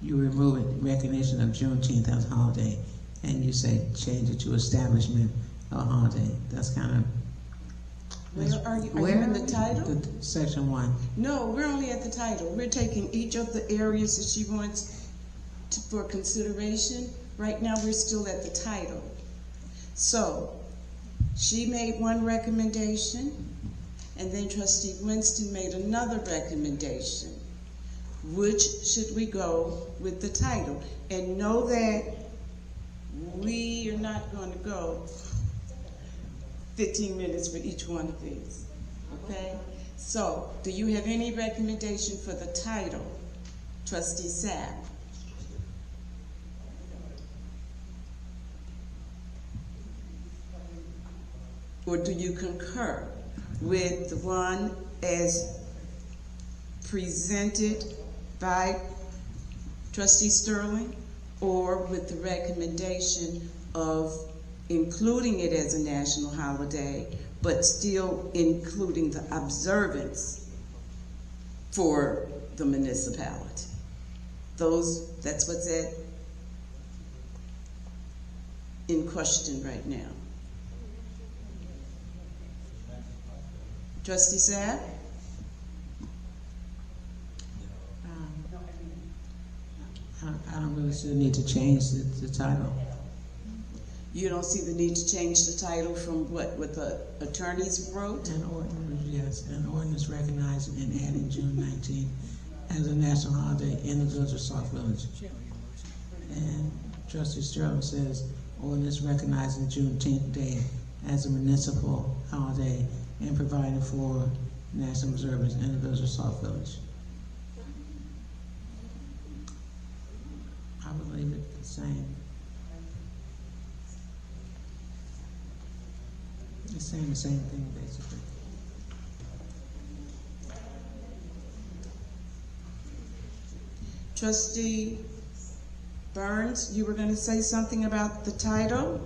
you remove it, recognition of Juneteenth as a holiday, and you say change it to establishment of a holiday. That's kind of Where are you Where? in the title? section 1. No, we're only at the title. We're taking each of the areas that she wants for consideration. Right now, we're still at the title. So, she made one recommendation, and then Trustee Winston made another recommendation. Which should we go with the title? And know that we are not going to go 15 minutes for each one of these, okay? So, do you have any recommendation for the title, Trustee Sapp? Or do you concur with the one as presented by Trustee Sterling, or with the recommendation of including it as a national holiday, but still including the observance for the municipality? That's what's in question right now. Trustee Sapp? I don't really see the need to change the title. You don't see the need to change the title from what the attorneys wrote? An ordinance, yes, an ordinance recognizing and adding June 19th as a national holiday in the village of Sauk Village. And Trustee Sterling says, ordinance recognizing Juneteenth Day as a municipal holiday and providing for national observance in the village of Sauk Village. I would leave it the same. It's saying the same thing, basically. Trustee Burns, you were going to say something about the title?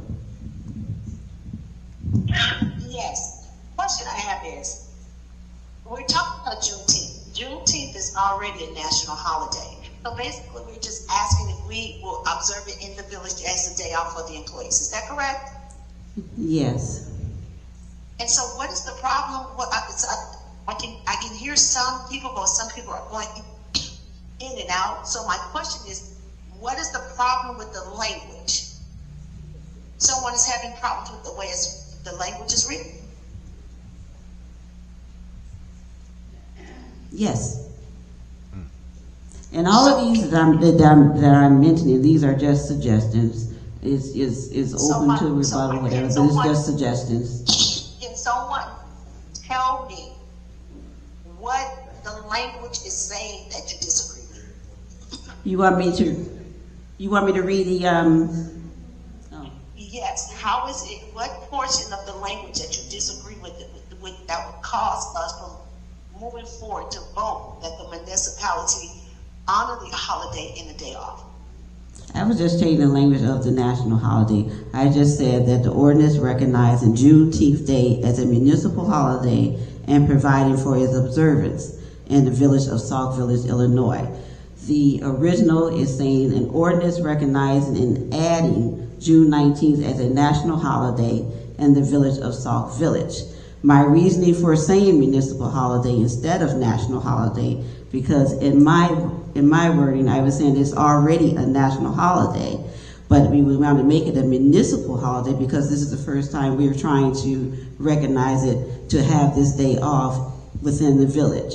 Yes. Question I have is, we're talking about Juneteenth. Juneteenth is already a national holiday. So basically, we're just asking if we will observe it in the village as a day off for the employees. Is that correct? Yes. And so what is the problem? I can hear some people, but some people are going in and out. So my question is, what is the problem with the language? Someone is having problems with the way the language is written. Yes. And all of these that I'm mentioning, these are just suggestions. Is open to rebuttal, whatever, but it's just suggestions. Can someone tell me what the language is saying that you disagree with? You want me to read the oh. Yes. How is it? What portion of the language that you disagree with that would cause us from moving forward to vote that the municipality honor the holiday and the day off? I was just taking the language of the national holiday. I just said that the ordinance recognizing Juneteenth Day as a municipal holiday and providing for its observance in the village of Sauk Village, Illinois. The original is saying an ordinance recognizing and adding June 19th as a national holiday in the village of Sauk Village. My reasoning for saying municipal holiday instead of national holiday, because in my wording, I was saying it's already a national holiday, but we want to make it a municipal holiday because this is the first time we're trying to recognize it, to have this day off within the village.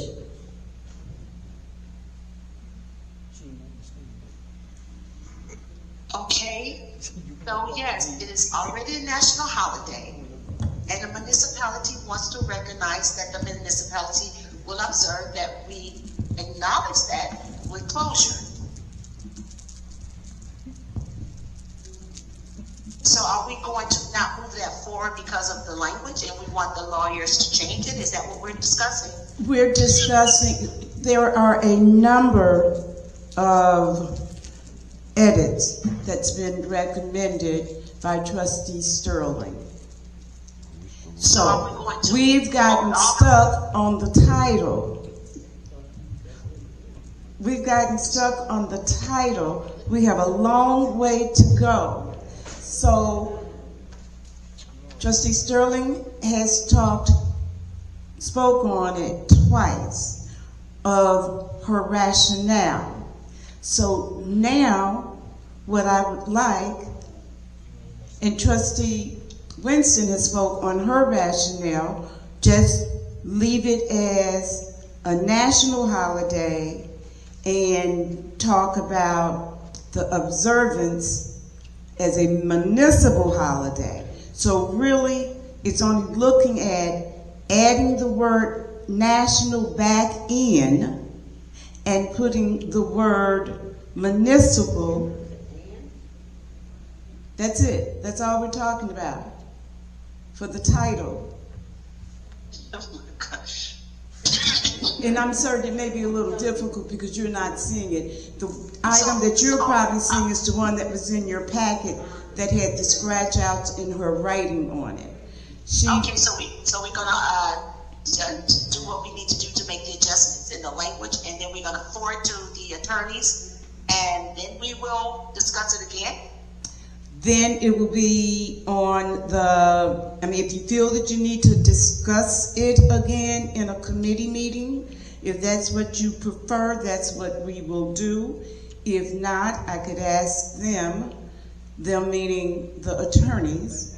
Okay, so yes, it is already a national holiday, and the municipality wants to recognize that the municipality will observe that we acknowledge that with closure. So are we going to not move that forward because of the language and we want the lawyers to change it? Is that what we're discussing? We're discussing, there are a number of edits that's been recommended by Trustee Sterling. So are we going to We've gotten vote off? stuck on the title. We've gotten stuck on the title. We have a long way to go. So Trustee Sterling has spoke on it twice of her rationale. So now what I would like, and Trustee Winston has spoke on her rationale, just leave it as a national holiday and talk about the observance as a municipal holiday. So really, it's only looking at adding the word national back in and putting the word municipal. That's it. That's all we're talking about for the title. Oh my gosh. And I'm certain it may be a little difficult because you're not seeing it. The item that you're probably seeing is the one that was in your packet that had the scratch outs in her writing on it. Okay, so we're gonna do what we need to do to make the adjustments in the language, and then we're gonna forward to the attorneys, and then we will discuss it again. Then it will be on the, if you feel that you need to discuss it again in a committee meeting, if that's what you prefer, that's what we will do. If not, I could ask them meaning the attorneys,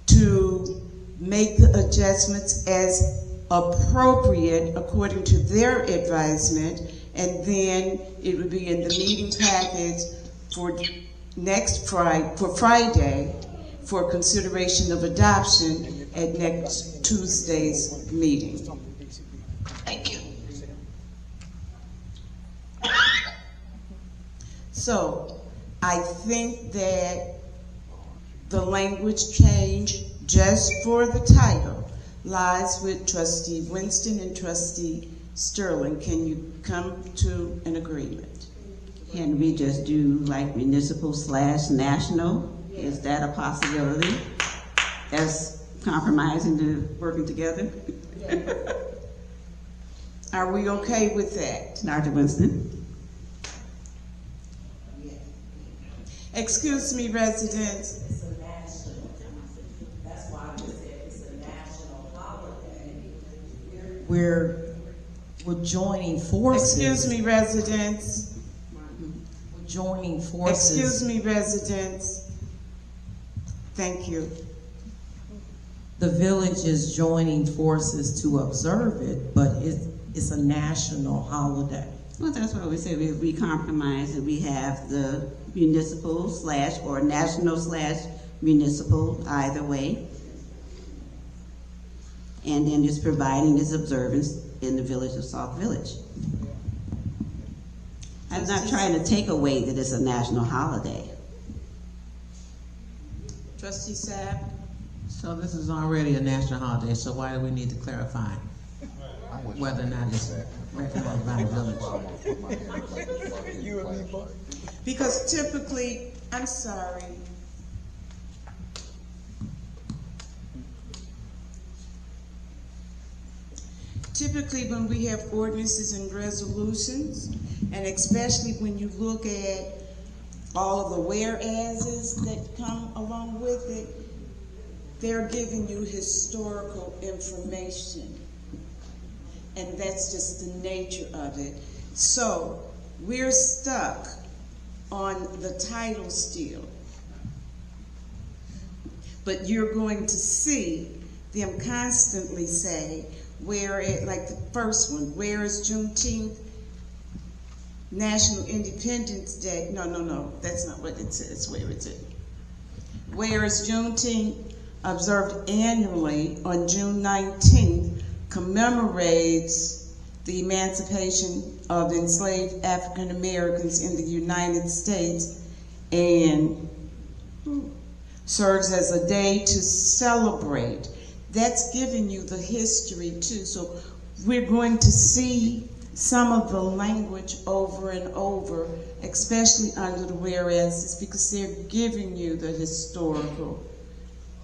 to make the adjustments as appropriate according to their advisement, and then it would be in the meeting package for Friday for consideration of adoption at next Tuesday's meeting. Thank you. So I think that the language change just for the title lies with Trustee Winston and Trustee Sterling. Can you come to an agreement? Can we just do like municipal/national? Is that a possibility? As compromising to working together? Are we okay with that? Dr. Winston? Excuse me, residents. It's a national, that's why I said it's a national holiday. We're joining forces. Excuse me, residents. We're joining forces. Excuse me, residents. Thank you. The village is joining forces to observe it, but it's a national holiday. Well, that's what we said. We compromise and we have the municipal / or national / municipal, either way. And then just providing this observance in the village of Sauk Village. I'm not trying to take away that it's a national holiday. Trustee Sapp? So this is already a national holiday, so why do we need to clarify whether or not it's recognized by the village? Because typically, I'm sorry. Typically, when we have ordinances and resolutions, and especially when you look at all of the whereases that come along with it, they're giving you historical information. And that's just the nature of it. So we're stuck on the title still. But you're going to see them constantly say, where it, like the first one, where is Juneteenth, National Independence Day? No, that's not what it says. Where is it? Where is Juneteenth observed annually on June 19th, commemorates the emancipation of enslaved African Americans in the United States and serves as a day to celebrate. That's giving you the history too. So we're going to see some of the language over and over, especially under the whereas, because they're giving you the historical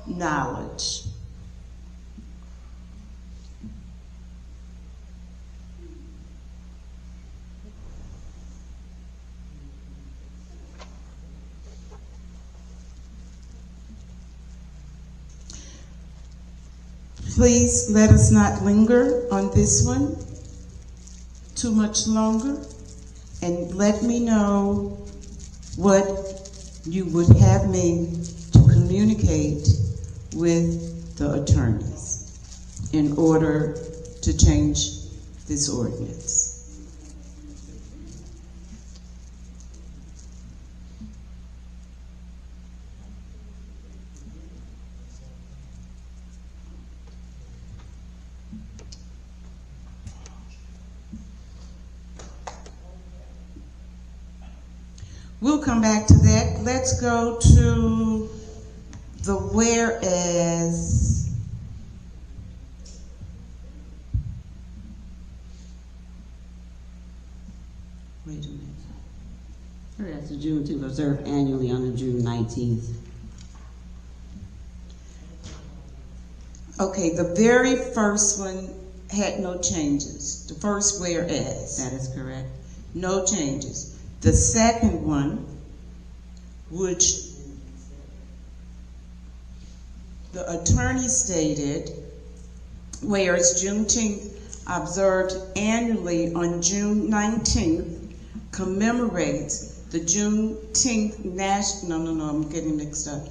knowledge. Please let us not linger on this one too much longer, and let me know what you would have me to communicate with the attorneys in order to change this ordinance. We'll come back to that. Let's go to the whereas. Wait a minute. Whereas the Juneteenth observed annually on June 19th. Okay, the very first one had no changes. The first whereas. That is correct. No changes. The second one, which the attorney stated, whereas Juneteenth observed annually on June 19th commemorates the Juneteenth National, I'm getting mixed up.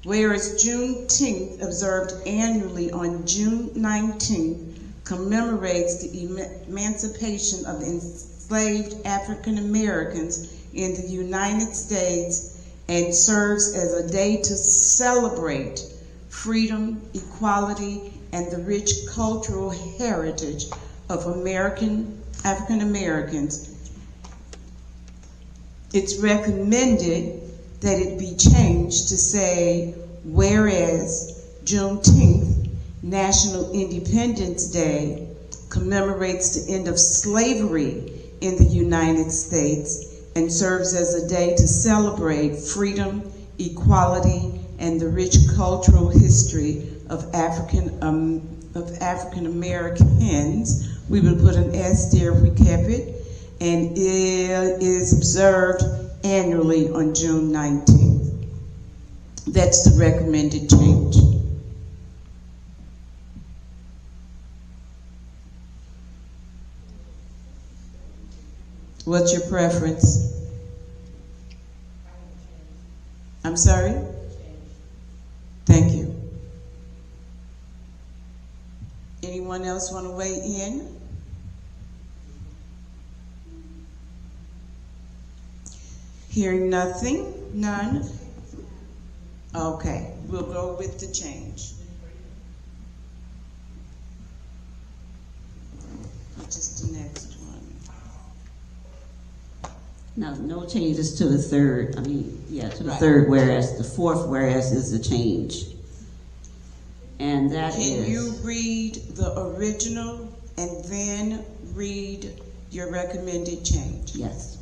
Whereas Juneteenth observed annually on June 19th commemorates the emancipation of enslaved African Americans in the United States and serves as a day to celebrate freedom, equality, and the rich cultural heritage of African Americans. It's recommended that it be changed to say, whereas Juneteenth, National Independence Day, commemorates the end of slavery in the United States and serves as a day to celebrate freedom, equality, and the rich cultural history of African Americans. We would put an S there if we kept it, and it is observed annually on June 19th. That's the recommended change. What's your preference? I'm sorry? Thank you. Anyone else want to weigh in? Hearing nothing? None? Okay, we'll go with the change. Which is the next one? No changes to the third. To the third whereas. The fourth whereas is the change. And that is... Can you read the original and then read your recommended change? Yes.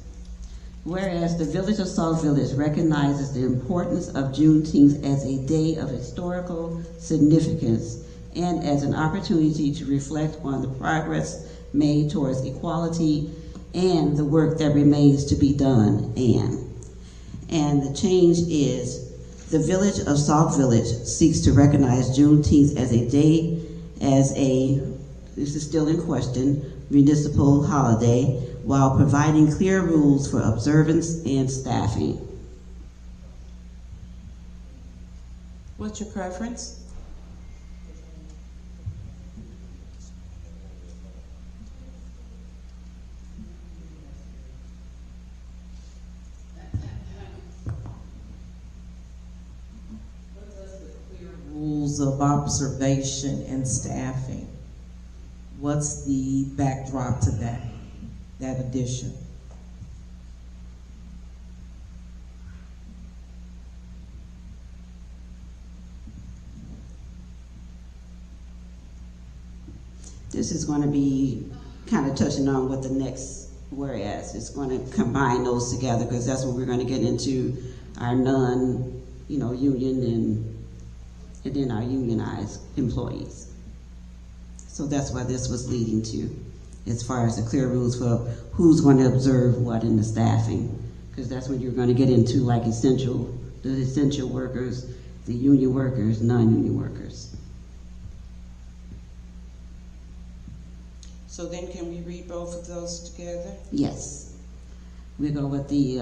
Whereas the Village of Sauk Village recognizes the importance of Juneteenth as a day of historical significance and as an opportunity to reflect on the progress made towards equality and the work that remains to be done, and the change is the Village of Sauk Village seeks to recognize Juneteenth as a day, this is still in question, municipal holiday, while providing clear rules for observance and staffing. What's your preference? rules of observation and staffing. What's the backdrop to that addition? This is going to be kind of touching on what the next whereas. It's going to combine those together because that's what we're going to get into our union and then our unionized employees. So that's why this was leading to, as far as the clear rules for who's going to observe what in the staffing, because that's when you're going to get into like the essential workers, the union workers, non-union workers. So then can we read both of those together? Yes. We go with the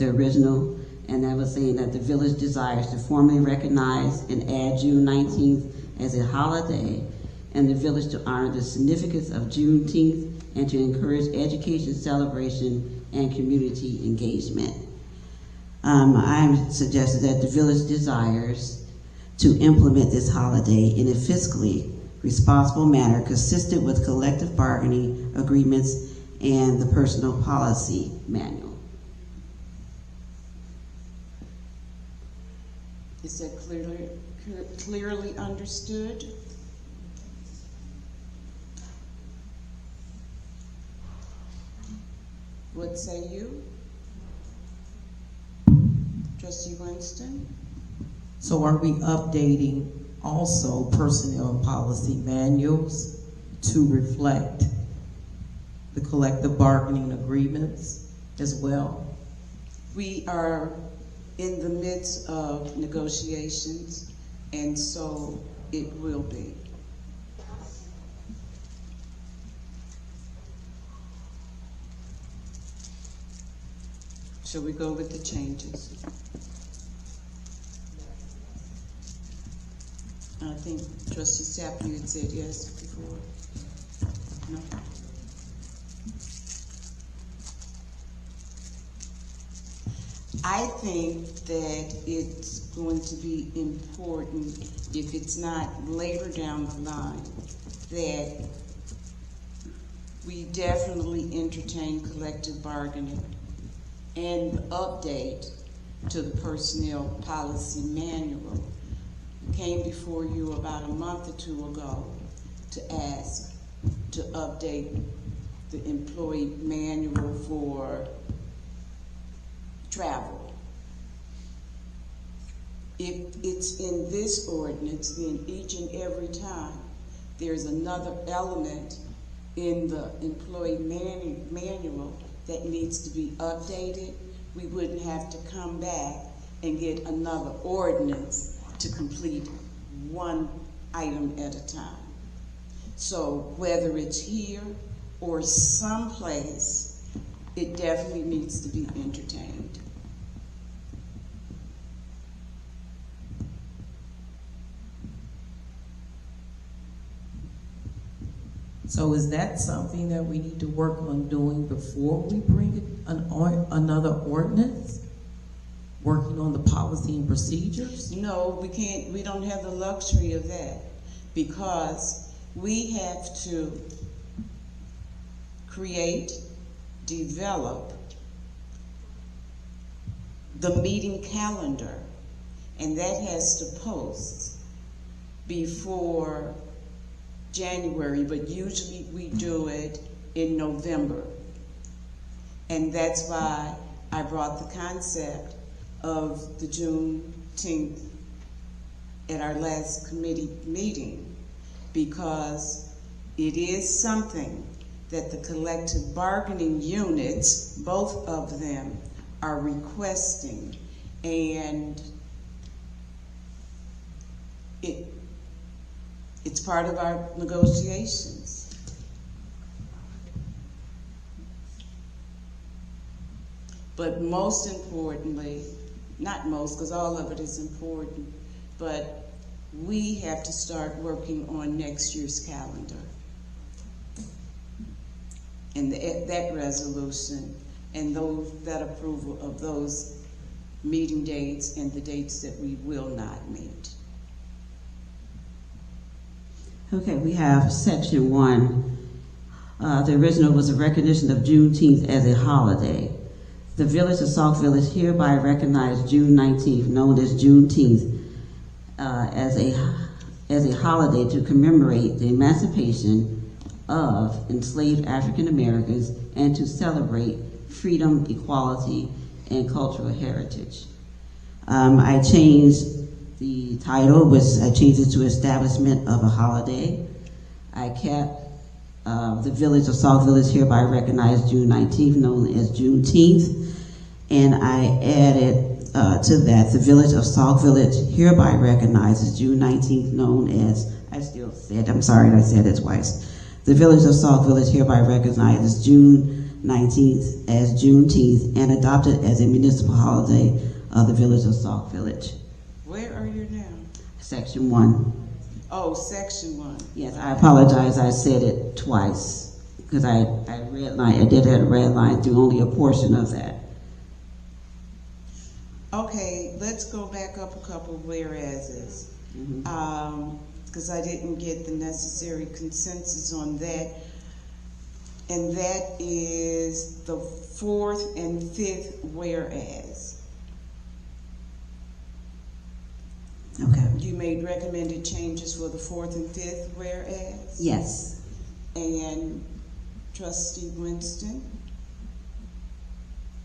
original, and that was saying that the village desires to formally recognize and add June 19th as a holiday, and the village to honor the significance of Juneteenth and to encourage education, celebration, and community engagement. I suggested that the village desires to implement this holiday in a fiscally responsible manner consistent with collective bargaining agreements and the personal policy manual. Is that clearly understood? What say you? Trustee Winston? So are we updating also personnel and policy manuals to reflect the collective bargaining agreements as well? We are in the midst of negotiations, and so it will be. Shall we go with the changes? I think Trustee Sapp, you had said yes before. No? I think that it's going to be important, if it's not later down the line, that we definitely entertain collective bargaining and update to the personnel policy manual. Came before you about a month or two ago to ask to update the employee manual for travel. If it's in this ordinance, then each and every time there's another element in the employee manual that needs to be updated, we wouldn't have to come back and get another ordinance to complete one item at a time. So whether it's here or someplace, it definitely needs to be entertained. So is that something that we need to work on doing before we bring another ordinance? Working on the policy and procedures? No, we can't, we don't have the luxury of that, because we have to create, develop the meeting calendar, and that has to post before January, but usually we do it in November. And that's why I brought the concept of the Juneteenth at our last committee meeting, because it is something that the collective bargaining units, both of them, are requesting, and it's part of our negotiations. But most importantly, not most, because all of it is important, but we have to start working on next year's calendar. And that resolution and that approval of those meeting dates and the dates that we will not meet. Okay, we have section 1. The original was a recognition of Juneteenth as a holiday. The Village of Sauk Village hereby recognized June 19th, known as Juneteenth, as a holiday to commemorate the emancipation of enslaved African Americans and to celebrate freedom, equality, and cultural heritage. I changed the title, I changed it to Establishment of a Holiday. I kept the Village of Sauk Village hereby recognized June 19th, known as Juneteenth. And I added to that, the Village of Sauk Village hereby recognizes June 19th, known as, I'm sorry, I said it twice. The Village of Sauk Village hereby recognizes June 19th as Juneteenth and adopted as a municipal holiday of the Village of Sauk Village. Where are you now? Section 1. Oh, section 1. Yes, I apologize, I said it twice because I did have a red line through only a portion of that. Okay, let's go back up a couple of whereases. Because I didn't get the necessary consensus on that. And that is the 4th and 5th whereas. Okay. You made recommended changes for the 4th and 5th whereas? Yes. And Trustee Winston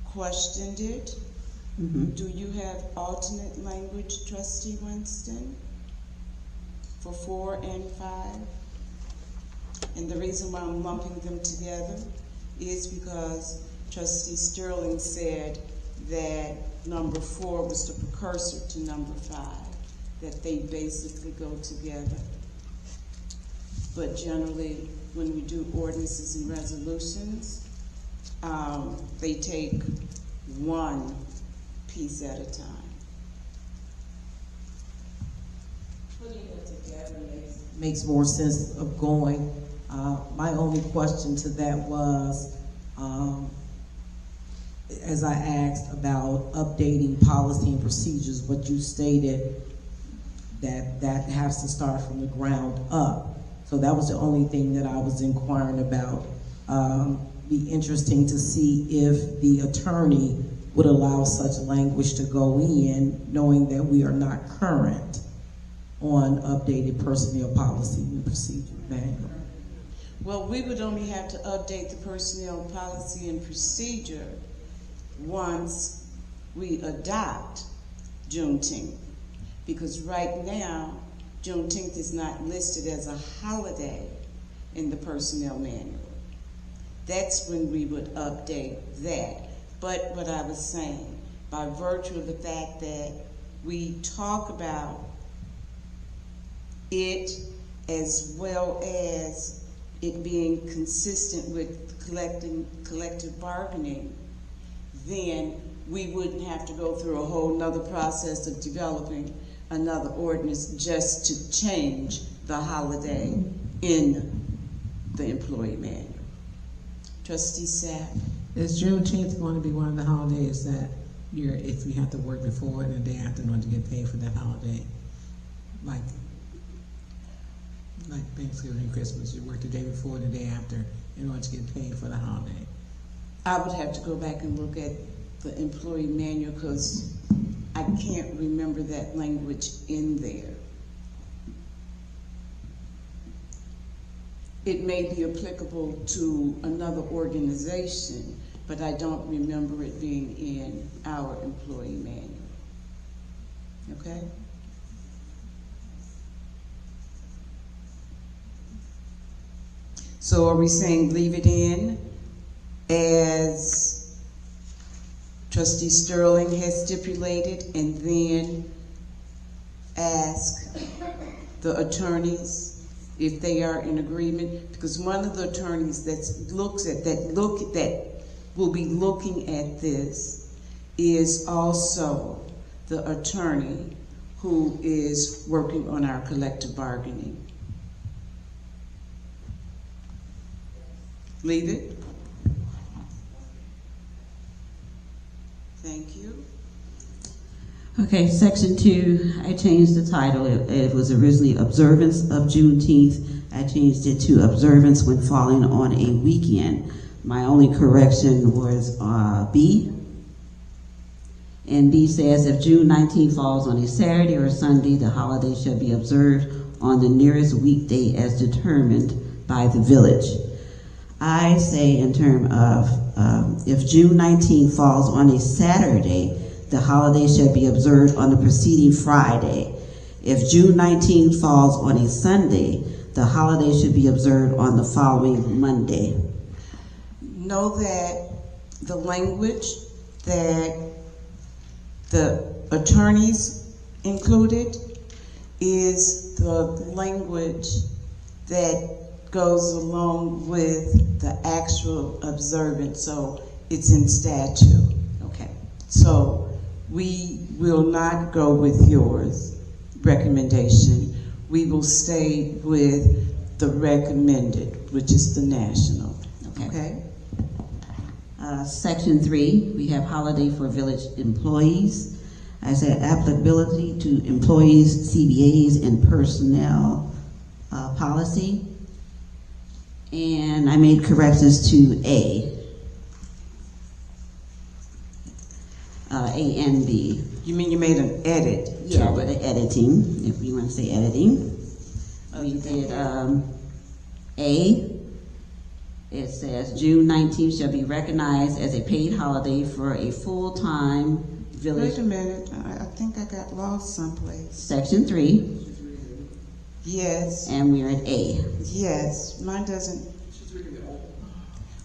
questioned it. Do you have alternate language, Trustee Winston, for 4 and 5? And the reason why I'm lumping them together is because Trustee Sterling said that number 4 was the precursor to number 5, that they basically go together. But generally, when we do ordinances and resolutions, they take one piece at a time. Putting it together makes more sense of going. My only question to that was, as I asked about updating policy and procedures, but you stated that has to start from the ground up. So that was the only thing that I was inquiring about. Be interesting to see if the attorney would allow such language to go in, knowing that we are not current on updated personnel policy and procedure manual. Well, we would only have to update the personnel policy and procedure once we adopt Juneteenth. Because right now, Juneteenth is not listed as a holiday in the personnel manual. That's when we would update that. But what I was saying, by virtue of the fact that we talk about it as well as it being consistent with collective bargaining, then we wouldn't have to go through a whole nother process of developing another ordinance just to change the holiday in the employee manual. Trustee Sapp. Is Juneteenth going to be one of the holidays that if you have to work before it and the day after in order to get paid for that holiday? Like Thanksgiving and Christmas, you work the day before and the day after in order to get paid for the holiday. I would have to go back and look at the employee manual because I can't remember that language in there. It may be applicable to another organization, but I don't remember it being in our employee manual. Okay? So are we saying leave it in as Trustee Sterling has stipulated and then ask the attorneys if they are in agreement? Because one of the attorneys that will be looking at this is also the attorney who is working on our collective bargaining. Leave it. Thank you. Okay, section 2, I changed the title. It was originally Observance of Juneteenth. I changed it to Observance when falling on a weekend. My only correction was B. And B says, if June 19th falls on a Saturday or Sunday, the holiday shall be observed on the nearest weekday as determined by the village. I say in terms of, if June 19th falls on a Saturday, the holiday shall be observed on the preceding Friday. If June 19th falls on a Sunday, the holiday should be observed on the following Monday. Know that the language that the attorneys included is the language that goes along with the actual observance, so it's in statute. Okay. So we will not go with yours recommendation. We will stay with the recommended, which is the national. Okay? Section 3, we have holiday for village employees. I said applicability to employees, CBAs, and personnel policy. And I made corrections to A and B. You mean you made an edit? Yeah, with the editing, if you want to say editing. We did A. It says June 19th shall be recognized as a paid holiday for a full-time village. Wait a minute, I think I got lost someplace. Section 3. Yes. And we're at A. Yes, mine doesn't.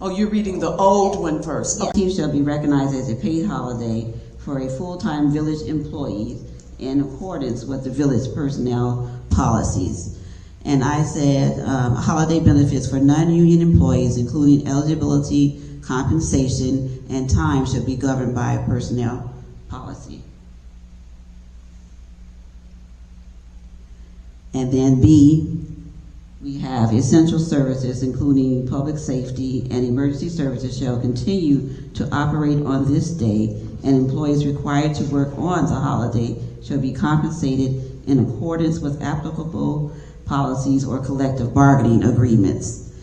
Oh, you're reading the old one first. Okay. 19th shall be recognized as a paid holiday for a full-time village employee in accordance with the village personnel policies. And I said holiday benefits for non-union employees, including eligibility, compensation, and time, should be governed by a personnel policy. And then B, we have essential services, including public safety and emergency services, shall continue to operate on this day, and employees required to work on the holiday shall be compensated in accordance with applicable policies or collective bargaining agreements.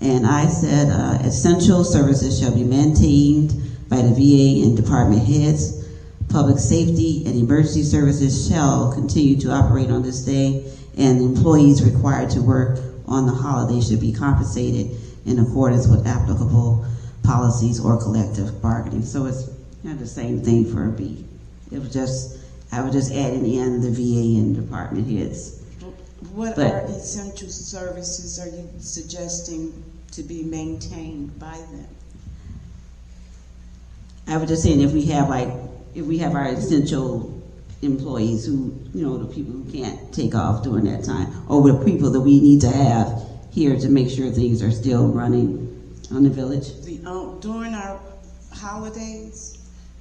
And I said essential services shall be maintained by the VA and department heads. Public safety and emergency services shall continue to operate on this day, and employees required to work on the holiday should be compensated in accordance with applicable policies or collective bargaining. So it's the same thing for a B. It was just, I was just adding in the VA and department heads. What are essential services are you suggesting to be maintained by them? I was just saying if we have our essential employees who, the people who can't take off during that time, or the people that we need to have here to make sure things are still running on the village. During our holidays?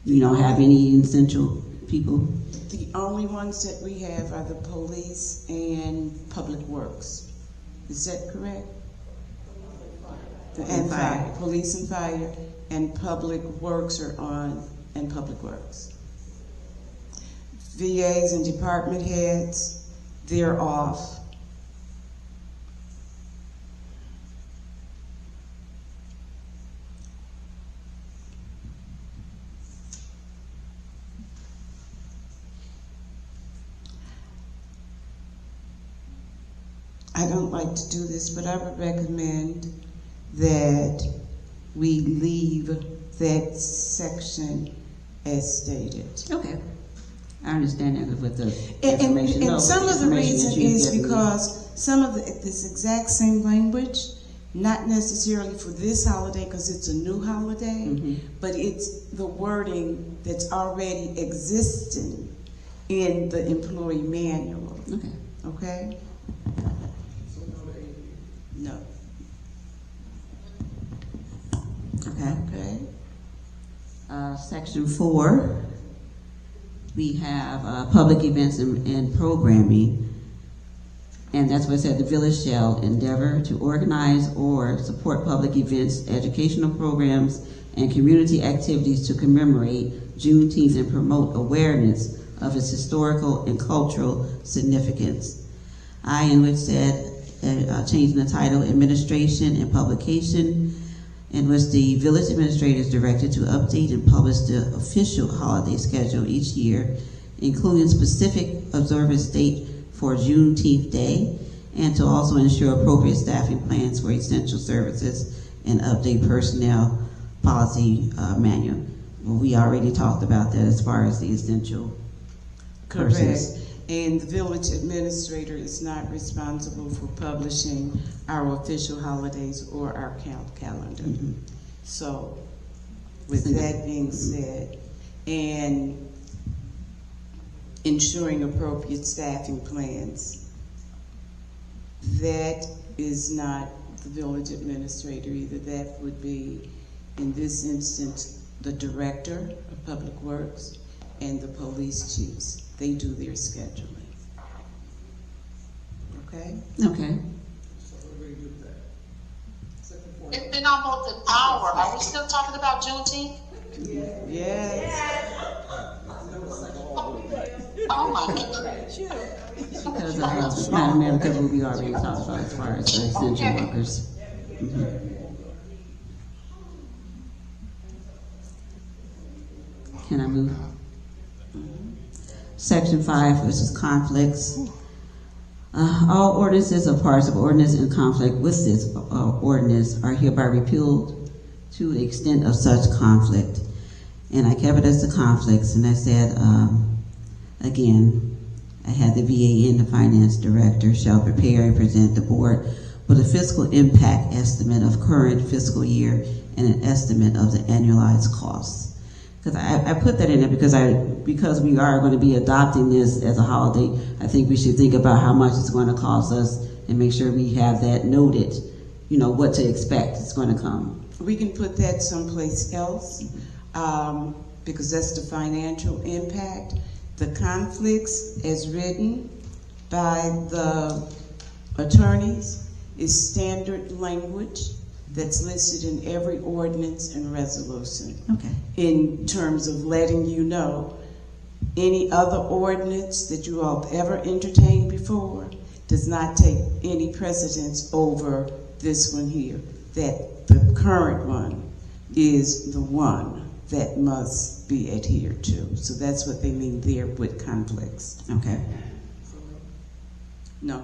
You don't have any essential people? The only ones that we have are the police and public works. Is that correct? And fire. Police and fire and public works are on, and public works. VAs and department heads, they're off. I don't like to do this, but I would recommend that we leave that section as stated. Okay. I understand that with the information. And some of the reason is because some of this exact same language, not necessarily for this holiday because it's a new holiday, but it's the wording that's already existing in the employee manual. Okay. Okay? No. Okay. Section 4, we have public events and programming, and that's what it said, the village shall endeavor to organize or support public events, educational programs, and community activities to commemorate Juneteenth and promote awareness of its historical and cultural significance. I, in which said, changing the title, Administration and Publication, in which the village administrator is directed to update and publish the official holiday schedule each year, including specific observance date for Juneteenth Day, and to also ensure appropriate staffing plans for essential services and update personnel policy manual. Well, we already talked about that as far as the essential persons. Correct. And the village administrator is not responsible for publishing our official holidays or our calendar. Mm-hmm. So, with that being said, and ensuring appropriate staffing plans, that is not the village administrator either. That would be, in this instance, the director of public works and the police chiefs. They do their scheduling. Okay? Okay. It's been almost an hour. Are we still talking about Juneteenth? Yes. Oh my goodness. Because Madam Mayor, because we already talked about as far as the essential workers. Mm-hmm. Can I move? Section 5, which is conflicts. All ordinances or parts of ordinance in conflict with this ordinance are hereby repealed to the extent of such conflict. And I kept it as the conflicts, and I said, again, I had the VA and the finance director shall prepare and present the board with a fiscal impact estimate of current fiscal year and an estimate of the annualized costs. Because I put that in there because we are going to be adopting this as a holiday. I think we should think about how much it's going to cost us and make sure we have that noted, you know, what to expect it's going to come. We can put that someplace else because that's the financial impact. The conflicts as written by the attorneys is standard language that's listed in every ordinance and resolution. Okay. In terms of letting you know any other ordinance that you all have ever entertained before does not take any precedence over this one here. That the current one is the one that must be adhered to. So that's what they mean there with conflicts. Okay. No.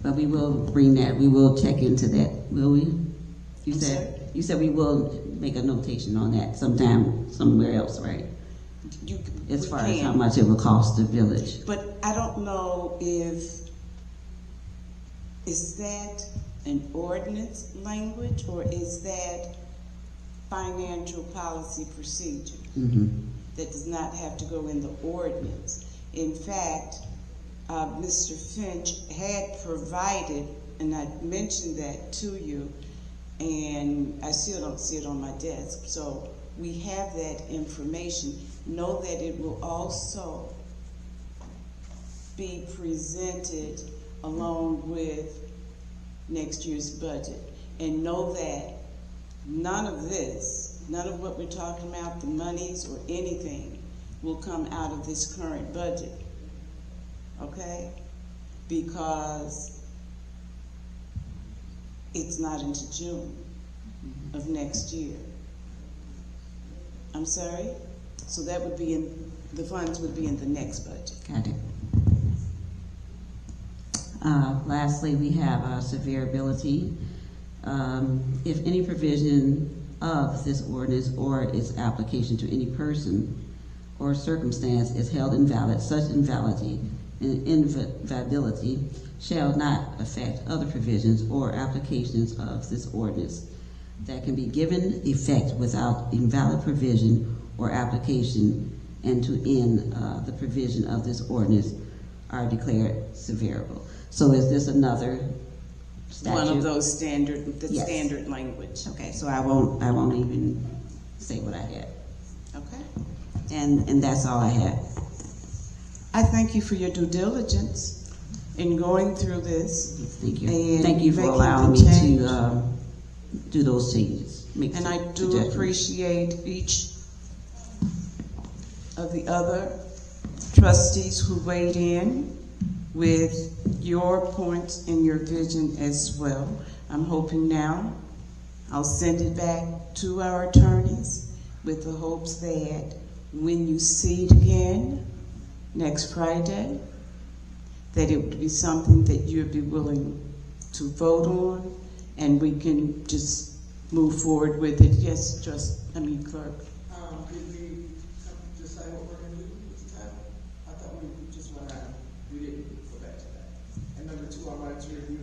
But we will bring that, we will check into that, will we? You said we will make a notation on that sometime, somewhere else, right? As far as how much it will cost the village. But I don't know if, is that an ordinance language or is that financial policy procedure? Mm-hmm. That does not have to go in the ordinance. In fact, Mr. Finch had provided, and I mentioned that to you, and I still don't see it on my desk. So we have that information. Know that it will also be presented along with next year's budget. And know that none of this, none of what we're talking about, the monies or anything, will come out of this current budget. Okay? Because it's not into June of next year. I'm sorry? So that would be in, the funds would be in the next budget. Got it. Lastly, we have severability. If any provision of this ordinance or its application to any person or circumstance is held invalid, such invalidity and invalidity shall not affect other provisions or applications of this ordinance that can be given effect without invalid provision or application, and to end the provision of this ordinance are declared severable. So is this another statute? One of those standard, Yes. standard language. Okay, so I won't even say what I had. Okay. And that's all I had. I thank you for your due diligence in going through this. Thank you. And Thank you for making allowing the me change. to do those changes. And I do appreciate each of the other trustees who weighed in with your points and your vision as well. I'm hoping now I'll send it back to our attorneys with the hopes that when you see it again next Friday, that it would be something that you'd be willing to vote on, and we can just move forward with it. Yes, clerk. Did we decide what we're gonna do with the title? I thought we just went on, we didn't go back to that. And number two, I wanted to review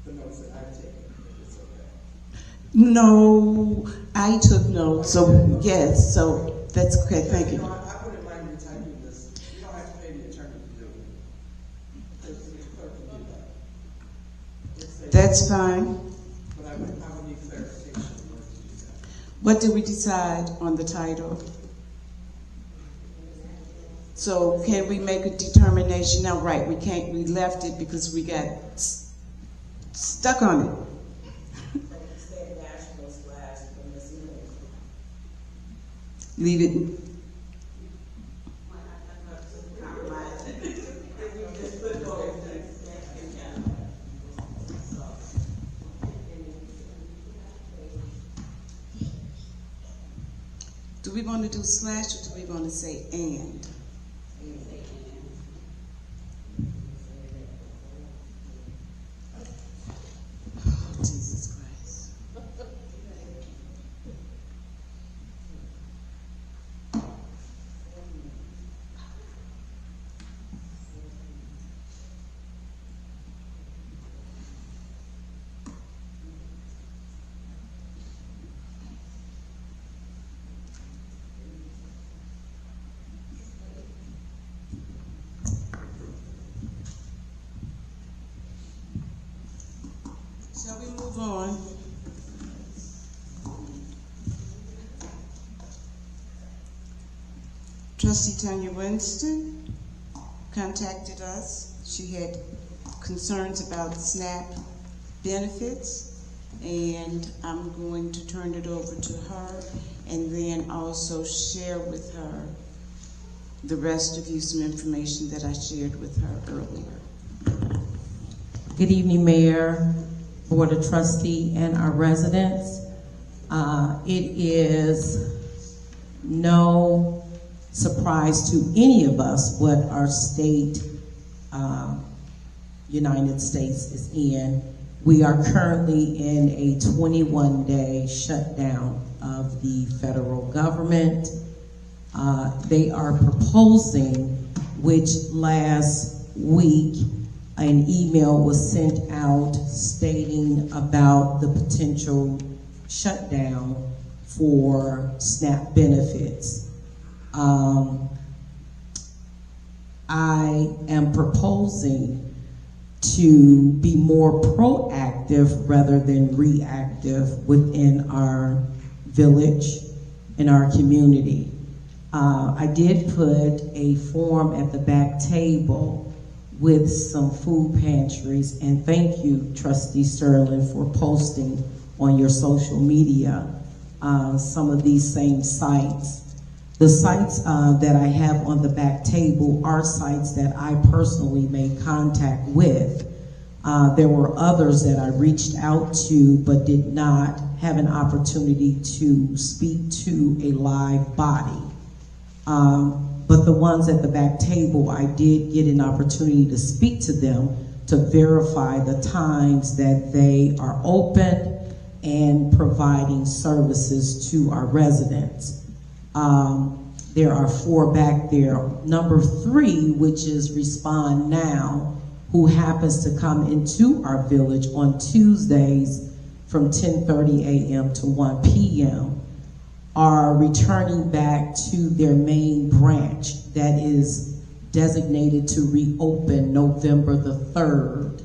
the notes that I've taken, if it's okay. No, I took notes, so yes, so that's okay, thank you. I wouldn't mind retyping this. You don't have to pay the attorney to do it. The clerk can do that. That's fine. But I would need clarification in order to do that. What did we decide on the title? So can we make a determination now? Right, we can't, we left it because we got stuck on it. Leave it. Do we want to do slash or do we want to say and? Oh, Jesus Christ. Shall we move on? Trustee Tanya Winston contacted us. She had concerns about SNAP benefits, and I'm going to turn it over to her and then also share with her the rest of you some information that I shared with her earlier. Good evening, Mayor, Board of Trustee, and our residents. It is no surprise to any of us what our state, United States, is in. We are currently in a 21-day shutdown of the federal government. They are proposing, which last week an email was sent out stating about the potential shutdown for SNAP benefits. I am proposing to be more proactive rather than reactive within our village and our community. I did put a form at the back table with some food pantries, and thank you, Trustee Sterling, for posting on your social media some of these same sites. The sites that I have on the back table are sites that I personally made contact with. There were others that I reached out to but did not have an opportunity to speak to a live body. But the ones at the back table, I did get an opportunity to speak to them to verify the times that they are open and providing services to our residents. There are 4 back there. Number 3, which is Respond Now, who happens to come into our village on Tuesdays from 10:30 a.m. to 1 p.m., are returning back to their main branch that is designated to reopen November the 3rd.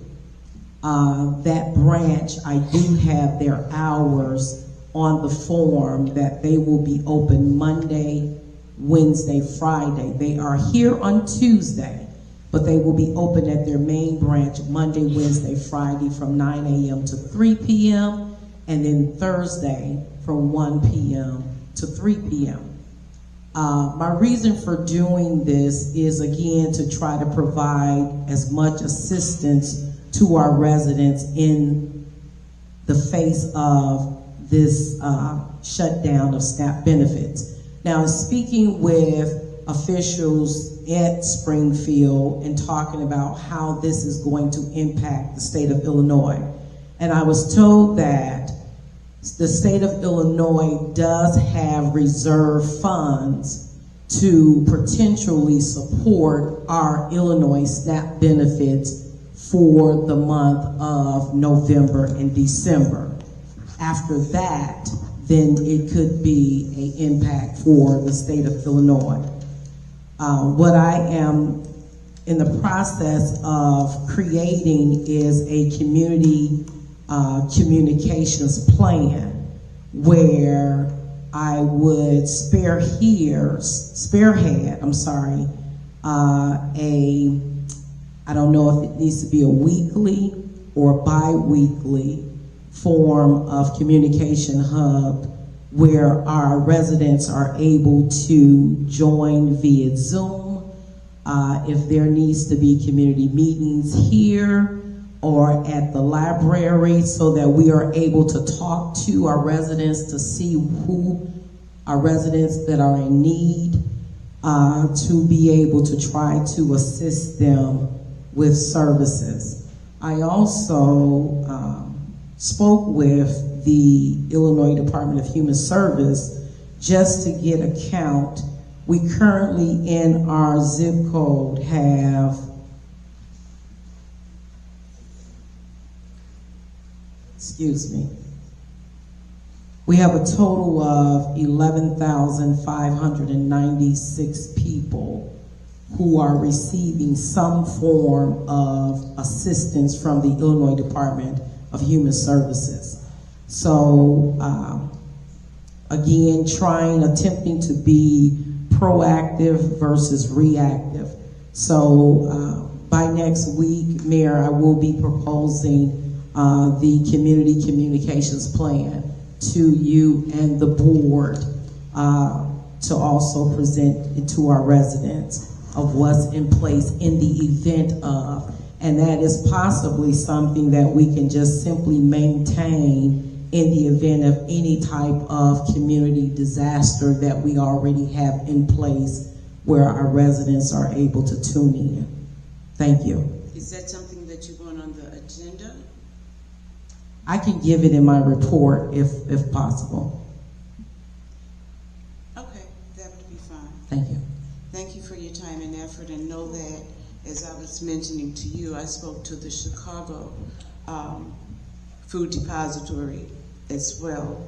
That branch, I do have their hours on the form that they will be open Monday, Wednesday, Friday. They are here on Tuesday, but they will be open at their main branch Monday, Wednesday, Friday from 9 a.m. to 3 p.m. and then Thursday from 1 p.m. to 3 p.m. My reason for doing this is, again, to try to provide as much assistance to our residents in the face of this shutdown of SNAP benefits. Now, speaking with officials at Springfield and talking about how this is going to impact the state of Illinois, and I was told that the state of Illinois does have reserve funds to potentially support our Illinois SNAP benefits for the month of November and December. After that, then it could be an impact for the state of Illinois. What I am in the process of creating is a community communications plan where I would spearhead, I don't know if it needs to be a weekly or bi-weekly form of communication hub where our residents are able to join via Zoom. If there needs to be community meetings here or at the library, so that we are able to talk to our residents to see who are residents that are in need, to be able to try to assist them with services. I also spoke with the Illinois Department of Human Service just to get a count. We currently in our zip code have we have a total of 11,596 people who are receiving some form of assistance from the Illinois Department of Human Services. So again, attempting to be proactive versus reactive. So by next week, Mayor, I will be proposing the community communications plan to you and the board to also present it to our residents of what's in place in the event of, and that is possibly something that we can just simply maintain in the event of any type of community disaster that we already have in place where our residents are able to tune in. Thank you. Is that something that you want on the agenda? I can give it in my report if possible. Okay, that would be fine. Thank you. Thank you for your time and effort, and know that, as I was mentioning to you, I spoke to the Chicago Food Depository as well,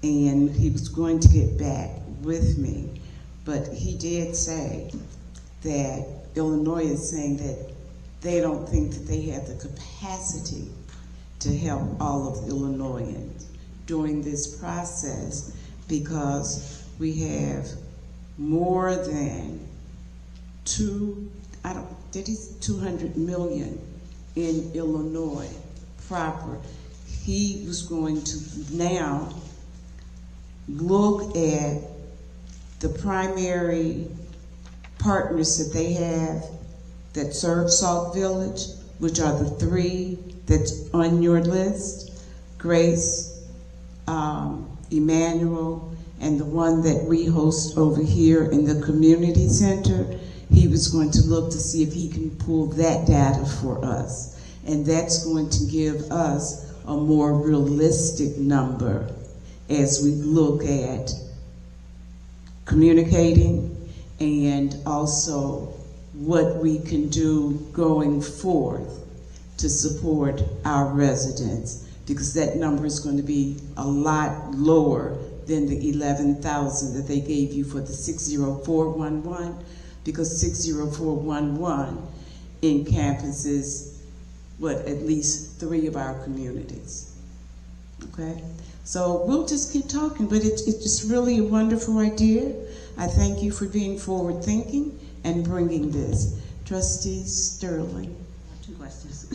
and he was going to get back with me, but he did say that Illinois is saying that they don't think that they have the capacity to help all of Illinoisans during this process, because we have more than 200 million in Illinois proper. He was going to now look at the primary partners that they have that serve Sauk Village, which are the three that's on your list: Grace, Emmanuel, and the one that we host over here in the community center. He was going to look to see if he can pull that data for us. And that's going to give us a more realistic number as we look at communicating and also what we can do going forth to support our residents, because that number is going to be a lot lower than the 11,000 that they gave you for the 60411, because 60411 encompasses at least 3 of our communities. Okay, so we'll just keep talking, but it's just really a wonderful idea. I thank you for being forward thinking and bringing this. Trustee Sterling. 2 questions.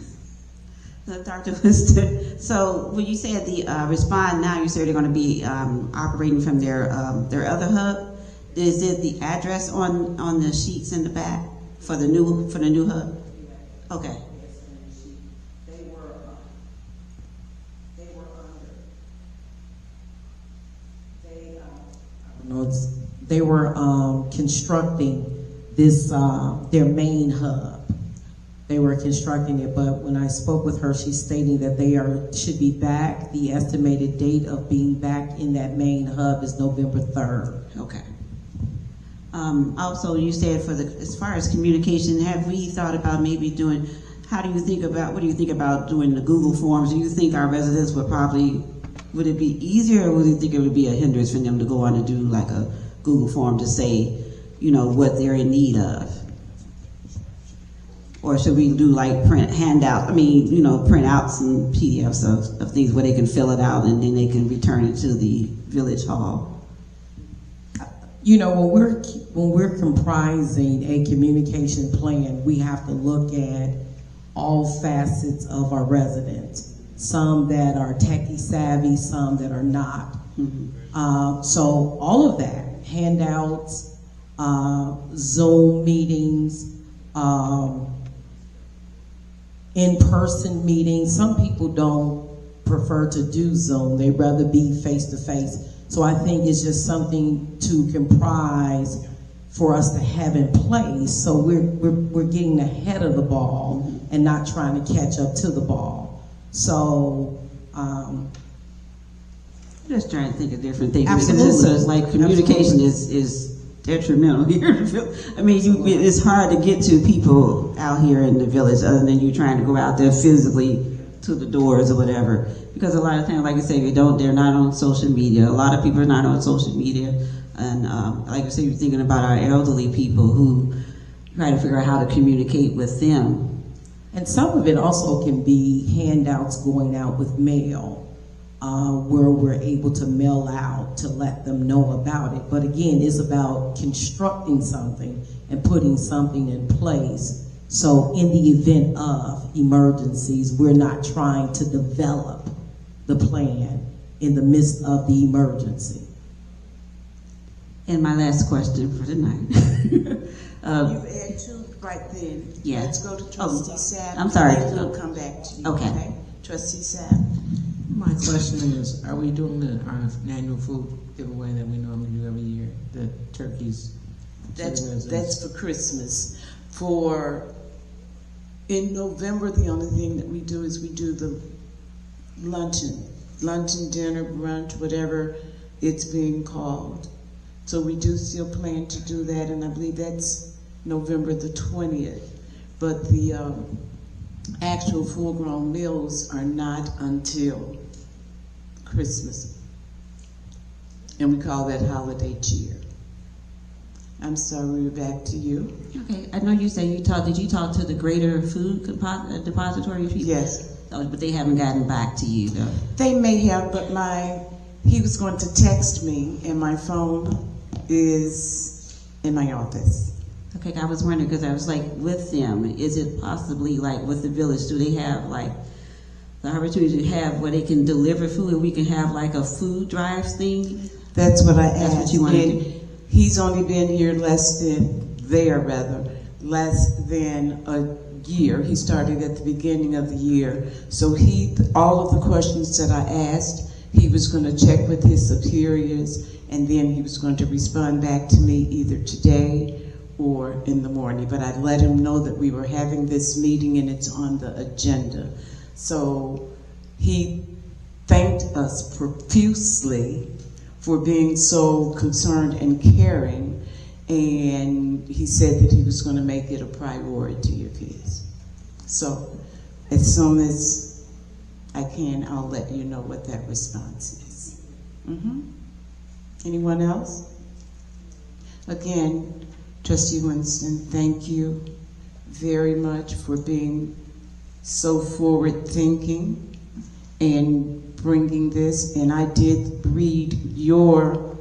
Dr. Lister, so when you said the Respond Now, you said they're going to be operating from their other hub. Is it the address on the sheets in the back for the new hub? Okay. They were constructing this their main hub. They were constructing it, but when I spoke with her, she's stating that they should be back. The estimated date of being back in that main hub is November 3rd. Okay. Also, you said as far as communication, have we thought about maybe doing? What do you think about doing the Google Forms? Do you think our residents would it be easier, or would you think it would be a hindrance for them to go on and do like a Google form to say, what they're in need of? Or should we do like print out some PDFs of things where they can fill it out and then they can return it to the village hall? When we're comprising a communication plan, we have to look at all facets of our residents. Some that are techie savvy, some that are not. Mm-hmm. So all of that, handouts, Zoom meetings, in-person meetings. Some people don't prefer to do Zoom. They'd rather be face-to-face. So I think it's just something to comprise for us to have in place. So we're getting ahead of the ball and not trying to catch up to the ball. So, just trying to think of different things. Absolutely. Because it's like communication is detrimental here. I mean, it's hard to get to people out here in the village other than you trying to go out there physically to the doors or whatever. Because a lot of times, like I say, they're not on social media. A lot of people are not on social media. And like I say, you're thinking about our elderly people who try to figure out how to communicate with them. And some of it also can be handouts going out with mail, where we're able to mail out to let them know about it. But again, it's about constructing something and putting something in place. So in the event of emergencies, we're not trying to develop the plan in the midst of the emergency. And my last question for tonight. You add two right then. Yeah. Let's go to Trustee Sapp. I'm sorry. And then we'll come back to you. Okay. Trustee Sapp. My question is, are we doing our annual food giveaway that we normally do every year? The turkeys? That's for Christmas. In November, the only thing that we do is we do the luncheon, dinner, brunch, whatever it's being called. So we do still plan to do that, and I believe that's November the 20th. But the actual full-grown meals are not until Christmas. And we call that holiday cheer. I'm sorry, we're back to you. Okay, I know you said did you talk to the Greater Food Depository people? Yes. Oh, but they haven't gotten back to you, though. They may have, but he was going to text me, and my phone is in my office. Okay, I was wondering, because I was like, with them, is it possibly like with the village, do they have like the opportunity to have where they can deliver food and we can have like a food drive thing? That's what I asked. That's what you want to do? He's only been here less than a year. He started at the beginning of the year. So all of the questions that I asked, he was going to check with his superiors, and then he was going to respond back to me either today or in the morning. But I let him know that we were having this meeting and it's on the agenda. So he thanked us profusely for being so concerned and caring, and he said that he was going to make it a priority of his. So as soon as I can, I'll let you know what that response is. Anyone else? Again, Trustee Winston, thank you very much for being so forward-thinking and bringing this. And I did read your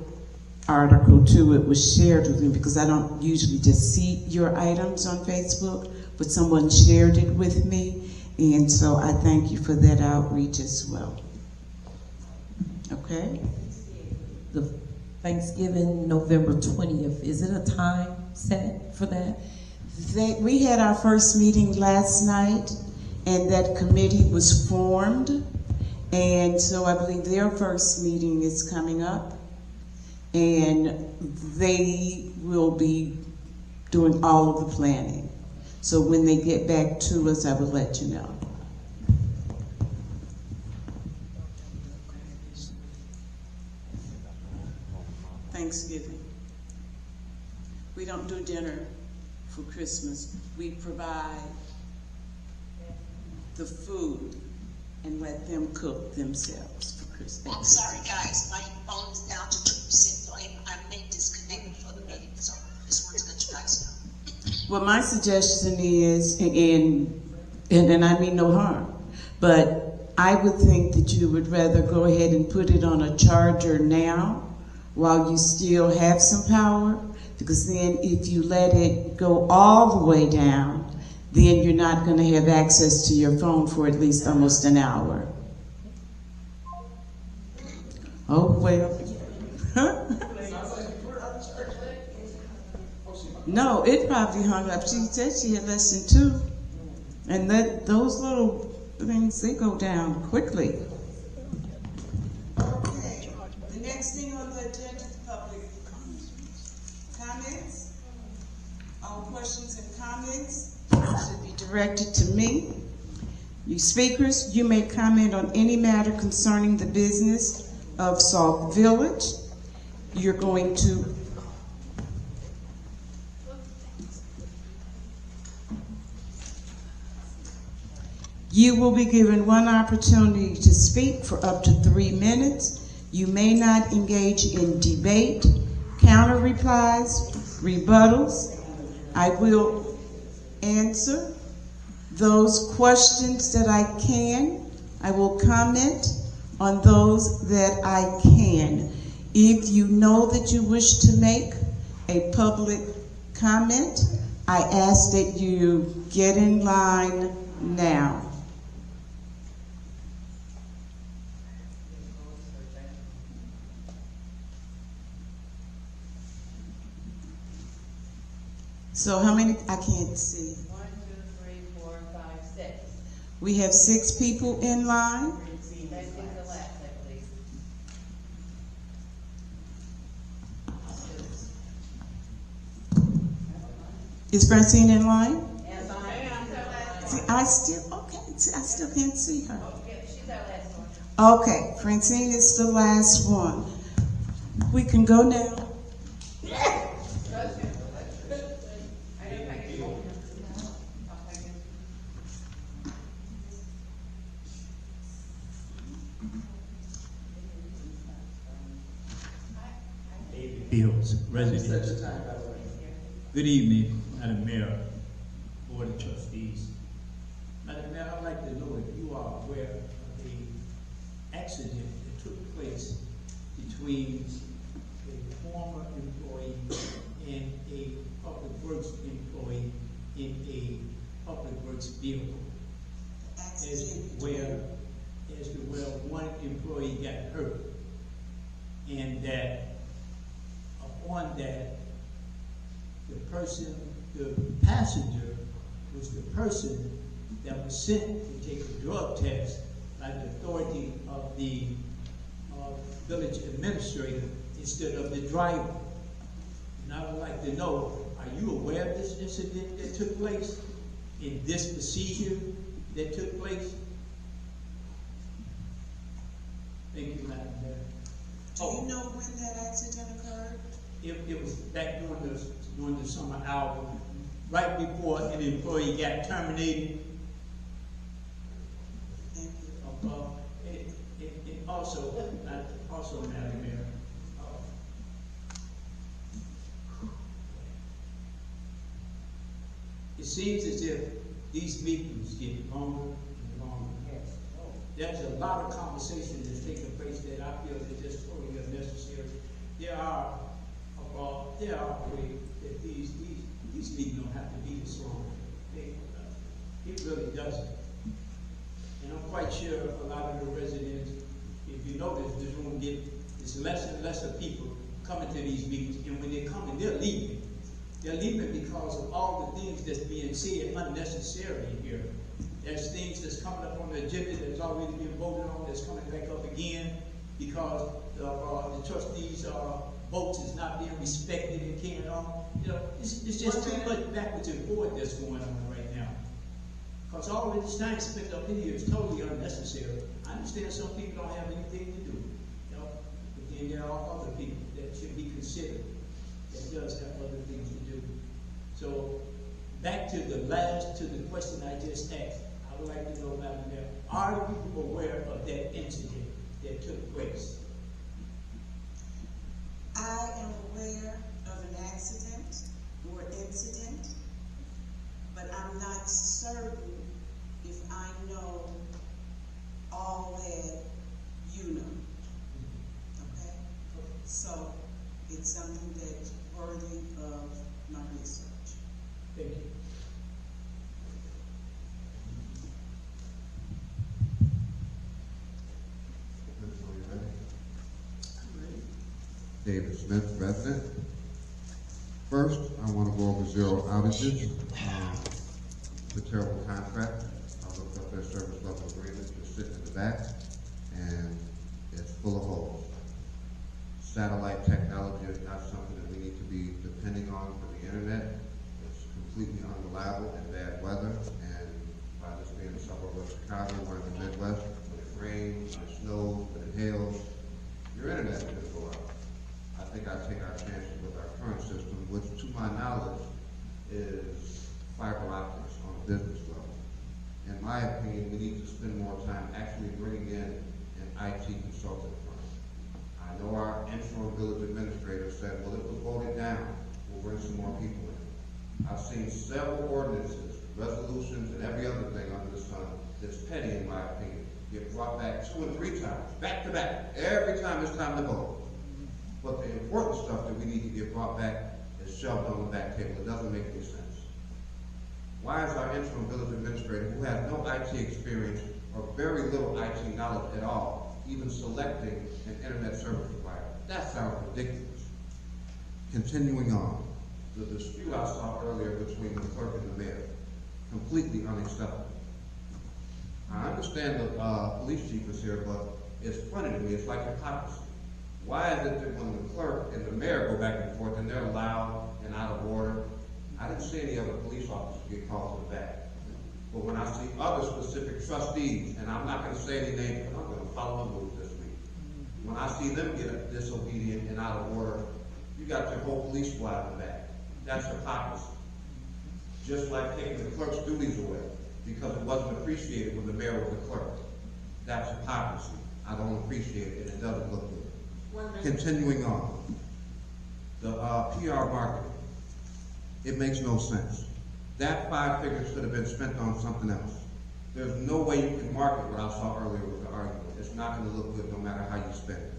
article too. It was shared with me because I don't usually just see your items on Facebook, but someone shared it with me. And so I thank you for that outreach as well. Okay? Thanksgiving, November 20th. Is it a time set for that? We had our first meeting last night, and that committee was formed. And so I believe their first meeting is coming up, and they will be doing all of the planning. So when they get back to us, I will let you know. Thanksgiving. We don't do dinner for Christmas. We provide the food and let them cook themselves for Christmas. I'm sorry, guys, my phone is down to 2%, so I may disconnect for the meeting, so just wanted to let you guys know. Well, my suggestion is, and I mean no harm, but I would think that you would rather go ahead and put it on a charger now while you still have some power, because then if you let it go all the way down, then you're not going to have access to your phone for at least almost an hour. Oh, well. No, it probably hung up. She said she had less than 2. And those little things, they go down quickly. Okay. The next thing on the agenda is public comments. All questions and comments should be directed to me. You speakers, you may comment on any matter concerning the business of Sauk Village. You're going to You will be given one opportunity to speak for up to 3 minutes. You may not engage in debate, counter replies, rebuttals. I will answer those questions that I can. I will comment on those that I can. If you know that you wish to make a public comment, I ask that you get in line now. So how many? I can't see. 1, 2, 3, 4, 5, 6. We have 6 people in line. That is the last, I believe. Is Francine in line? Yes, I am. See, I still can't see her. She's our last one. Okay, Francine is the last one. We can go now. Fields, residents. Good evening, Madam Mayor, Board of Trustees. Madam Mayor, I'd like to know if you are aware of the accident that took place between a former employee and a public works employee in a public works vehicle. As to where one employee got hurt, and that upon that, the passenger was the person that was sent to take a drug test by the authority of the village administrator instead of the driver. And I would like to know, are you aware of this incident that took place, in this procedure that took place? Thank you, Madam Mayor. Do you know when that accident occurred? It was back during the summer hour, right before an employee got terminated. Thank you. And also, Madam Mayor, it seems as if these meetings get longer and longer. There's a lot of conversation that's taking place that I feel is just totally unnecessary. There are ways that these meetings don't have to be this long. It really doesn't. And I'm quite sure a lot of the residents, if you notice, this room it's less and less of people coming to these meetings, and when they're coming, they're leaving. They're leaving because of all the things that's being said unnecessarily here. There's things that's coming up on the agenda that's already been voted on that's coming back up again because the trustees' votes is not being respected and carried on. You know, it's just too much backwards and forward that's going on right now. Because all of this time spent up in here is totally unnecessary. I understand some people don't have anything to do, you know, but then there are other people that should be considered that does have other things to do. So back to the question I just asked. I would like to know, Madam Mayor, are you aware of that incident that took place? I am aware of an accident or incident, but I'm not certain if I know all that you know. Okay? So it's something that's worthy of my research. Thank you. David Smith, resident. First, I want to go over zero outages. It's a terrible contract. I looked up their service level agreement, just sitting in the back, and it's full of holes. Satellite technology is not something that we need to be depending on for the internet. It's completely unreliable in bad weather, and by this being a suburb of Chicago, we're in the Midwest, when it rains, when it snows, when it hails, your internet is going to go out. I think I take our chances with our current system, which to my knowledge is fiber optics on a business level. In my opinion, we need to spend more time actually bringing in an IT consultant firm. I know our interim village administrator said, well, it was voted down, we'll bring some more people in. I've seen several ordinances, resolutions, and every other thing under the sun that's petty in my opinion, get brought back 2 and 3 times, back to back, every time it's time to vote. But the important stuff that we need to get brought back is shoved on the back table. It doesn't make any sense. Why is our interim village administrator, who has no IT experience or very little IT knowledge at all, even selecting an internet service provider? That sounds ridiculous. Continuing on, the dispute I saw earlier between the clerk and the mayor, completely unacceptable. I understand the police chief is here, but it's funny to me. It's like hypocrisy. Why is it that when the clerk and the mayor go back and forth and they're loud and out of order, I didn't see any other police officers get called to the back. But when I see other specific trustees, and I'm not going to say any names, but I'm going to follow the rules this week. When I see them get disobedient and out of order, you got your whole police squad in the back. That's hypocrisy. Just like taking the clerk's duties away because it wasn't appreciated when the mayor was the clerk. That's hypocrisy. I don't appreciate it, and it doesn't look good. Continuing on, the PR marketing, it makes no sense. That 5 figures should have been spent on something else. There's no way you can market what I saw earlier with the argument. It's not going to look good no matter how you spend it.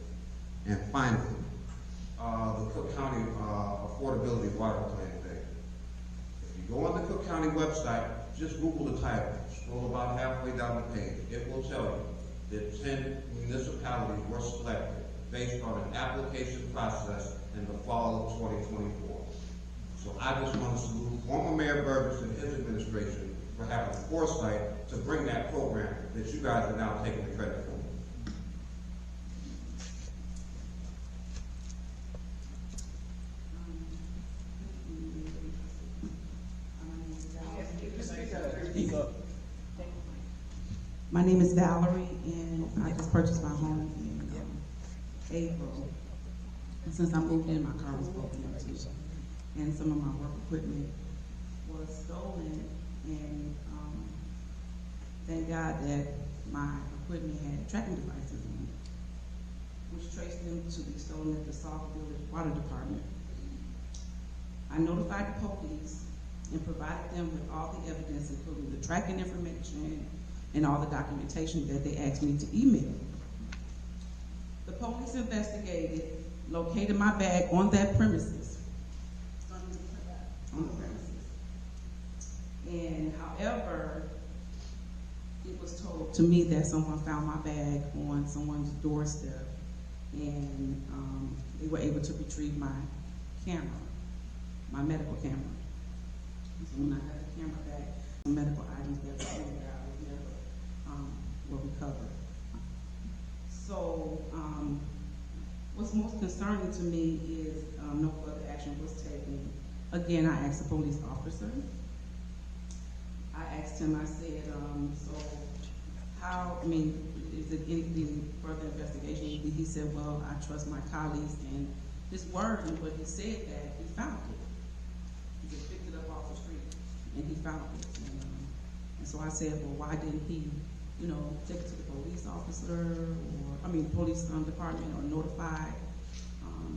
And finally, the Cook County affordability water plan thing. If you go on the Cook County website, just Google the title, scroll about halfway down the page. It will tell you that 10 municipalities were selected based on an application process in the fall of 2024. So I just want to salute former Mayor Burgess and his administration for having the foresight to bring that program that you guys are now taking the credit for. My name is Valerie, and I just purchased my home in April. And since I moved in, my car was broken into, and some of my work equipment was stolen. And thank God that my equipment had tracking devices on it, which traced them to be stolen at the Sauk Village Water Department. I notified the police and provided them with all the evidence, including the tracking information and all the documentation that they asked me to email. The police investigated, located my bag on that premises. On the premises. And however, it was told to me that someone found my bag on someone's doorstep. And they were able to retrieve my camera, my medical camera. So when I got the camera back, the medical items that were in there, I was never, were recovered. So, what's most concerning to me is no further action was taken. Again, I asked the police officer. I asked him, I said, so how, I mean, is it any further investigation? He said, well, I trust my colleagues, and his word, but he said that he found it. He just picked it up off the street, and he found it. And so I said, well, why didn't he, you know, take it to the police officer, or, I mean, police department, or notify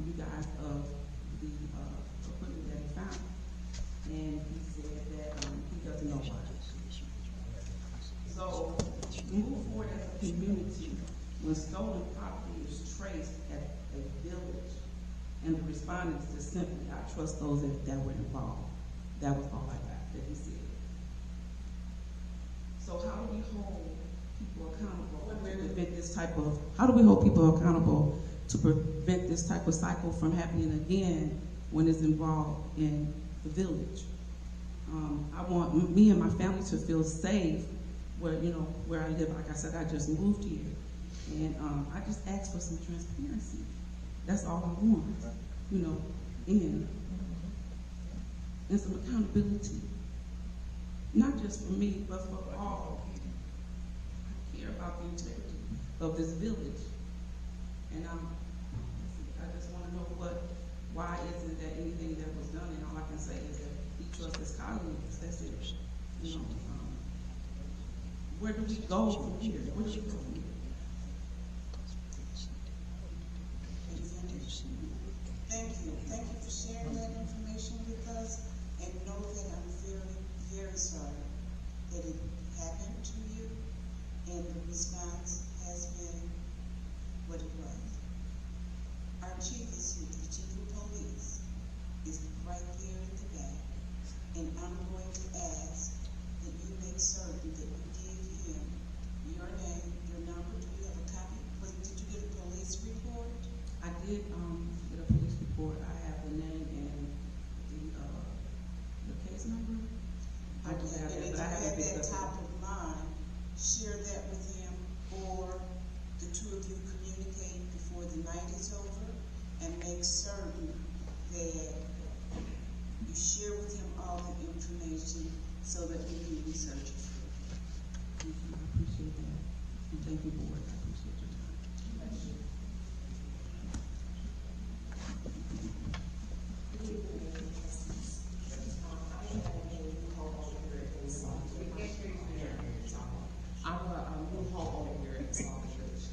you guys of the equipment that he found? And he said that he doesn't know why. So, move forward as a community, when stolen property is traced at a village, and the respondents just simply, I trust those that were involved. That was all I got, that he said. So how do we hold people accountable to prevent this type of, how do we hold people accountable to prevent this type of cycle from happening again when it's involved in the village? I want me and my family to feel safe where, you know, where I live. Like I said, I just moved here, and I just asked for some transparency. That's all I want, you know, and some accountability. Not just for me, but for all. I care about the integrity of this village, and I just want to know why isn't there anything that was done? And all I can say is that he trusts his colleagues. That's it. You know, where do we go from here? Where do we go from here? Thank you for sharing that information with us, and know that I'm very, very sorry that it happened to you, and the response has been what it was. Our chief is here, the chief of police is right there in the back, and I'm going to ask that you make certain that you give him your name, your number. Do you have a copy? Did you get a police report? I did get a police report. I have the name and the case number. I do have that, but I haven't picked that up. top of mind, share that with him, or the two of you communicate before the night is over, and make certain that you share with him all the information so that we can research it. I appreciate that. And thank you, board. I appreciate your time. I'm a new homeowner here at Sauk Village.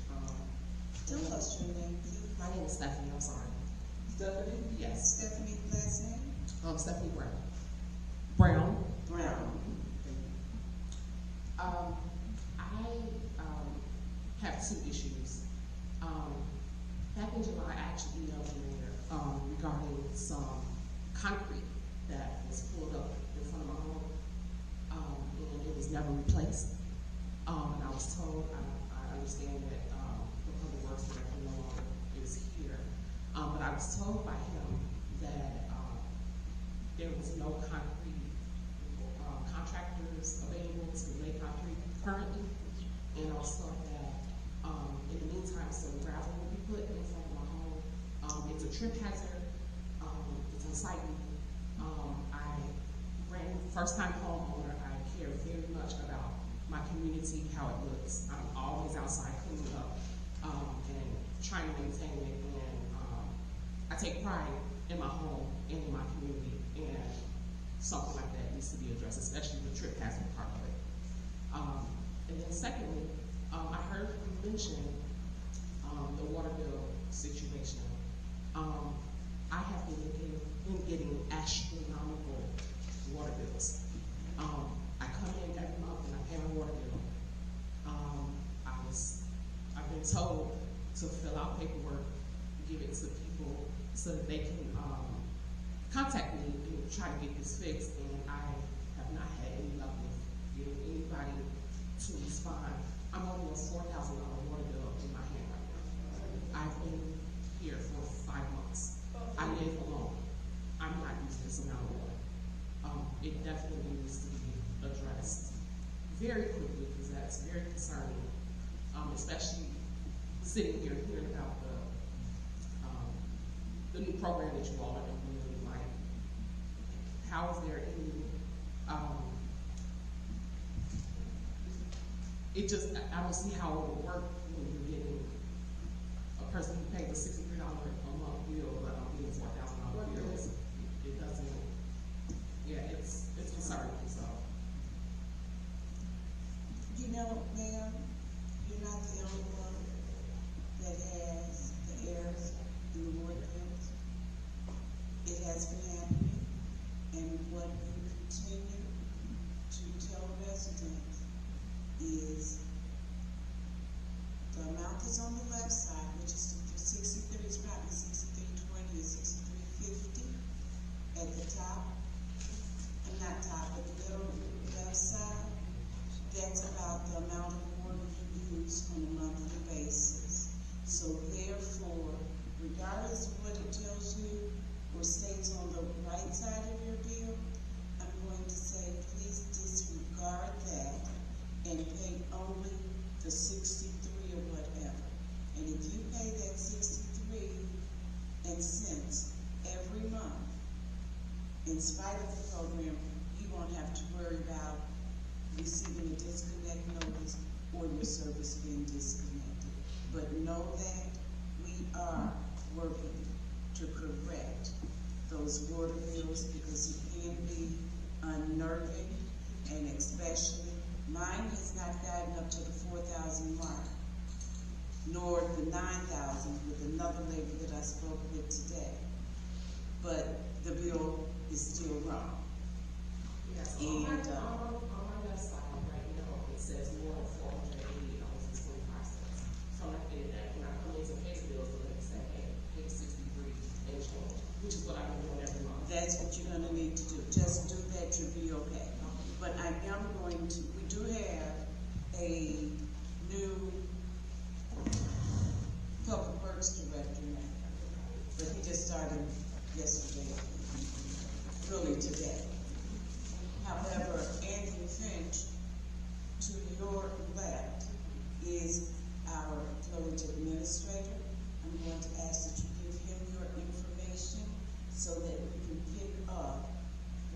Tell us your name, please. My name is Stephanie, I'm sorry. Stephanie? Yes. Stephanie, last name? Stephanie Brown. Brown. I have two issues. Back in July, I actually emailed the mayor regarding some concrete that was pulled up in front of my home, and it was never replaced. And I was told, I understand that the public works director no longer is here, but I was told by him that there was no concrete contractors available to lay concrete currently, and also that in the meantime some gravel will be put in front of my home. It's a trip hazard, it's unsightly. First time homeowner, I care very much about my community, how it looks. I'm always outside cleaning up and trying to maintain it, and I take pride in my home and in my community, and something like that needs to be addressed, especially the trip hazard part of it. And then secondly, I heard you mention the water bill situation. I have been getting astronomical water bills. I come in every month and I pay my water bill. I've been told to fill out paperwork, give it to people so that they can contact me and try to get this fixed, and I have not had any luck with getting anybody to respond. I'm only a $4,000 water bill in my hand right now. I've been here for 5 months. I live alone. I'm not using this amount of water. It definitely needs to be addressed very quickly, because that's very concerning, especially sitting here hearing about the new program that you all are implementing. Like, how is there any, I don't see how it will work when you're getting a person who pays a $63 a month bill, but I'm getting $4,000 bills. It doesn't, yeah, it's concerning, so. You know, ma'am, you're not the only one that has the errors in the water bills. It has been happening, and what we continue to tell residents is the amount that's on the left side, which is the 63, is probably 6320 or 6350 at the top, and not top, but the middle left side. That's about the amount of water you use on a monthly basis. So therefore, regardless of what it tells you or states on the right side of your bill, I'm going to say please disregard that and pay only the 63 or whatever. And if you pay that 63 cents every month, in spite of the program, you won't have to worry about receiving a disconnect notice or your service being disconnected. But know that we are working to correct those water bills, because it can be unnerving, and especially mine has not gotten up to the 4,000 mark, nor the 9,000 with another lady that I spoke with today. But the bill is still wrong. Yes, And on my website right now, it says more than $480.25. So when I come in to pay the bills, they say, hey, pay 63 and change, which is what I've been doing every month. that's what you're gonna need to do. Just do that, you'll be okay. But I am going to, we do have a new public works director now, but he just started yesterday, really today. However, Andrew Finch, to your left, is our village administrator. I'm going to ask that you give him your information so that we can pick up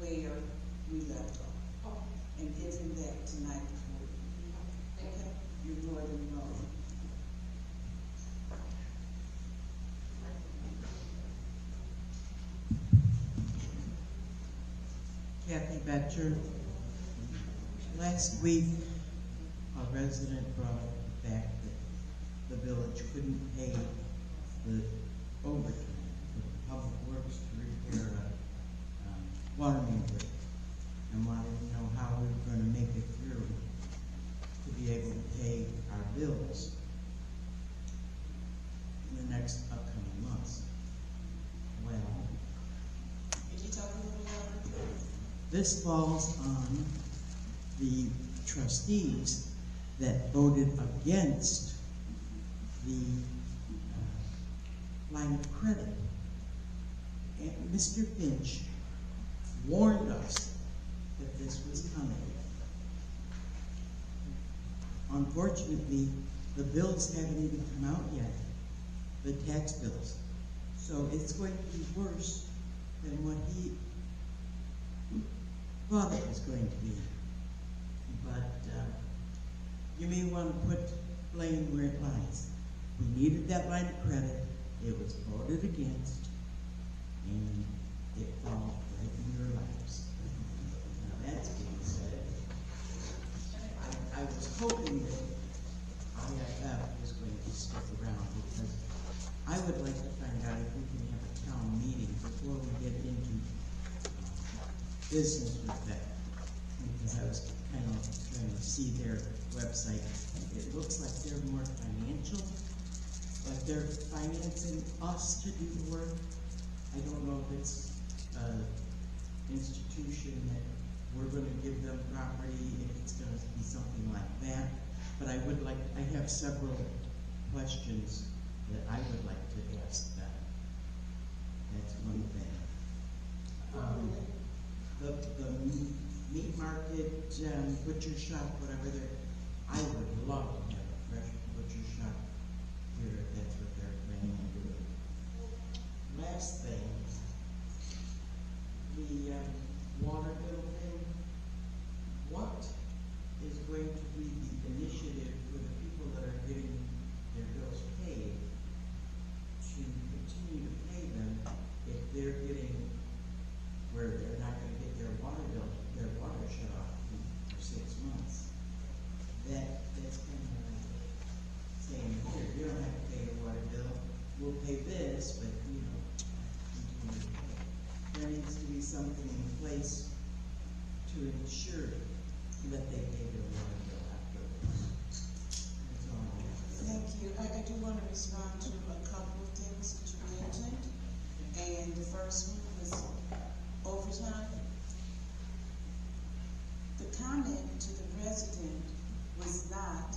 where we left off. And give him that tonight before we leave. Okay? You're more than welcome. Kathy Betcher. Last week, a resident brought up the fact that the village couldn't pay the overtime for public works to repair a water main break, and wanted to know how we were going to make it through to be able to pay our bills in the next upcoming months. Well, Can you talk a little louder, please? this falls on the trustees that voted against the line of credit. And Mr. Finch warned us that this was coming. Unfortunately, the bills haven't even come out yet, the tax bills. So it's going to be worse than what he thought it was going to be. But you may want to put blame where it lies. We needed that line of credit. It was voted against, and it fell right in your laps. Now that's being said. I was hoping that IFF was going to stick around, because I would like to find out if we can have a town meeting before we get into business with that. Because I was kind of trying to see their website. It looks like they're more financial, like they're financing us to do the work. I don't know if it's an institution that we're going to give them property, if it's going to be something like that. But I would like, I have several questions that I would like to ask them. market, butcher shop, whatever they're, I would love to have a fresh butcher shop here if that's what they're planning on doing. Last thing, the water bill thing, what is going to be the initiative for the people that are getting their bills paid to continue to pay them if they're getting where they're not going to get their water bill, their water shut off for 6 months? That's kind of like saying, here, you don't have to pay the water bill. We'll pay this, but you know, continue to pay. There needs to be something in place to ensure that they pay their water bill afterwards. That's all I have to say. Thank you. I do want to respond to a couple of things that you mentioned. And the first one was overtime. The comment to the resident was not,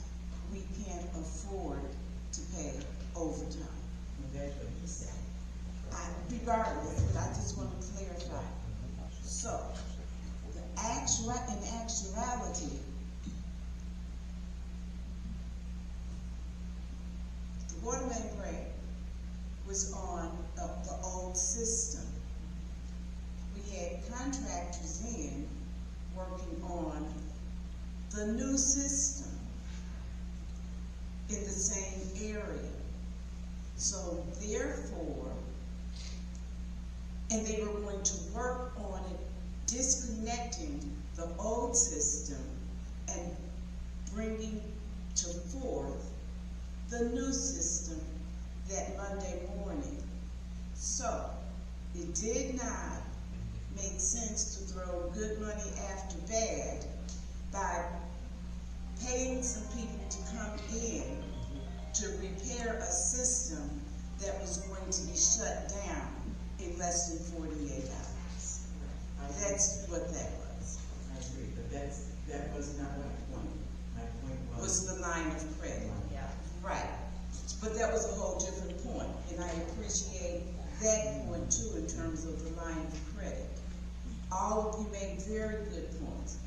we can't afford to pay overtime. That's what he said. Regardless, but I just want to clarify. So, in actuality, the water main break was on the old system. We had contractors in working on the new system in the same area. So therefore, and they were going to work on it, disconnecting the old system and bringing to forth the new system that Monday morning. So it did not make sense to throw good money after bad by paying some people to come in to repair a system that was going to be shut down in less than 48 hours. That's what that was. I agree, but that was not my point. My point Was the line of credit. Yeah. Right. But that was a whole different point, and I appreciate that point too in terms of the line of credit. All of you made very good points.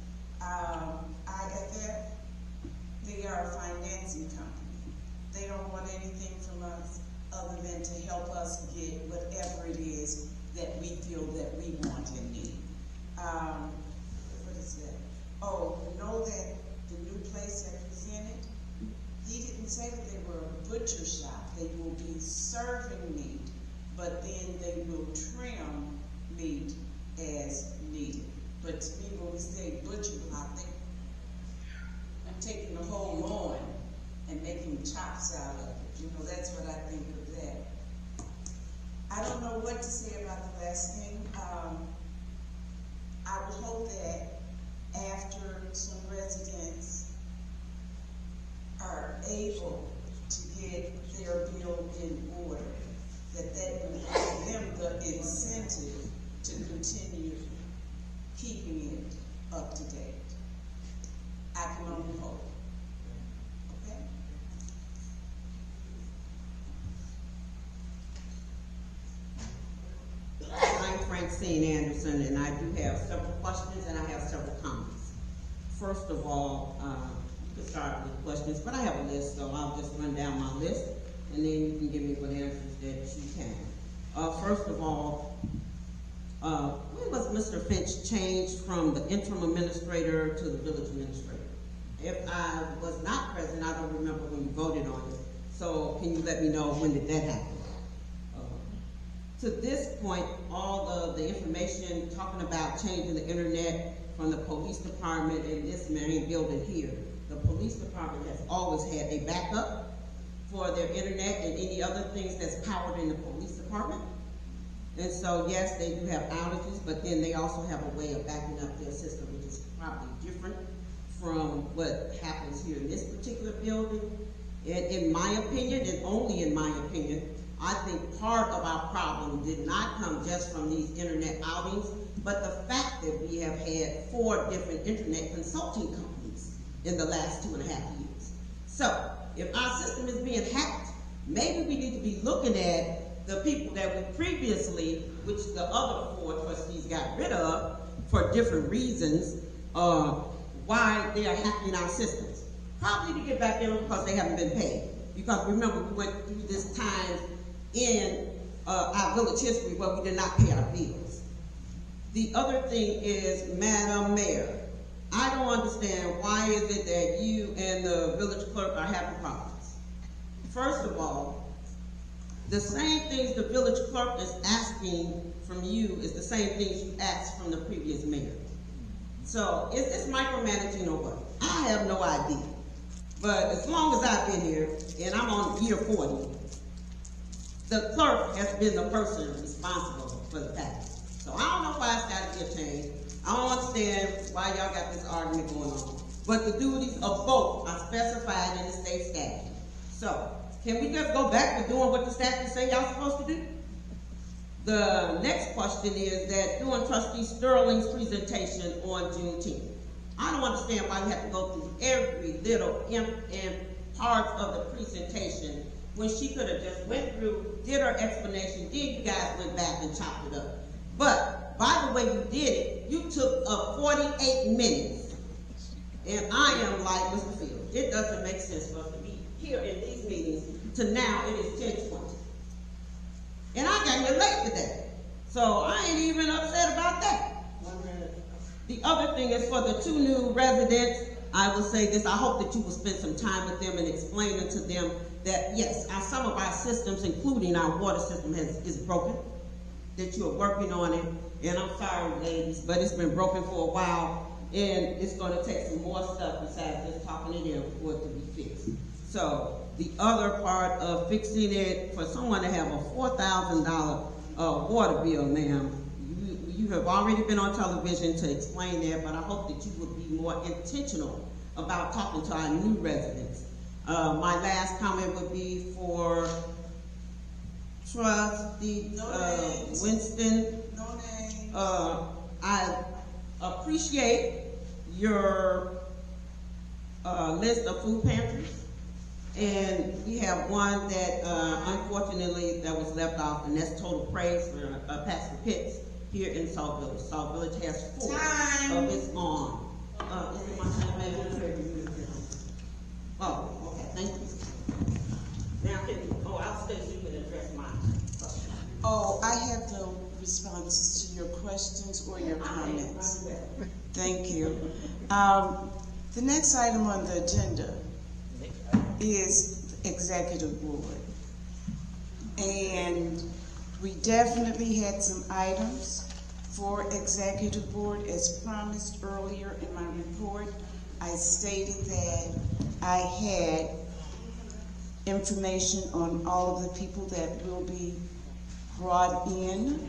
They are a financing company. They don't want anything from us other than to help us get whatever it is that we feel that we want and need. What is that? Oh, know that the new place that presented, he didn't say that they were a butcher shop. They will be serving meat, but then they will trim meat as needed. But to me, when we say butcher block, I'm taking the whole loin and making chops out of it. You know, that's what I think of that. I don't know what to say about the last thing. I would hope that after some residents are able to get their bill in order, that would give them the incentive to continue keeping it up to date. I can only hope. Okay? I'm Francine Anderson, and I do have several questions and I have several comments. First of all, you can start with questions, but I have a list, so I'll just run down my list, and then you can give me what answers that you can. First of all, when was Mr. Finch changed from the interim administrator to the village administrator? If I was not present, I don't remember when you voted on it. So can you let me know when did that happen? To this point, all of the information talking about changing the internet from the police department in this main building here, the police department has always had a backup for their internet and any other things that's powered in the police department. And so, yes, they do have outages, but then they also have a way of backing up their system, which is probably different from what happens here in this particular building. And in my opinion, and only in my opinion, I think part of our problem did not come just from these internet outings, but the fact that we have had 4 different internet consulting companies in the last 2.5 years. So, if our system is being hacked, maybe we need to be looking at the people that we previously, which the other 4 trustees got rid of for different reasons, why they are hacking our systems. Probably to get back in because they haven't been paid. Because remember, we went through this time in our village history where we did not pay our bills. The other thing is, Madam Mayor, I don't understand why is it that you and the village clerk are having problems. First of all, the same things the village clerk is asking from you is the same things you asked from the previous mayor. So is this micromanaging or what? I have no idea. But as long as I've been here, and I'm on year 40, the clerk has been the person responsible for the package. So I don't know why it's got to be a change. I don't understand why y'all got this argument going on. But the duties of both are specified in the state statute. So, can we just go back to doing what the statute say y'all supposed to do? The next question is that during Trustee Sterling's presentation on Juneteenth, I don't understand why we have to go through every little and part of the presentation when she could have just went through, did her explanation, then you guys went back and chopped it up. But by the way you did it, you took up 48 minutes. And I am like Mr. Fields. It doesn't make sense for us to be here in these meetings to now it is 10:20. And I got here late today. So I ain't even upset about that. The other thing is for the 2 new residents, I will say this, I hope that you will spend some time with them and explaining to them that yes, some of our systems, including our water system is broken, that you are working on it. And I'm sorry, ladies, but it's been broken for a while, and it's going to take some more stuff besides just talking it in for it to be fixed. So the other part of fixing it, for someone to have a $4,000 water bill, ma'am, you have already been on television to explain that, but I hope that you would be more intentional about talking to our new residents. My last comment would be for Trustee Winston. I appreciate your list of food pantries, and we have one that unfortunately that was left off, and that's total praise for Pastor Pitts here in Sauk Village. Sauk Village has 4 of its own. Is it my time, ma'am? Oh, okay, thank you. Now, I'll stay so you can address mine. Oh, I have no responses to your questions or your comments. Thank you. The next item on the agenda is executive board. And we definitely had some items for executive board. As promised earlier in my report, I stated that I had information on all of the people that will be brought in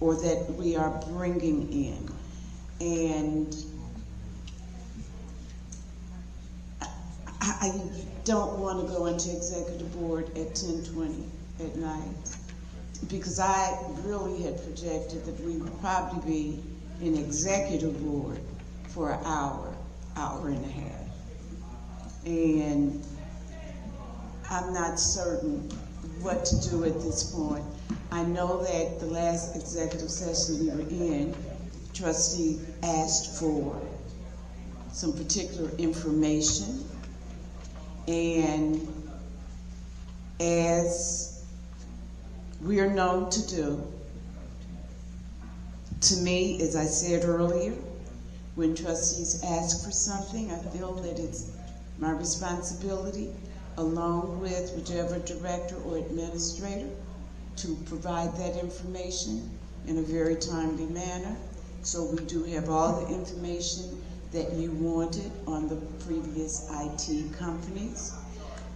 or that we are bringing in. And I don't want to go into executive board at 10:20 at night because I really had projected that we would probably be in executive board for an hour and a half. And I'm not certain what to do at this point. I know that the last executive session we were in, trustee asked for some particular information, and as we are known to do, to me, as I said earlier, when trustees ask for something, I feel that it's my responsibility, along with whichever director or administrator, to provide that information in a very timely manner. So we do have all the information that you wanted on the previous IT companies.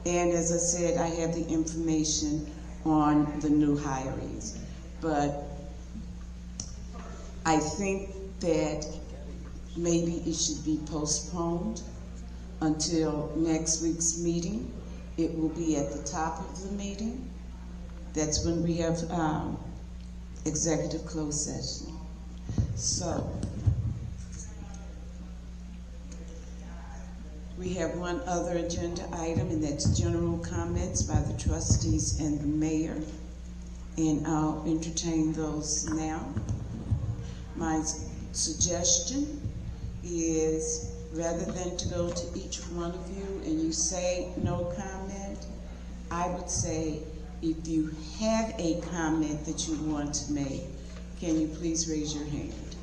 And as I said, I have the information on the new hirees. But I think that maybe it should be postponed until next week's meeting. It will be at the top of the meeting. That's when we have executive closed session. So we have one other agenda item, and that's general comments by the trustees and the mayor. And I'll entertain those now. My suggestion is, rather than to go to each one of you and you say no comment, I would say, if you have a comment that you want to make, can you please raise your hand?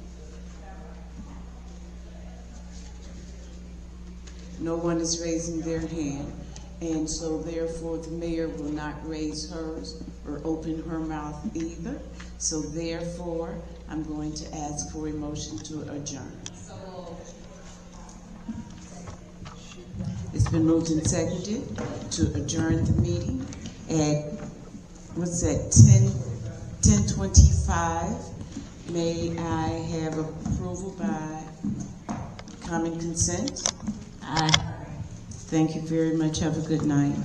No one is raising their hand, and so therefore the mayor will not raise hers or open her mouth either. So therefore, I'm going to ask for a motion to adjourn. It's been moved and seconded to adjourn the meeting at, what's that, 10:25. May I have approval by common consent? Aye. Thank you very much. Have a good night.